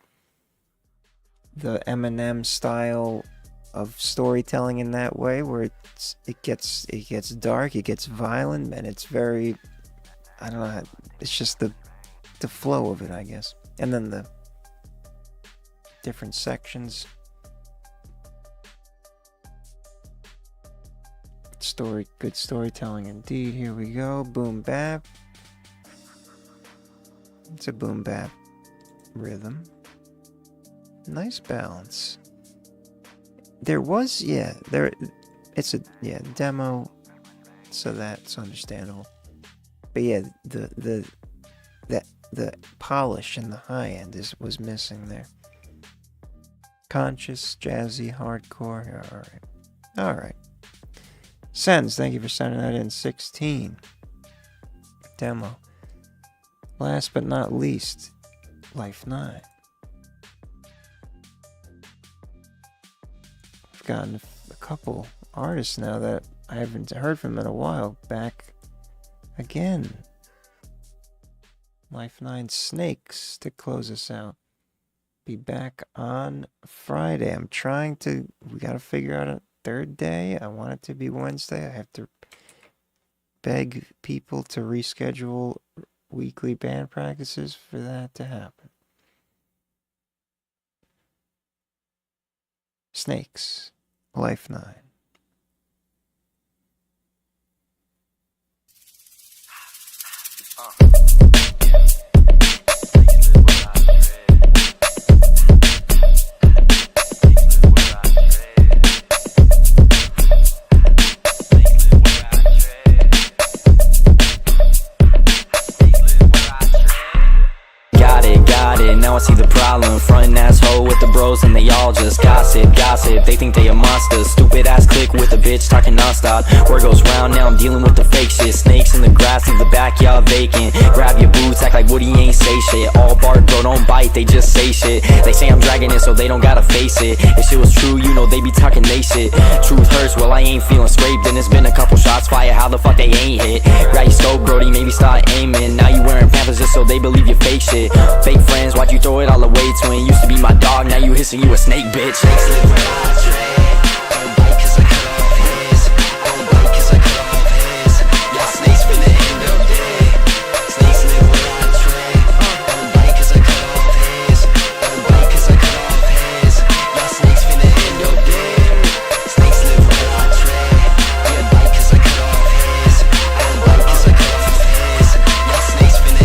the Eminem style of storytelling in that way, where it gets dark, it gets violent, and it's very, I don't know, it's just the flow of it, I guess. And then the different sections. Good storytelling indeed. Here we go. Boom bap. It's a boom bap rhythm. Nice balance. It's a demo, so that's understandable. But yeah, the polish in the high end was missing there. Conscious, jazzy, hardcore. All right. Sends, thank you for sending that in. 16. Demo. Last but not least, Life 9. I've gotten a couple artists now that I haven't heard from in a while back again. Life 9 Snakes to close us out. Be back on Friday. We gotta figure out a third day. I want it to be Wednesday. I have to beg people to reschedule weekly band practices for that to happen. Snakes, Life 9. Now I see the problem, frontin' asshole with the bros and they all just gossip, they think they a monster, stupid ass clique with a bitch talking non-stop, word goes round, now I'm dealing with the fake shit, snakes in the grass, leave the backyard vacant, grab your boots, act like Woody ain't say shit, all bark bro, don't bite, they just say shit, they say I'm dragging it so they don't gotta face it, if shit was true, you know they be talking they shit, truth hurts, well I ain't feeling scraped, and it's been a couple shots fired, how the fuck they ain't hit, grab your scope brody, maybe start aiming, now you wearing pampers just so they believe you fake shit, fake friends, why'd you throw it all away? Twin used to be my dog, now you hissing, you a snake, bitch. Snakes live where I tread. Don't bite cause I cut off his. Don't bite cause I cut off his. Y'all snakes finna end up dead. Snakes live where I tread. Don't bite cause I cut off his. Don't bite cause I cut off his. Y'all snakes finna end up dead. Snakes live where I tread. Don't bite cause I cut off his. Don't bite cause I cut off his. Y'all snakes finna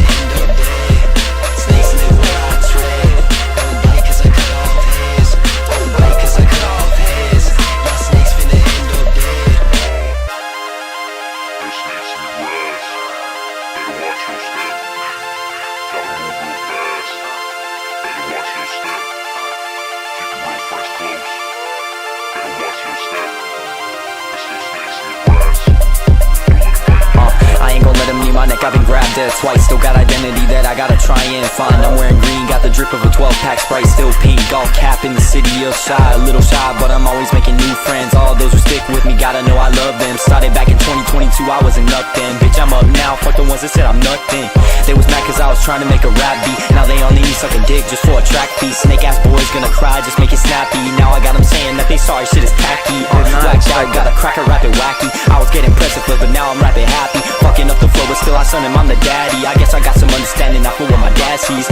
I ain't gon' let him knee my neck, I've been grabbed at twice. Still got identity that I gotta try and find. I'm wearing green, got the drip of a 12-pack Sprite. Still pink, all cap in the city of shy. A little shy, but I'm always making new friends. All those who stick with me, gotta know I love them. Started back in 2022, I wasn't nothing. Bitch, I'm up now, fuck the ones that said I'm nothing. They was mad cause I was trying to make a rap beat. Now they only need sucking dick just for a track beat. Snake ass boys gonna cry, just make it snappy. Now I got them saying that they sorry, shit is tacky. Whacked out, got a cracker rapping wacky. I was getting pressing flip, but now I'm rapping happy. Fucking up the flow, but still I son him, I'm the daddy. I guess I got some understanding, I feel what my dad sees.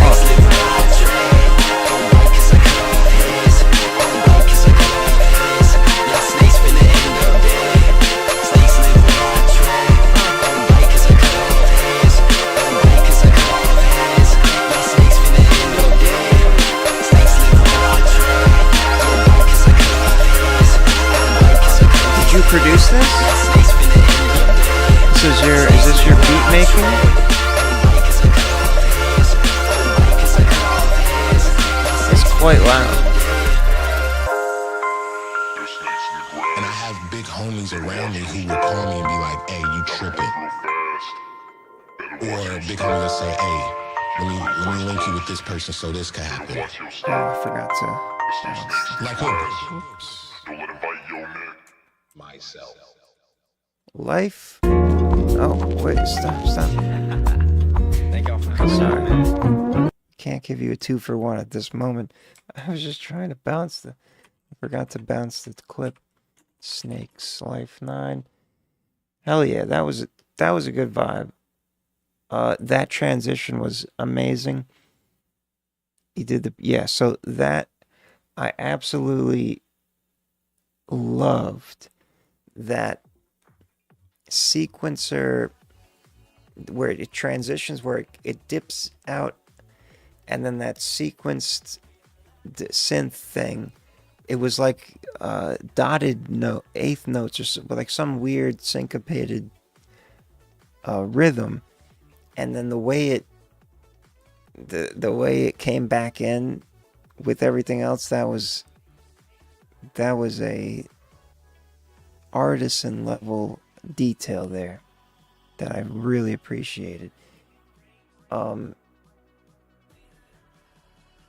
Did you produce this? Is this your beat making? It's quite loud. And I have big homies around me who will call me and be like, hey, you tripping. Or big homie will say, hey, let me link you with this person so this can happen. Oh, I forgot to. Like who? Oops. Myself. Life. Oh, wait, stop. Thank y'all for coming. Sorry. Can't give you a 2-for-1 at this moment. I was just trying to bounce I forgot to bounce the clip. Snakes, Life 9. Hell yeah, that was a good vibe. That transition was amazing. He did so that I absolutely loved that sequencer where it transitions, where it dips out, and then that sequenced synth thing, it was like dotted note, eighth notes, or like some weird syncopated rhythm, and then the way it came back in with everything else, that was a artisan level detail there that I really appreciated.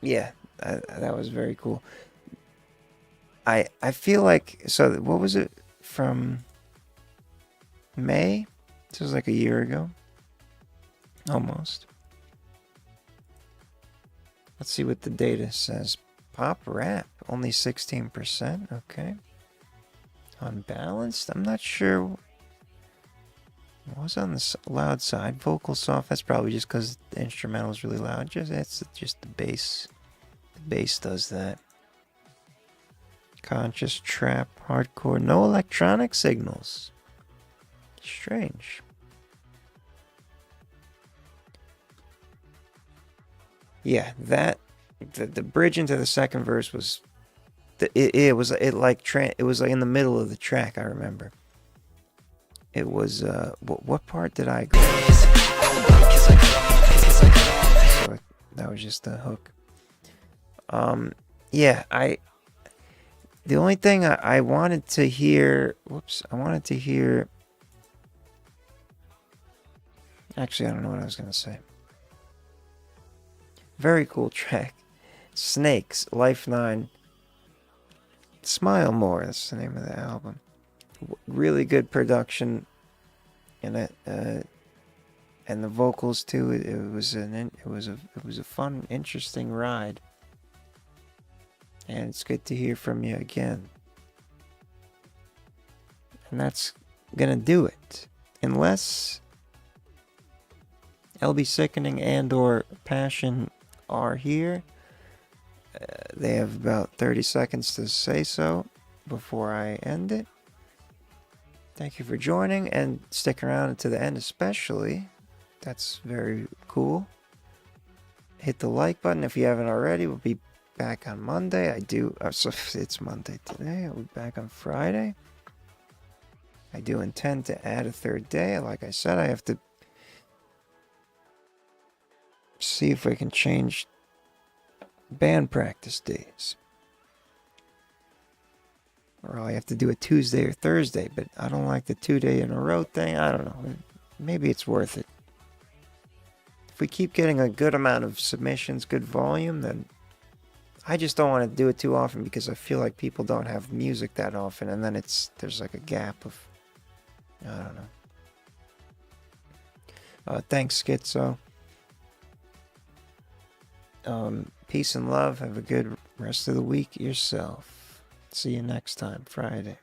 Yeah, that was very cool. I feel like, so what was it from May? This was like a year ago. Almost. Let's see what the data says. Pop rap, only 16%. Okay. Unbalanced, I'm not sure. It was on the loud side. Vocal soft, that's probably just because the instrumental is really loud. It's just the bass. The bass does that. Conscious, trap, hardcore, no electronic signals. Strange. Yeah, that the bridge into the second verse was it was like in the middle of the track, I remember. It was what part did I go? So that was just the hook. Yeah, the only thing I wanted to hear, actually, I don't know what I was gonna say. Very cool track. Snakes, Life 9. Smile More, that's the name of the album. Really good production in it, and the vocals too. It was a fun, interesting ride, and it's good to hear from you again. And that's gonna do it, unless LB Sickening and/or Passion are here. They have about 30 seconds to say so before I end it. Thank you for joining and stick around to the end especially. That's very cool. Hit the like button if you haven't already. We'll be back on Monday. So it's Monday today. I'll be back on Friday. I do intend to add a third day. Like I said, I have to see if we can change band practice days. Or I have to do it Tuesday or Thursday, but I don't like the 2-day in a row thing. I don't know. Maybe it's worth it. If we keep getting a good amount of submissions, good volume, then I just don't want to do it too often because I feel like people don't have music that often, and then there's like a gap of, I don't know. Thanks, Schizo. Peace and love. Have a good rest of the week yourself. See you next time, Friday.